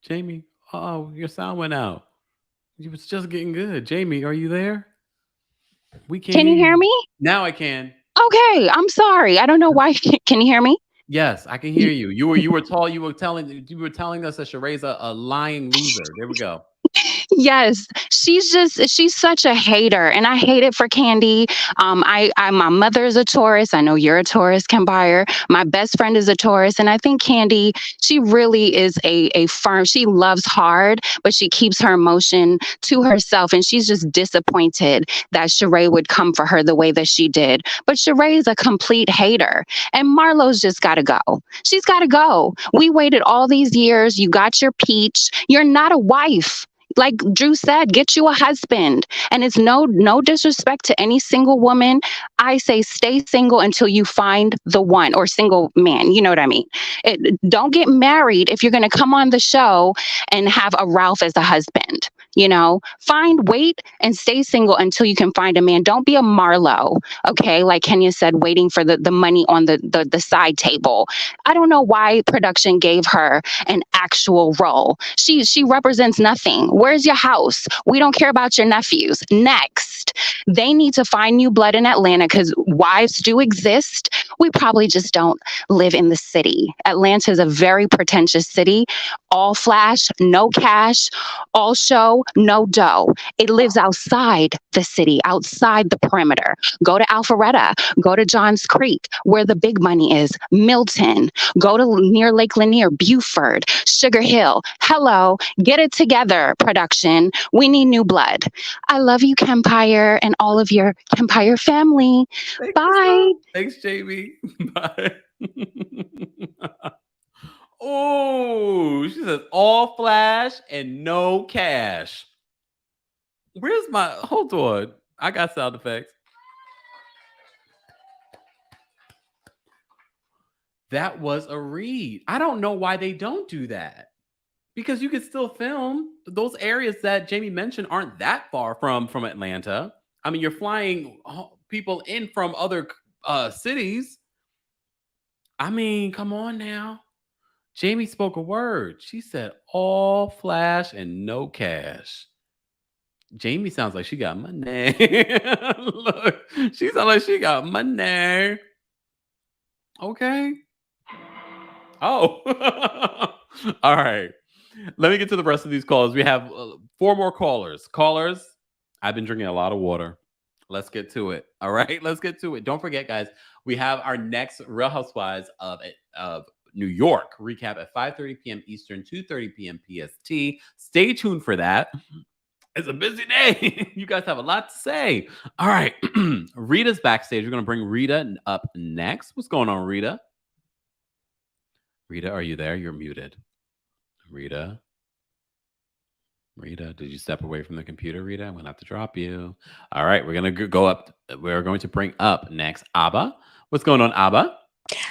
Jamie, your sound went out. You was just getting good. Jamie, are you there? We can't. Can you hear me? Now I can. Okay, I'm sorry. I don't know why. Can you hear me? Yes, I can hear you. You were telling us that Sheree's a lying loser. There we go. Yes, she's such a hater, and I hate it for Candy. My mother's a Taurus. I know you're a Taurus, Kempire. My best friend is a Taurus, and I think Candy, she really is a firm. She loves hard, but she keeps her emotion to herself, and she's just disappointed that Sheree would come for her the way that she did. But Sheree is a complete hater, and Marlo's just got to go. She's got to go. We waited all these years. You got your peach. You're not a wife. Like Drew said, get you a husband. And it's no disrespect to any single woman. I say stay single until you find the one, or single man. You know what I mean? Don't get married if you're going to come on the show and have a Ralph as a husband. Wait and stay single until you can find a man. Don't be a Marlo, okay? Like Kenya said, waiting for the money on the side table. I don't know why production gave her an actual role. She represents nothing. Where's your house? We don't care about your nephews. Next, they need to find new blood in Atlanta, because wives do exist. We probably just don't live in the city. Atlanta is a very pretentious city. All flash, no cash, all show, no dough. It lives outside the city, outside the perimeter. Go to Alpharetta, go to Johns Creek, where the big money is. Milton, go to near Lake Lanier, Buford, Sugar Hill. Hello, get it together, production. We need new blood. I love you, Kempire, and all of your Kempire family. Bye. Thanks, Jamie. Bye. Oh, she says all flash and no cash. Where's my, hold on. I got sound effects. That was a read. I don't know why they don't do that. Because you can still film. Those areas that Jamie mentioned aren't that far from Atlanta. I mean, you're flying people in from other cities. I mean, come on now. Jamie spoke a word. She said all flash and no cash. Jamie sounds like she got money. Look, she sounds like she got money. Okay. Oh. All right. Let me get to the rest of these calls. We have 4 more callers. Callers, I've been drinking a lot of water. Let's get to it. All right, let's get to it. Don't forget, guys, we have our next Real Housewives of New York recap at 5:30 p.m. Eastern, 2:30 p.m. PST. Stay tuned for that. It's a busy day. You guys have a lot to say. All right. Rita's backstage. We're going to bring Rita up next. What's going on, Rita? Rita, are you there? You're muted. Rita, did you step away from the computer, Rita? I'm going to have to drop you. All right. We're going to go up. We're going to bring up next Abba. What's going on, Abba?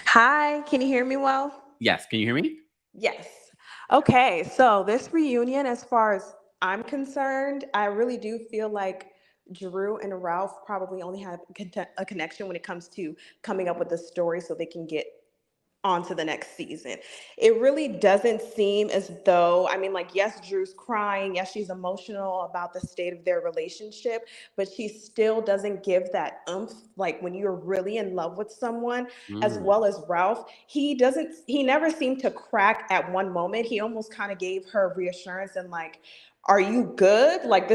Hi, can you hear me well? Yes. Can you hear me? Yes. Okay, so this reunion, as far as I'm concerned, I really do feel like Drew and Ralph probably only have a connection when it comes to coming up with a story so they can get on to the next season. It really doesn't seem as though, I mean, like, yes, Drew's crying. Yes, she's emotional about the state of their relationship, but she still doesn't give that oomph, like when you're really in love with someone, as well as Ralph. He never seemed to crack at one moment. He almost kind of gave her reassurance and like, are you good? Like,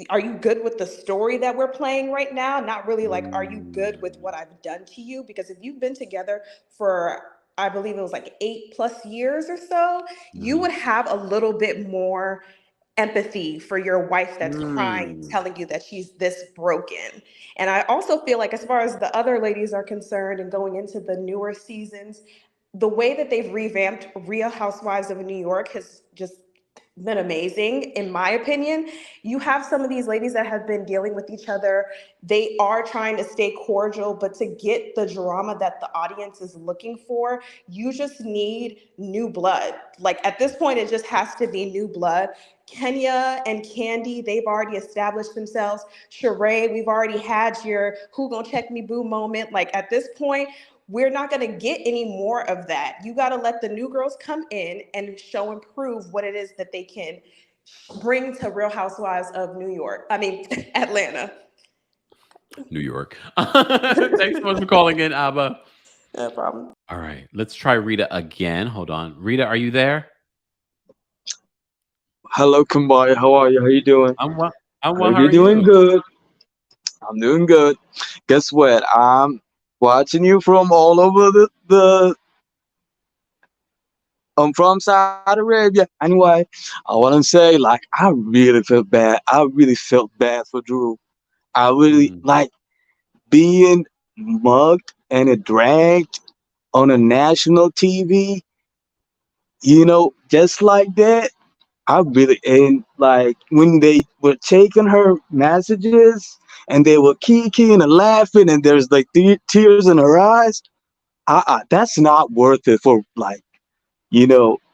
are you good with the story that we're playing right now? Not really like, are you good with what I've done to you? Because if you've been together for, I believe it was like 8+ years or so, you would have a little bit more empathy for your wife that's crying, telling you that she's this broken. And I also feel like, as far as the other ladies are concerned and going into the newer seasons, the way that they've revamped Real Housewives of New York has just been amazing, in my opinion. You have some of these ladies that have been dealing with each other. They are trying to stay cordial, but to get the drama that the audience is looking for, you just need new blood. Like, at this point, it just has to be new blood. Kenya and Candy, they've already established themselves. Sheree, we've already had your who gonna check me boo moment. Like, at this point, we're not going to get any more of that. You got to let the new girls come in and show and prove what it is that they can bring to Real Housewives of New York. I mean, Atlanta. New York. Thanks so much for calling in, Abba. No problem. All right. Let's try Rita again. Hold on. Rita, are you there? Hello, Kempire. How are you? How you doing? I'm well. I'm I well. hope How you're are doing you? good. I'm doing good. Guess what? I'm watching you from all over the I'm from Saudi Arabia. Anyway, I want to say like I really felt bad. I really felt bad for Drew. I really like being mugged and dragged on a national TV. Just like that. I really and like when they were taking her messages and they were kicking and laughing and there's like tears in her eyes. That's not worth it for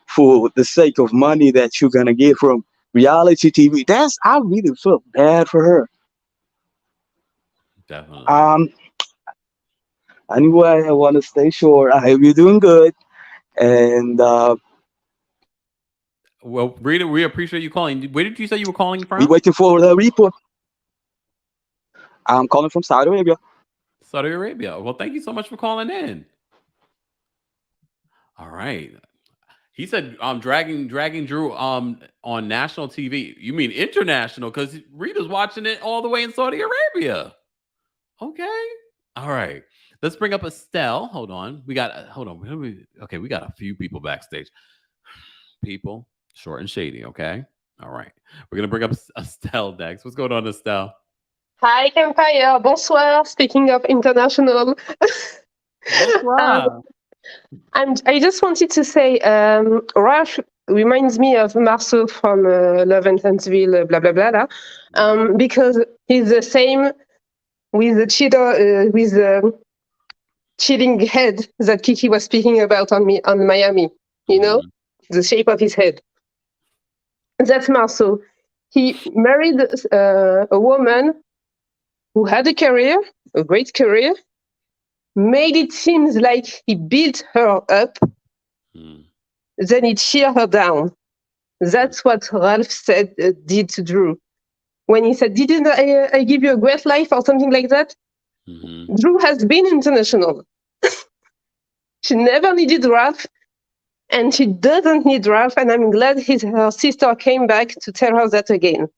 for the sake of money that you're gonna get from reality TV. I really felt bad for her. Definitely. Um. Anyway, I want to stay short. I hope you're doing good, and Well, Rita, we appreciate you calling. Where did you say you were calling we from? waiting for the report. I'm calling from Saudi Arabia. Saudi Arabia. Well, thank you so much for calling in. All right. He said dragging Drew on national TV. You mean international? Because Rita's watching it all the way in Saudi Arabia. Okay. All right. Let's bring up Estelle. Hold on. We got hold on. Okay, we got a few people backstage. People, short and shady. Okay. All right. We're gonna bring up Estelle next. What's going on, Estelle? Hi, Kempire. Bonsoir. Speaking of international, Bonsoir. I just wanted to say, Ralph reminds me of Marceau from Love and Huntsville, blah blah blah, because he's the same with the with the chilling head that Kiki was speaking about on Miami. The shape of his head. That's Marceau. He married a woman who had a career, a great career, made it seem like he built her up, then he tear her down. That's what Ralph said did to Drew. When he said, "Didn't I give you a great life?" or something like that, Drew has been international. She never needed Ralph, and she doesn't need Ralph, and I'm glad her sister came back to tell her that again.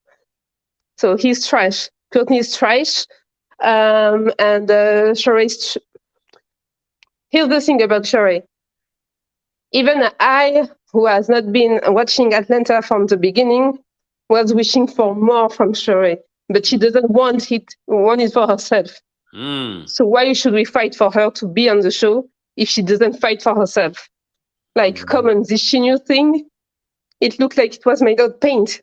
So he's trash. Courtney's trash. And Sheree's. Here's the thing about Sheree. Even I, who has not been watching Atlanta from the beginning, was wishing for more from Sheree, but she doesn't want it for herself. So why should we fight for her to be on the show if she doesn't fight for herself? Like, come on, this Chinu thing, it looked like it was made of paint.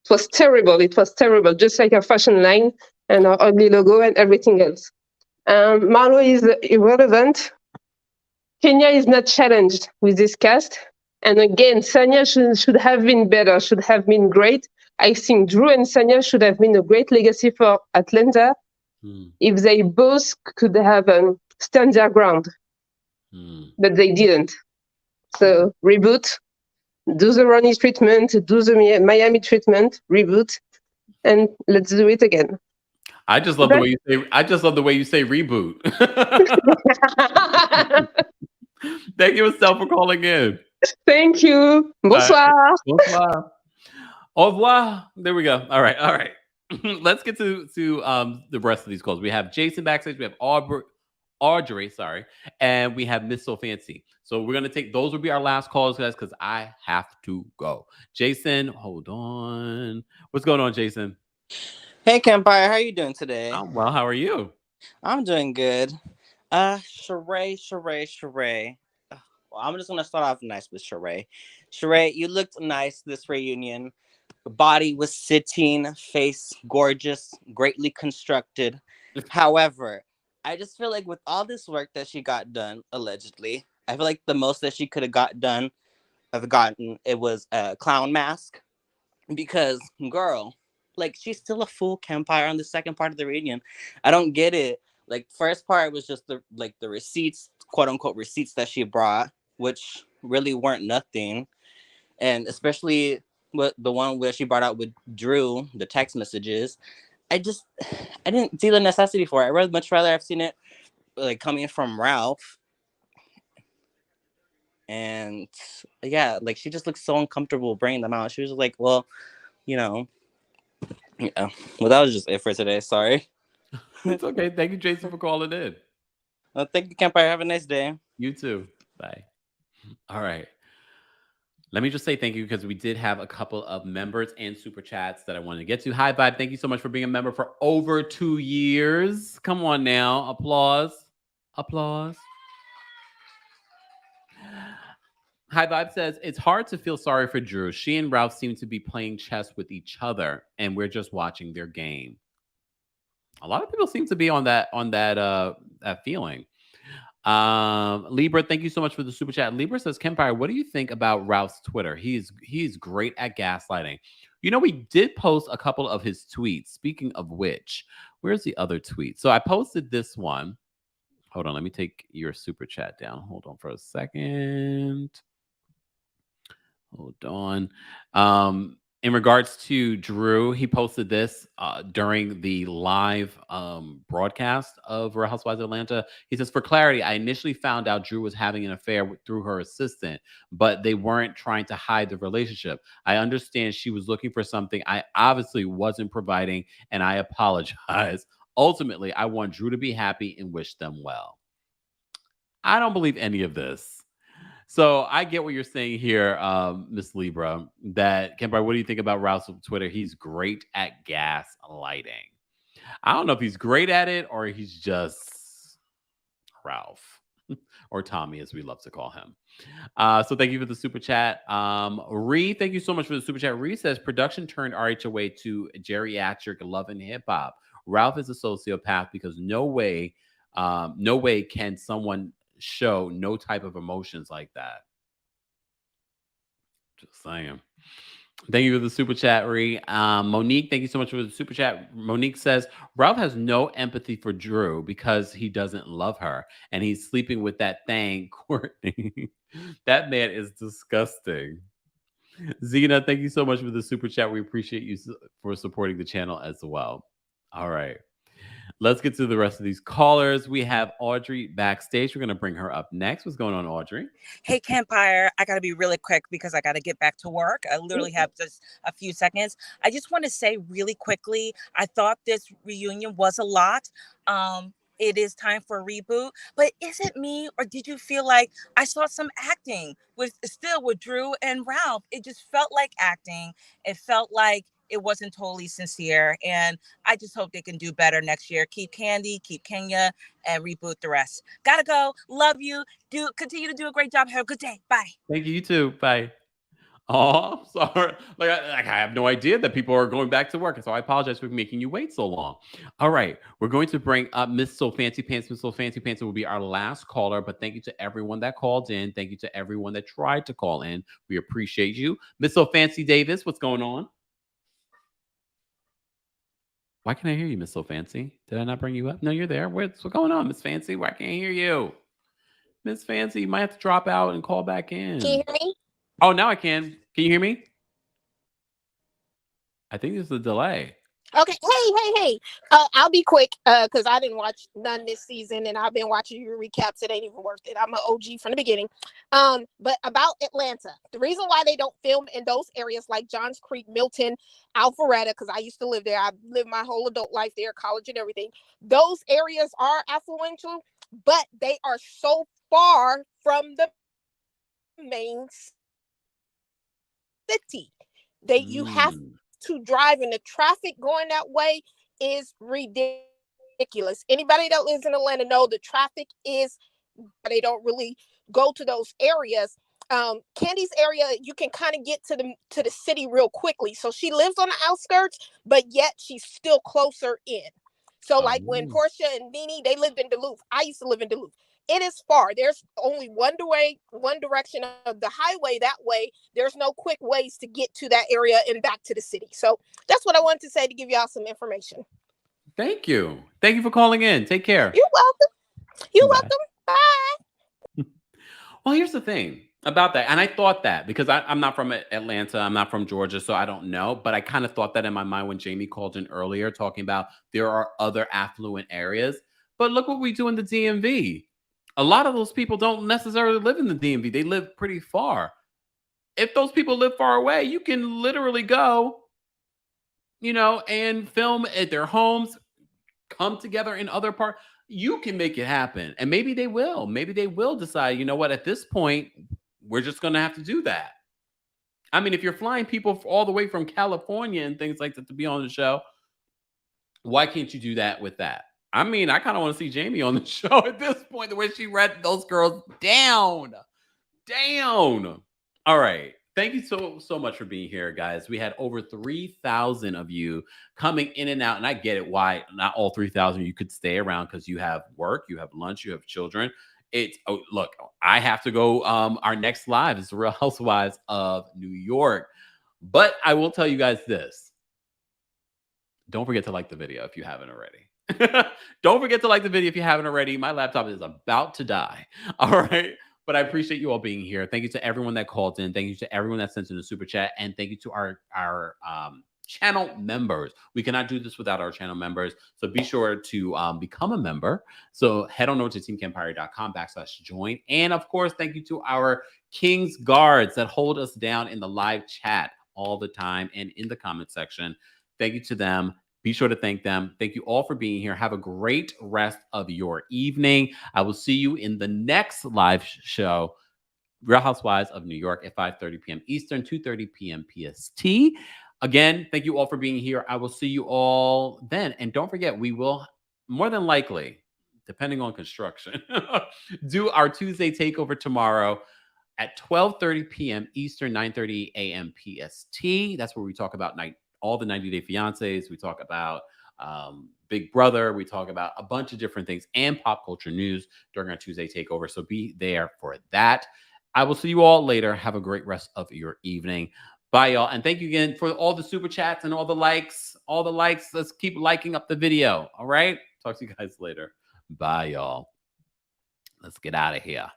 It was terrible. It was terrible, just like her fashion line and her ugly logo and everything else. Marlo is irrelevant. Kenya is not challenged with this cast. And again, Sanya should have been better, should have been great. I think Drew and Sanya should have been a great legacy for Atlanta if they both could have stand their ground. But they didn't. So reboot, do the Ronnie treatment, do the Miami treatment, reboot, and let's do it again. I just love the way you say. I just love the way you say reboot. Thank you, Estelle, for calling in. Thank you. Bonsoir. Bonsoir. Au revoir. There we go. All right. All right. Let's get to the rest of these calls. We have Jason backstage. We have Audrey, sorry, and we have Miss So Fancy. So we're gonna take those will be our last calls, guys, because I have to go. Jason, hold on. What's going on, Jason? Hey, Kempire, how you doing today? I'm well. How are you? I'm doing good. Sheree. Well, I'm just gonna start off nice with Sheree. Sheree, you looked nice this reunion. Body was sitting, face gorgeous, greatly constructed. However, I just feel like with all this work that she got done, allegedly, I feel like the most that she could have gotten, it was a clown mask. Because, girl, like, she's still a full Kempire on the second part of the reunion. I don't get it. Like, first part was just the receipts, quote unquote receipts that she brought, which really weren't nothing. And especially with the one where she brought out with Drew, the text messages, I didn't see the necessity for it. I would much rather have seen it like coming from Ralph. And yeah, like she just looked so uncomfortable bringing them out. She was like, well, you know, yeah. Well, that was just it for today. Sorry. It's okay. Thank you, Jason, for calling in. Well, thank you, Kempire. Have a nice day. You too. Bye. All right. Let me just say thank you because we did have a couple of members and super chats that I wanted to get to. Hi, Vibe. Thank you so much for being a member for over 2 years. Come on now. Applause. Applause. Hi, Vibe says, it's hard to feel sorry for Drew. She and Ralph seem to be playing chess with each other, and we're just watching their game. A lot of people seem to be on that feeling. Libra, thank you so much for the super chat. Libra says, Kempire, what do you think about Ralph's Twitter? He's great at gaslighting. You know, we did post a couple of his tweets. Speaking of which, where's the other tweet? So I posted this one. Hold on, let me take your super chat down. Hold on for a second. Hold on. In regards to Drew, he posted this during the live broadcast of Real Housewives of Atlanta. He says, for clarity, I initially found out Drew was having an affair through her assistant, but they weren't trying to hide the relationship. I understand she was looking for something I obviously wasn't providing, and I apologize. Ultimately, I want Drew to be happy and wish them well. I don't believe any of this. So I get what you're saying here, Miss Libra, that Kempire, what do you think about Ralph's Twitter? He's great at gaslighting. I don't know if he's great at it or he's just Ralph or Tommy, as we love to call him. So thank you for the super chat. Ree, thank you so much for the super chat. Ree says production turned RHOA to geriatric love and hip hop. Ralph is a sociopath because no way can someone show no type of emotions like that. Just saying. Thank you for the super chat, Ree. Monique, thank you so much for the super chat. Monique says, Ralph has no empathy for Drew because he doesn't love her and he's sleeping with that thing, Courtney. That man is disgusting. Zena, thank you so much for the super chat. We appreciate you for supporting the channel as well. All right. Let's get to the rest of these callers. We have Audrey backstage. We're going to bring her up next. What's going on, Audrey? Hey, Kempire. I got to be really quick because I got to get back to work. I literally have just a few seconds. I just want to say really quickly, I thought this reunion was a lot. It is time for a reboot, but is it me or did you feel like I saw some acting with Drew and Ralph? It just felt like acting. It felt like it wasn't totally sincere, and I just hope they can do better next year. Keep Candy, keep Kenya, and reboot the rest. Gotta go. Love you. Continue to do a great job. Have a good day. Bye. Thank you. You too. Bye. Oh, sorry. I have no idea that people are going back to work. So I apologize for making you wait so long. All right. We're going to bring up Miss So Fancy Pants. Miss So Fancy Pants will be our last caller. But thank you to everyone that called in. Thank you to everyone that tried to call in. We appreciate you. Miss So Fancy Davis, what's going on? Why can't I hear you, Miss So Fancy? Did I not bring you up? No, you're there. What's going on, Miss Fancy? Why can't I hear you? Miss Fancy, you might have to drop out and call back in. Can you hear me? Oh, now I can. Can you hear me? I think there's a delay. Okay. Hey. I'll be quick because I didn't watch none this season and I've been watching your recaps. It ain't even worth it. I'm an OG from the beginning. But about Atlanta, the reason why they don't film in those areas like Johns Creek, Milton, Alpharetta, because I used to live there. I lived my whole adult life there, college and everything. Those areas are affluential, but they are so far from the main city that you have to drive, and the traffic going that way is ridiculous. Anybody that lives in Atlanta know the traffic is, they don't really go to those areas. Candy's area, you can kind of get to the city real quickly. So she lives on the outskirts, but yet she's still closer in. So like when Portia and Nene, they lived in Duluth. I used to live in Duluth. It is far. There's only one direction of the highway that way. There's no quick ways to get to that area and back to the city. So that's what I wanted to say to give y'all some information. Thank you. Thank you for calling in. Take care. You're welcome. You're welcome. Bye. Well, here's the thing about that. And I thought that because I'm not from Atlanta. I'm not from Georgia. So I don't know. But I kind of thought that in my mind when Jamie called in earlier talking about there are other affluent areas. But look what we do in the DMV. A lot of those people don't necessarily live in the DMV. They live pretty far. If those people live far away, you can literally go, and film at their homes, come together in other parts. You can make it happen. And maybe they will. Maybe they will decide, you know what, at this point, we're just going to have to do that. I mean, if you're flying people all the way from California and things like that to be on the show, why can't you do that with that? I mean, I kind of want to see Jamie on the show at this point, the way she read those girls down. All right. Thank you so much for being here, guys. We had over 3,000 of you coming in and out, and I get it why not all 3,000 of you could stay around, because you have work, you have lunch, you have children. Look, I have to go. Our next live is the Real Housewives of New York, but I will tell you guys this: don't forget to like the video if you haven't already. Don't forget to like the video if you haven't already. My laptop is about to die. All right. But I appreciate you all being here. Thank you to everyone that called in. Thank you to everyone that sent in the super chat. And thank you to our channel members. We cannot do this without our channel members. So be sure to become a member. So head on over to TheKempire.com/join. And of course, thank you to our King's Guards that hold us down in the live chat all the time and in the comment section. Thank you to them. Be sure to thank them. Thank you all for being here. Have a great rest of your evening. I will see you in the next live show, Real Housewives of New York, at 5:30 p.m. Eastern, 2:30 p.m. PST. Again, thank you all for being here. I will see you all then. And don't forget, we will more than likely, depending on construction, do our Tuesday takeover tomorrow at 12:30 p.m. Eastern, 9:30 a.m. PST. That's where we talk about all the 90 Day Fiancés. We talk about Big Brother. We talk about a bunch of different things and pop culture news during our Tuesday takeover. So be there for that. I will see you all later. Have a great rest of your evening. Bye, y'all. And thank you again for all the super chats and all the likes. Let's keep liking up the video. All right. Talk to you guys later. Bye, y'all. Let's get out of here.